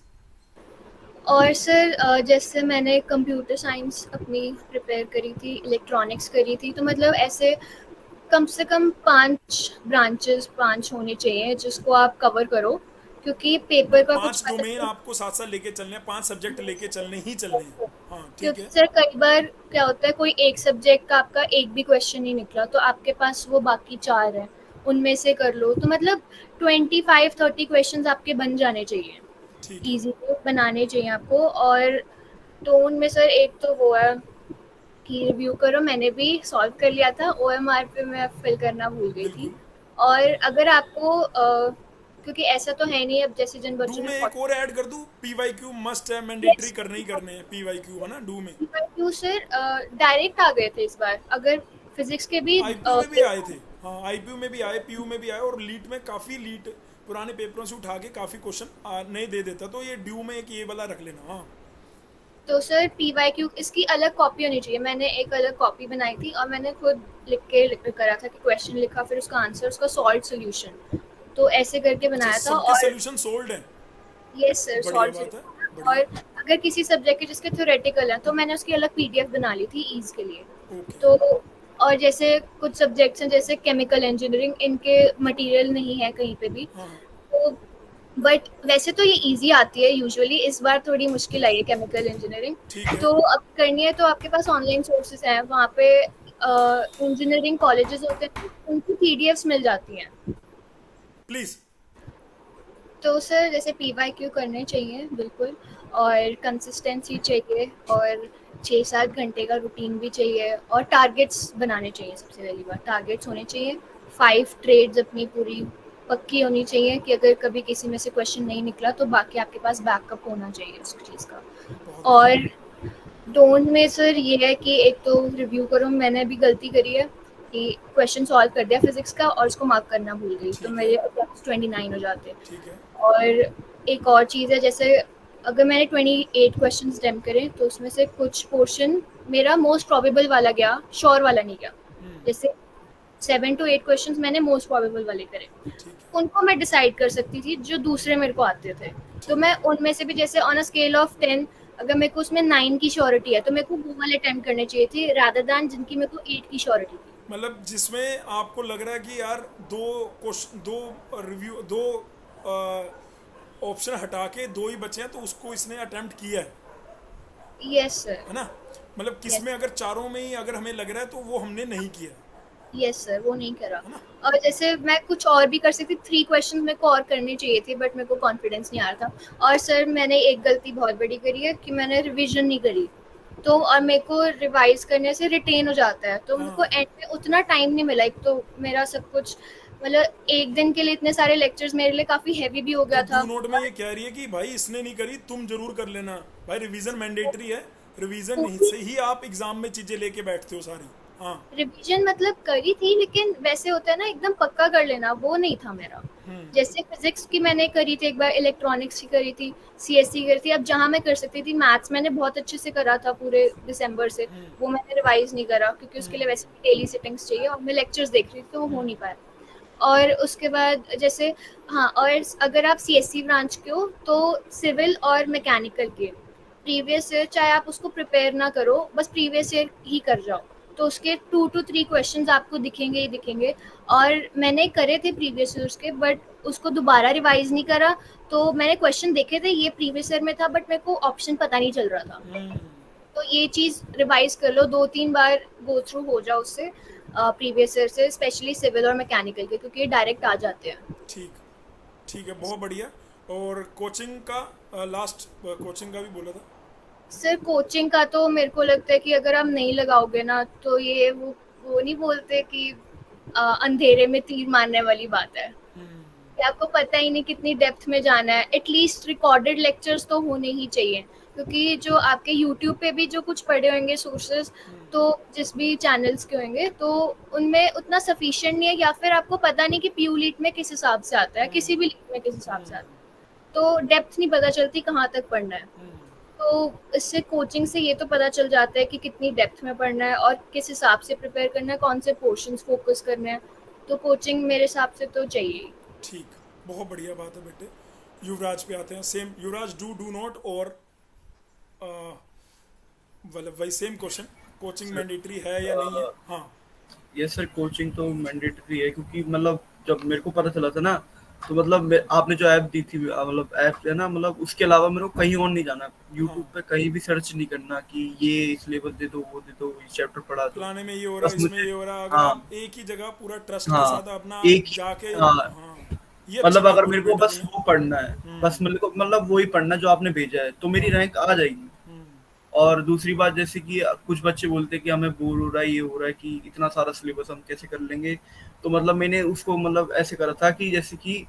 B: और सर जैसे मैंने कंप्यूटर साइंस अपनी प्रिपेयर करी थी, इलेक्ट्रॉनिक्स करी थी, तो मतलब ऐसे कम से कम 5 होने चाहिए जिसको आप कवर करो, क्योंकि पेपर का
A: 5
B: कुछ
A: डोमेन आपको साथ साथ लेके चलने हैं, 5 सब्जेक्ट लेके चलने ही चलने हैं। हाँ ठीक
B: क्योंकि
A: है।
B: सर कई बार क्या होता है, कोई एक सब्जेक्ट का आपका एक भी क्वेश्चन नहीं निकला, तो आपके पास वो बाकी 4 है, उनमें से कर लो, तो मतलब 25-30 क्वेश्चंस आपके बन जाने चाहिए,
A: ठीक है।
B: इजी बनाने चाहिए आपको। और तो उनमें सर एक तो वो है कि रिव्यू करो, मैंने भी सॉल्व कर लिया था, OMR पे मैं फिल करना भूल गई थी।
A: बिल्कुल।
B: और अगर आपको क्योंकि ऐसा तो है नहीं अब जैसे जिन
A: डू
B: बच्चों ने
A: में एक और ऐड कर दूं, PYQ मस्ट है, मैंडेटरी करने ही करने हैं PYQ, है ना डू में।
B: क्यों सर डायरेक्ट आ गए थे इस बार, अगर फिजिक्स के भी
A: IPU में भी आए थे, हाँ IPU में भी आए, PU में भी आए, और लीट में काफ़ी लीट पुराने पेपरों से उठा के काफ़ी क्वेश्चन नहीं दे देता, तो ये ड्यू में एक ये वाला रख लेना। हाँ
B: तो सर PYQ इसकी अलग कॉपी होनी चाहिए, मैंने एक अलग कॉपी बनाई थी और मैंने खुद लिख करा था कि क्वेश्चन लिखा, फिर उसका आंसर, उसका सॉल्व सोल्यूशन, तो ऐसे करके
A: अच्छा,
B: बनाया था।
A: सबके
B: और
A: सोल्यूशन सोल्ड हैं।
B: यस सर,
A: बढ़िया
B: सॉल्व
A: बात है,
B: सोल्यूशन। और
A: बढ़िया।
B: अगर किसी सब्जेक्ट के जिसके थ्योरेटिकल हैं तो मैंने उसकी अलग PDF बना ली थी ईज के लिए।
A: ओके।
B: तो और जैसे कुछ सब्जेक्ट्स हैं जैसे केमिकल इंजीनियरिंग, इनके मटेरियल नहीं है कहीं पे भी,
A: हाँ हाँ,
B: तो बट वैसे तो ये इजी आती है यूजुअली, इस बार थोड़ी मुश्किल आई है केमिकल इंजीनियरिंग।
A: ठीक है।
B: तो अब करनी है तो आपके पास ऑनलाइन सोर्सेज हैं, वहाँ पे इंजीनियरिंग कॉलेजेस होते हैं, उनकी PDFs मिल जाती हैं।
A: प्लीज़।
B: तो सर जैसे PYQ करने चाहिए बिल्कुल, और कंसिस्टेंसी चाहिए, और 6-7 घंटे का रूटीन भी चाहिए, और टारगेट्स बनाने चाहिए। सबसे पहली बात टारगेट्स होने चाहिए, 5 ट्रेड्स अपनी पूरी पक्की होनी चाहिए कि अगर कभी किसी में से क्वेश्चन नहीं निकला तो बाकी आपके पास बैकअप होना चाहिए उस चीज़ का।
A: बहुत
B: और
A: बढ़िया।
B: डोंट में सर ये है कि एक तो रिव्यू करो, मैंने भी गलती करी है कि क्वेश्चन सॉल्व कर दिया फिजिक्स का और उसको मार्क करना भूल गई, तो
A: ठीक है।
B: मेरे 29 हो जाते।
A: ठीक है।
B: और एक और चीज़ है, जैसे अगर मैंने 28 क्वेश्चंस अटेम्प्ट करे तो उसमें से कुछ पोर्शन मेरा मोस्ट प्रोबेबल वाला गया, श्योर वाला नहीं गया। जैसे 7 to 8 क्वेश्चंस मैंने मोस्ट प्रोबेबल वाले करे,
A: ठीक है।
B: उनको मैं डिसाइड कर सकती थी जो दूसरे मेरे को आते थे। तो
A: ठीक
B: मैं
A: है।
B: उनमें से भी जैसे ऑन अ स्केल ऑफ 10, अगर मेरे को उसमें 9 की श्योरिटी है तो मेरे को वो वाले अटेम्प्ट करने चाहिए थे रादर दैन जिनकी मेरे को 8 की श्योरिटी थी।
A: मतलब जिसमें आपको लग रहा है कि यार दो क्वेश्चन, दो रिव्यू, दो ऑप्शन हटा के दो ही बचे हैं, तो उसको इसने अटेम्प्ट किया
B: यस सर।
A: है ना। मतलब
B: यस
A: किसमें अगर चारों में ही अगर हमें लग रहा है तो वो हमने नहीं किया,
B: यस सर, वो नहीं करा।
A: है ना।
B: और जैसे मैं कुछ और भी कर सकती, 3 क्वेश्चन मेरे को और करने चाहिए थे बट मेरे को कॉन्फिडेंस नहीं आ रहा था। और सर मैंने एक गलती बहुत बड़ी करी है कि मैंने रिवीजन नहीं करी, तो और मेरे को रिवाइज करने से रिटेन हो जाता है, तो मेरे को
A: हाँ,
B: एंड में उतना टाइम नहीं मिला। एक तो मेरा सब कुछ मतलब एक दिन के लिए इतने सारे लेक्चर्स मेरे लिए काफ़ी हैवी भी हो
A: तो
B: गया
A: डू
B: था।
A: नोट में ये कह रही है कि भाई इसने नहीं करी, तुम जरूर कर लेना। भाई रिवीजन मैंडेटरी है, रिवीजन से ही आप एग्जाम में चीजें लेके बैठते हो सारी। हाँ।
B: रिवीजन मतलब करी थी, लेकिन वैसे होता है ना एकदम पक्का कर लेना, वो नहीं था मेरा। जैसे फिजिक्स की मैंने करी थी एक बार, इलेक्ट्रॉनिक्स की करी थी, CSC करी थी। अब जहाँ मैं कर सकती थी, मैथ्स मैंने बहुत अच्छे से करा था पूरे दिसंबर से, वो मैंने रिवाइज नहीं करा क्योंकि उसके लिए वैसे डेली सिटिंग्स चाहिए और मैं लेक्चर्स देख रही थी तो वो हो नहीं पाया। और उसके बाद जैसे हाँ, और अगर आप CSC ब्रांच के हो तो सिविल और मैकेनिकल के प्रीवियस ईयर चाहे आप उसको प्रिपेयर ना करो, बस प्रीवियस ईयर ही कर जाओ, तो उसके 2 to 3 क्वेश्चंस आपको दिखेंगे ही दिखेंगे। और मैंने करे थे प्रीवियस ईयर्स के, बट उसको दोबारा रिवाइज नहीं करा, तो मैंने क्वेश्चन देखे थे ये प्रीवियस ईयर में था बट मेरे को ऑप्शन पता नहीं चल रहा था। तो ये चीज़ रिवाइज कर लो, 2-3 बार गो थ्रू हो जाओ उससे प्रीवियस ईयर से, स्पेशली सिविल और मैकेनिकल के, क्योंकि ये डायरेक्ट आ जाते हैं।
A: ठीक। ठीक है, बहुत बढ़िया। और कोचिंग का लास्ट कोचिंग का भी बोला था।
B: सर कोचिंग का तो मेरे को लगता है कि अगर आप नहीं लगाओगे ना तो ये वो नहीं बोलते कि अंधेरे में तीर मारने वाली बात है कि आपको पता ही नहीं कितनी डेप्थ में जाना है। एटलीस्ट रिकॉर्डेड लेक्चर्स तो होने ही चाहिए, क्योंकि जो आपके यूट्यूब पे भी जो कुछ पढ़े होंगे सोर्सेज, तो जिस भी चैनल्स के होंगे तो उनमें उतना सफिशिएंट नहीं है, या फिर आपको पता नहीं कि PU लीट में किस हिसाब से आता है, किसी भी लीट में किस हिसाब से आता है, तो डेप्थ नहीं पता चलती कहाँ तक पढ़ना है। तो इससे कोचिंग से ये तो पता चल जाता है कि कितनी डेप्थ में पढ़ना है और किस हिसाब से प्रिपेयर करना है, कौन से पोर्शंस फोकस करने हैं, तो कोचिंग मेरे हिसाब से तो चाहिए।
A: ठीक, बहुत बढ़िया बात है बेटे। युवराज पे आते हैं। सेम युवराज, डू नॉट और मतलब वही सेम क्वेश्चन, कोचिंग मैंडेटरी है या नहीं है। हाँ
D: ये सर कोचिंग तो मैंडेटरी है, क्योंकि मतलब जब मेरे को पता चला था ना तो मतलब आपने जो ऐप दी थी, मतलब ऐप है ना, मतलब उसके अलावा मेरे को कहीं और नहीं जाना, यूट्यूब पे कहीं भी सर्च नहीं करना कि ये सिलेबस दे दो, वो दे दो, ये चैप्टर पढ़ा दो।
A: फलाने में ये हो रहा
D: बस
A: है, इसमें
D: मुझे,
A: ये हो रहा है, अगर
D: हाँ
A: आप एक ही जगह पूरा ट्रस्ट के
D: हाँ
A: साथ अपना
D: एक ही,
A: जाके,
D: हाँ
A: हाँ, ये अच्छी
D: मतलब
A: बात
D: अगर
A: बोली
D: मेरे को
A: बेटा
D: बस
A: तूने।
D: वो पढ़ना है, बस मेरे को मतलब वही पढ़ना है जो आपने भेजा है, तो मेरी रैंक आ जाएगी।
A: हम्म,
D: और दूसरी बात, जैसे कि कुछ बच्चे बोलते हैं कि हमें बोर हो रहा है, ये हो रहा है कि इतना सारा सिलेबस हम कैसे कर लेंगे, तो मतलब मैंने उसको मतलब ऐसे करा था कि जैसे कि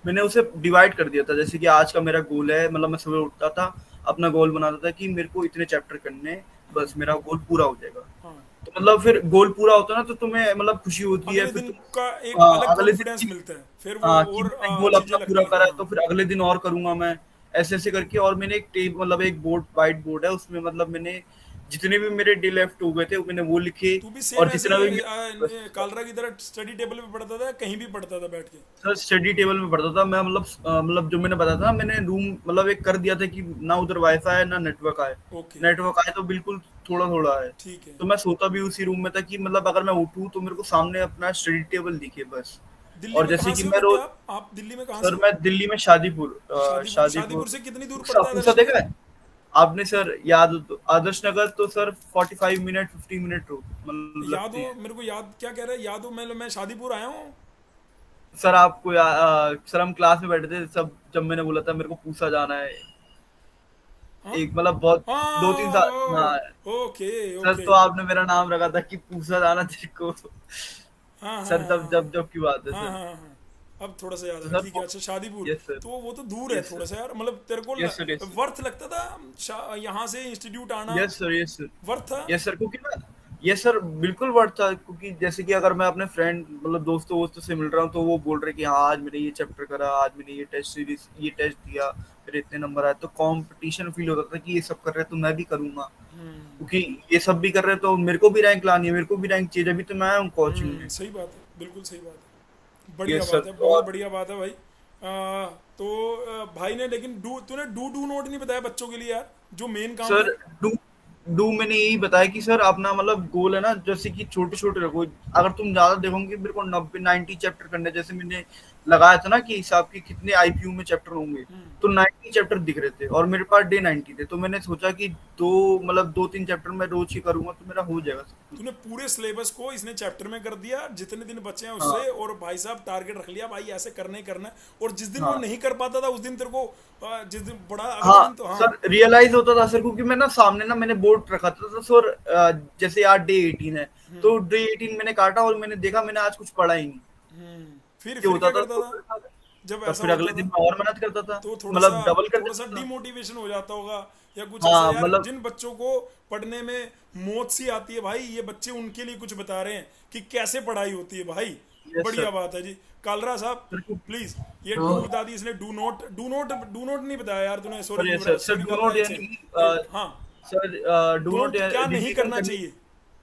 D: मैंने उसे डिवाइड कर दिया था। जैसे कि आज का मेरा गोल है, मतलब मैं सुबह उठता था, अपना गोल बनाता था कि मेरे को इतने चैप्टर करने हैं, बस मेरा गोल पूरा हो जाएगा।
A: हाँ,
D: तो मतलब फिर गोल पूरा होता है ना, तो तुम्हें मतलब खुशी होती है,
A: अगले
D: फिर
A: दिन
D: तुम,
A: का एक
D: हाँ,
A: अलग
D: अगले दिन
A: कॉन्फिडेंस
D: की,
A: मिलता है, फिर वो
D: हाँ, कि
A: और
D: मैंने गोल
A: चीजें
D: अपना पूरा
A: लगती हैं,
D: करा है,
A: हाँ।
D: तो फिर अगले दिन और करूंगा मैं, ऐसे ऐसे करके। और मैंने एक टेप, मतलब एक बोर्ड, व्हाइट बोर्ड है, उसमें मतलब मैंने जितने भी मेरे डे लेफ्ट हो गए थे मैंने वो लिखे,
A: तू भी सेम
D: और
A: ऐसे
D: जितना भी
A: ही
D: मेरे,
A: कालरा की तरह स्टडी टेबल पे पढ़ता था, कहीं भी पढ़ता था बैठ के?
D: सर स्टडी टेबल में पढ़ता था मैं, मतलब मतलब जो मैंने बताया था ना, मैंने रूम मतलब एक कर दिया था कि ना उधर वाईफाई है ना नेटवर्क आए।
A: ओके,
D: नेटवर्क आए तो बिल्कुल थोड़ा थोड़ा है।
A: ठीक है।
D: तो मैं सोता भी उसी रूम में था कि मतलब अगर मैं उठूं तो मेरे को सामने अपना स्टडी टेबल दिखे बस।
A: दिल्ली
D: और
A: में
D: जैसे
A: कहाँ
D: कि
A: से हो
D: मैं
A: बेटे
D: रोज,
A: आप दिल्ली में कहाँ
D: सर
A: से?
D: मैं दिल्ली में शादीपुर,
A: शादीपुर,
D: शादीपुर
A: शादीपुर से कितनी दूर
D: पूसा
A: पड़ता है
D: पूसा
A: आदर्श
D: देखा
A: नगर?
D: है आपने सर? याद हो तो आदर्श नगर तो सर 45 मिनट 50 मिनट मतलब
A: याद
D: लगते
A: हो
D: हैं।
A: मेरे को, याद क्या कह रहा है, याद हो मैं शादीपुर आया हूँ।
D: सर आपको सर हम क्लास में बैठे थे सब, जब मैंने बोला था मेरे को पूसा जाना है,
A: हाँ,
D: एक मतलब बहुत, दो तीन
A: हाँ,
D: साल, हाँ
A: ओके,
D: सर,
A: ओके।
D: तो आपने मेरा नाम रखा था कि पूछा जाना तेरे को।
A: हाँ, हाँ,
D: सर तब,
A: हाँ,
D: जब जब की बात है
A: हाँ,
D: सर।
A: हाँ, हाँ, हाँ। अब थोड़ा सा याद
D: तो
A: आया,
D: सर
A: ठीक है, अच्छा शादीपुर।
D: यस सर,
A: तो वो तो दूर है
D: यस
A: थोड़ा
D: सर,
A: सा यार, मतलब तेरे को
D: yes sir, yes sir,
A: worth लगता था यहाँ से इंस्टीट्यूट आना?
D: Yes sir, yes sir,
A: worth था?
D: यस सर, क्योंकि ना, यस सर बिल्कुल वर्थ था, क्योंकि जैसे कि अगर मैं अपने फ्रेंड मतलब दोस्तों वोस्तों से मिल रहा हूँ तो वो बोल रहे कि हाँ आज मैंने ये चैप्टर करा, आज मैंने ये टेस्ट सीरीज, ये टेस्ट दिया, फिर इतने नंबर आए, तो कंपटीशन फील होता था कि ये सब कर रहे हैं तो मैं भी करूंगा,
A: हम्म,
D: क्योंकि ये सब भी कर रहे हैं तो मेरे को भी रैंक लानी है, मेरे को भी रैंक चाहिए, अभी तो मैं आया हूँ कोचिंग में।
A: सही बात है, बिल्कुल सही बात है, बढ़िया
D: यस सर,
A: बात है,
D: तो
A: बहुत
D: और
A: बढ़िया बात है भाई। तो भाई ने लेकिन तूने डू नोट नहीं बताया बच्चों के लिए यार, जो मेन काम है।
D: सर डू डू मैंने यही बताया कि सर अपना मतलब गोल है ना, जैसे कि छोटे छोटे रखो। अगर तुम ज्यादा देखोगे मेरे को 90 90 चैप्टर करने, जैसे मैंने लगाया था ना कि हिसाब की कितने आईपीयू में चैप्टर होंगे, तो 90 चैप्टर दिख रहे थे और मेरे पास डे 90 थे, तो मैंने सोचा कि दो मतलब 2 3 चैप्टर मैं रोज ही करूंगा तो मेरा हो जाएगा सब कुछ।
A: तूने पूरे सिलेबस को इसने चैप्टर में कर दिया, जितने दिन बचे हैं
D: हाँ
A: उससे, और भाई साहब टारगेट रख लिया भाई ऐसे करना ही करना है। और जिस दिन वो
D: हाँ
A: नहीं कर पाता था उस दिन तेरे को जिस दिन बड़ा अगले
D: हाँ
A: दिन तो हाँ।
D: सर, रियलाइज होता था सर, क्योंकि मैं ना सामने ना मैंने बोर्ड रखा था तो सर जैसे आज डे 18 है, तो डे 18 मैंने काटा और मैंने देखा मैंने आज कुछ पढ़ा ही नहीं, ये
A: फिर
D: होता
A: क्या
D: था
A: करता
D: तो
A: था जब
D: तब
A: ऐसा
D: फिर
A: होता
D: अगले
A: था?
D: दिन मैं और मेहनत करता था,
A: तो
D: मतलब डबल कर
A: थोड़ा सा
D: देता था।
A: डिमोटिवेशन हो जाता होगा, या कुछ ऐसा
D: हाँ
A: यार,
D: मतलब,
A: जिन बच्चों को पढ़ने में मौत सी आती है भाई, ये बच्चे उनके लिए कुछ बता रहे हैं कि कैसे पढ़ाई होती है भाई।
D: यस
A: बढ़िया
D: सर,
A: बात है जी। कालरा साहब
D: सर
A: प्लीज, ये
E: तो
A: डू बता दी इसने, डू नोट नहीं बताया यार तूने,
D: sir
A: sorry
D: yes sir,
A: Yuvraj,
D: sir
A: sorry
D: do not
A: Kalra, एक
D: यानी कि
A: सेकंड, हाँ।
D: सर डू नॉट
A: डोंट क्या नहीं
D: रिवीजन
A: करना
D: करनी।
A: चाहिए?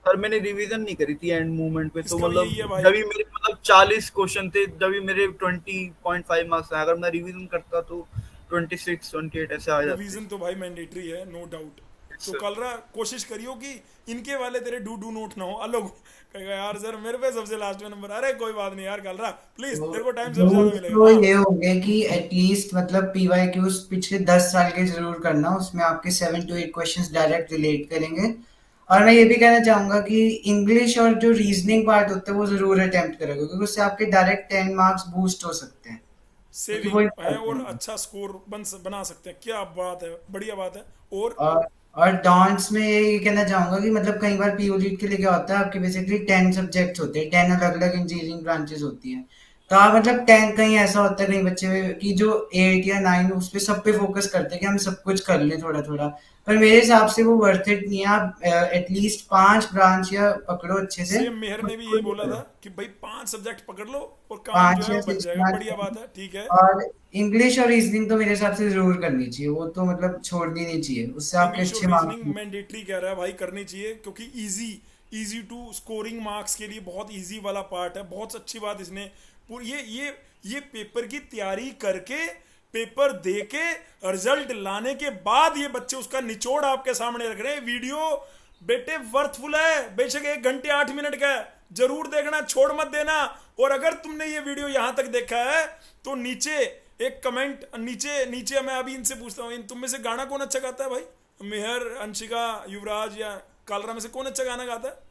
D: सर मैंने रिवीजन नहीं करी थी एंड मूवमेंट पे, तो
A: इसका भी
D: मतलब
A: यही है भाई।
D: जब भी मेरे मतलब 40 क्वेश्चन थे, जब भी मेरे 20.5 मार्क्स आए, अगर मैं रिवीजन करता तो 26 28 ऐसे आ जाते।
A: रिवीजन तो भाई मैंडेटरी है, नो डाउट।
D: यस
A: तो
D: सर,
A: कल रहा कोशिश करियो कि इनके वाले तेरे डू नोट ना हो अलग हो। कहेगा यार सर मेरे पे सबसे लास्ट में नंबर, अरे कोई बात नहीं यार, कल रहा प्लीज,
E: तो
A: तेरे को टाइम सबसे ज्यादा
E: रूल्स
A: मिलेगा,
E: तो
A: हाँ।
E: ये होंगे कि एटलीस्ट मतलब पीवाईक्यूज पिछले 10 साल के जरूर करना, उसमें आपके 7 to 8 क्वेश्चंस डायरेक्ट रिलेट करेंगे। और मैं ये भी कहना चाहूंगा कि इंग्लिश और जो रीजनिंग पार्ट होता है वो जरूर अटेम्प्ट करेगा, क्योंकि उससे आपके डायरेक्ट 10 मार्क्स बूस्ट हो सकते हैं, क्योंकि
A: सेविंग
E: वही
A: है
E: करते
A: और
E: हैं।
A: अच्छा स्कोर बना सकते हैं, क्या बात है, बढ़िया बात है। और
E: और और डॉन्ट्स में ये कहना चाहूंगा कि मतलब कई बार पीओ लीड के लिए क्या होता है, आपके बेसिकली 10 सब्जेक्ट्स होते हैं, 10 अलग अलग इंजीनियरिंग ब्रांचेस होती हैं। तो आप मतलब 10, कहीं ऐसा होता है कहीं बच्चे की जो 8 या 9 उस पे सब पे फोकस करते हैं कि हम सब कुछ कर लें थोड़ा थोड़ा, पर मेरे हिसाब से वो वर्थ इट नहीं है। आप एटलीस्ट 5 ब्रांच या पकड़ो अच्छे से,
A: सेम मेहर ने
E: कुछ
A: भी यही
E: कुछ
A: बोला था
E: करो,
A: कि भाई 5 सब्जेक्ट पकड़ लो और काम जो
E: पांच
A: है
E: या
A: वो बच
E: सिक्स
A: जाएगा, बढ़िया
E: ब्रांच।
A: बात है, ठीक है।
E: और इंग्लिश और रीजनिंग तो मेरे हिसाब से जरूर करनी चाहिए, वो तो मतलब छोड़नी नहीं चाहिए, उससे आपके
A: इंग्लिश और
E: अच्छे
A: रीजनिंग
E: मार्क्स।
A: मैंडेटरी कह रहा है भाई, करनी चाहिए, क्योंकि easy easy to scoring marks के लिए बहुत इजी वाला पार्ट है। बहुत अच्छी बात इसने पूरी ये पेपर की तैयारी करके, पेपर दे के, रिजल्ट लाने के बाद ये बच्चे उसका निचोड़ आपके सामने रख रहे हैं। वीडियो बेटे वर्थफुल है, बेशक 1 घंटे 8 मिनट का है, जरूर देखना, छोड़ मत देना। और अगर तुमने ये वीडियो यहाँ तक देखा है तो नीचे एक कमेंट, नीचे नीचे मैं अभी इनसे पूछता हूँ, इन तुम में से गाना कौन अच्छा गाता है भाई? मेहर, अंशिका, युवराज या कालरा में से कौन अच्छा गाना गाता है?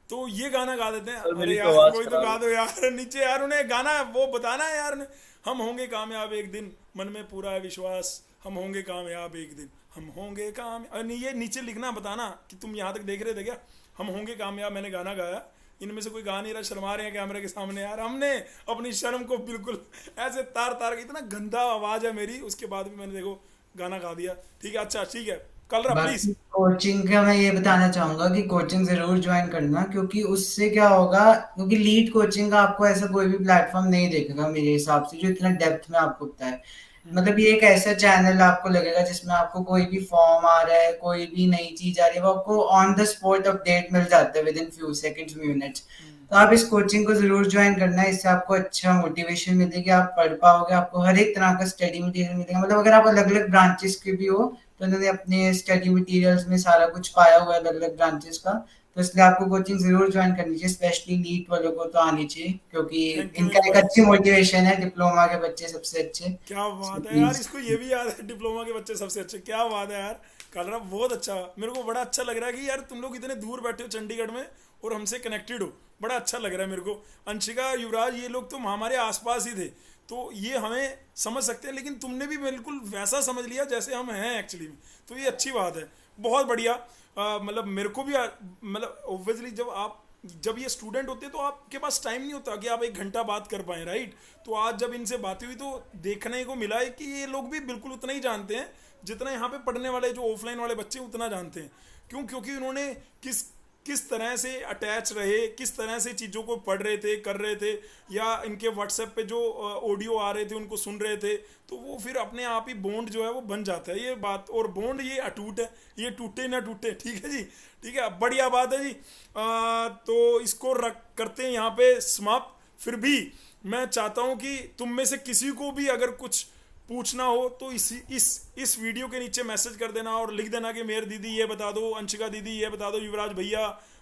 A: तो ये गाना गा देते हैं।
D: सर,
A: अरे
D: मेरी तो
A: यार
D: आवाज
A: कोई तो
D: खराब
A: गा
D: है।
A: दो यार नीचे यार, उन्हें गाना वो बताना है यार। हम होंगे कामयाब एक दिन, मन में पूरा है विश्वास, हम होंगे कामयाब एक दिन, हम होंगे कामयाब। ये नीचे लिखना, बताना कि तुम यहाँ तक देख रहे थे क्या। हम होंगे कामयाब मैंने गाना गाया, इनमें से कोई गा नहीं रहा, शर्मा रहे हैं कैमरे के सामने यार। हमने अपनी शर्म को बिल्कुल ऐसे तार तार, इतना गंदा आवाज़ है मेरी, उसके बाद भी मैंने देखो गाना गा दिया। ठीक है, अच्छा ठीक है, कलरा प्लीज।
E: बाकी कोचिंग का मैं ये बताना चाहूंगा कि कोचिंग जरूर ज्वाइन करना, क्योंकि उससे क्या होगा, क्योंकि लीड कोचिंग का आपको ऐसा कोई भी प्लेटफॉर्म नहीं देखेगा मेरे हिसाब से जो इतना डेप्थ में आपको पता है। मतलब ये एक ऐसा चैनल आपको लगेगा जिसमें आपको कोई भी फॉर्म आ रहा है, कोई भी नई चीज आ रही है, वो आपको ऑन द स्पॉट अपडेट मिल जाता है with in few seconds, minutes. तो आप इस कोचिंग को जरूर ज्वाइन करना है, इससे आपको अच्छा मोटिवेशन मिलेगी, आप पढ़ पाओगे, आपको हर एक तरह का स्टडी मटेरियल मिलेगा। मतलब अगर आप अलग अलग ब्रांचेस के भी हो तो उन्होंने अपने स्टडी मटेरियल्स में सारा कुछ पाया हुआ है अलग अलग ब्रांचेस का, तो इसलिए आपको कोचिंग जरूर ज्वाइन करनी चाहिए, स्पेशली नीट वालों को तो आनी चाहिए, क्योंकि
A: थैंक यू
E: इनका एक
A: युवराज,
E: अच्छी मोटिवेशन है, डिप्लोमा के बच्चे सबसे अच्छे।
A: क्या
E: So
A: बात है यार,
E: please,
A: इसको ये भी याद है डिप्लोमा के बच्चे सबसे अच्छे। क्या बात है यार कलरा, बहुत अच्छा। मेरे को बड़ा अच्छा लग रहा है कि यार तुम लोग इतने दूर बैठे हो चंडीगढ़ में और हमसे कनेक्टेड हो, बड़ा अच्छा लग रहा है मेरे को। अंशिका, युवराज, ये लोग तो हमारे आसपास ही थे, तो ये हमें समझ सकते हैं, लेकिन तुमने भी बिल्कुल वैसा समझ लिया जैसे हम हैं एक्चुअली में, तो ये अच्छी बात है, बहुत बढ़िया। मतलब मेरे को भी मतलब ओब्वियसली जब ये स्टूडेंट होते हैं तो आपके पास टाइम नहीं होता कि आप 1 घंटा बात कर पाएँ, राइट। तो आज जब इनसे बातें हुई तो देखने को मिला है कि ये लोग भी बिल्कुल उतना ही जानते हैं जितना यहाँ पे पढ़ने वाले जो ऑफलाइन वाले बच्चे उतना जानते हैं। क्यों? क्योंकि उन्होंने किस तरह से अटैच रहे, किस तरह से चीज़ों को पढ़ रहे थे, कर रहे थे, या इनके व्हाट्सएप पे जो ऑडियो आ रहे थे उनको सुन रहे थे, तो वो फिर अपने आप ही बॉन्ड जो है वो बन जाता है, ये बात। और बॉन्ड ये अटूट है, ये टूटे ना टूटे। ठीक है जी, ठीक है, बढ़िया बात है जी। तो इसको करते हैं यहाँ पे समाप्त। फिर भी मैं चाहता हूँ कि तुम में से किसी को भी अगर कुछ पूछना हो तो इस वीडियो के नीचे मैसेज कर देना और लिख देना कि मेहर दीदी ये बता दो, अंशिका दीदी ये बता दो, युवराज भैया,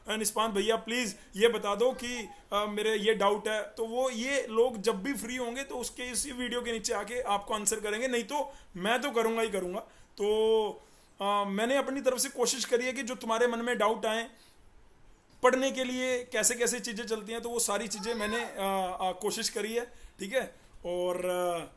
A: निष्पांत भैया प्लीज़ ये बता दो कि मेरे ये डाउट है। तो वो ये लोग जब भी फ्री होंगे तो उसके इसी वीडियो के नीचे आके आपको आंसर करेंगे, नहीं तो मैं तो करूँगा ही करूँगा। तो मैंने अपनी तरफ से कोशिश करी है कि जो तुम्हारे मन में डाउट आए पढ़ने के लिए कैसे कैसे चीज़ें चलती हैं, तो वो सारी चीज़ें मैंने कोशिश करी है। ठीक है, और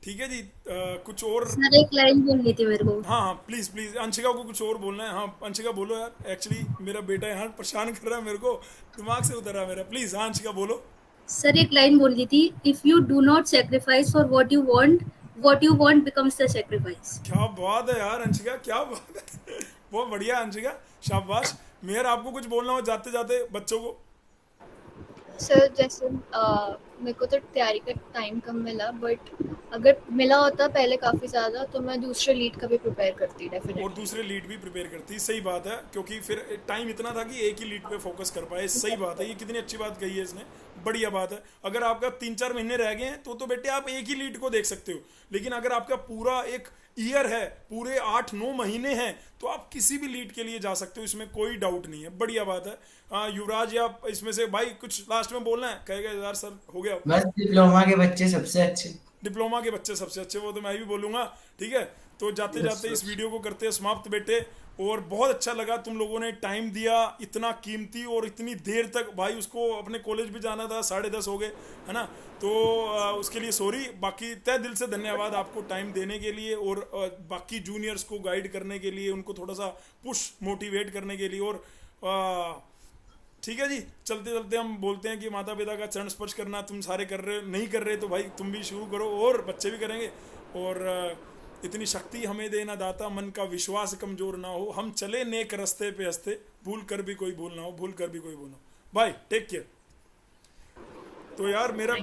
A: ठीक है जी, कुछ और?
C: सर एक लाइन बोलनी थी मेरे को।
A: हाँ हाँ प्लीज़ प्लीज़, अंशिका को कुछ और बोलना है। हाँ अंशिका बोलो यार, एक्चुअली मेरा बेटा यहाँ परेशान कर रहा है मेरे को, दिमाग से उतर रहा है मेरा। प्लीज़ हाँ अंशिका बोलो।
C: सर एक लाइन बोलनी थी, if you do not sacrifice for what you want becomes the sacrifice.
A: क्या बात है यार अंशिका, क्या बात है बहुत बढ़िया अंशिका, शाबाश। मेहर, आपको कुछ बोलना हो जाते जाते बच्चों को?
B: सर जैसे मेरे को तो तैयारी का टाइम कम मिला, बट अगर मिला होता पहले काफ़ी ज़्यादा तो मैं दूसरे लीड का भी प्रिपेयर करती
A: और
B: डेफिनेटली।
A: दूसरे लीड भी प्रिपेयर करती, सही बात है, क्योंकि फिर टाइम इतना था कि एक ही लीड पे फोकस कर पाए। सही बात है, ये कितनी अच्छी बात कही है इसने, बढ़िया बात है। अगर आपका 3-4 महीने रह गए हैं तो बेटे आप एक ही लीड को देख सकते हो, लेकिन अगर आपका पूरा एक ईयर है, पूरे 8-9 महीने हैं, तो आप किसी भी लीड के लिए जा सकते हो, इसमें कोई डाउट नहीं है, बढ़िया बात है। युवराज या इसमें से भाई कुछ लास्ट में बोलना है? कहेगा यार सर हो गया।
E: बस डिप्लोमा के बच्चे सबसे अच्छे।
A: डिप्लोमा के बच्चे सबसे अच्छे, वो तो मैं भी बोलूँगा। ठीक है, तो जाते जाते इस वीडियो को करते हैं समाप्त बेटे। और बहुत अच्छा लगा तुम लोगों ने टाइम दिया इतना कीमती, और इतनी देर तक भाई उसको अपने कॉलेज भी जाना था, 10:30 हो गए है ना, तो उसके लिए सॉरी। बाकी तहे दिल से धन्यवाद आपको टाइम देने के लिए, और बाकी जूनियर्स को गाइड करने के लिए, उनको थोड़ा सा पुश मोटिवेट करने के लिए। और ठीक है जी, चलते चलते हम बोलते हैं कि माता पिता का चरण स्पर्श करना तुम सारे कर रहे हो, नहीं कर रहे तो भाई तुम भी शुरू करो, और बच्चे भी करेंगे। और इतनी शक्ति हमें देना दाता, मन का विश्वास कमजोर ना हो, हम चले नेक रास्ते पे हंसते, भूल कर भी कोई बोल ना हो, भूल कर भी कोई बोल ना हो। Bye, take care. तो यार मेरा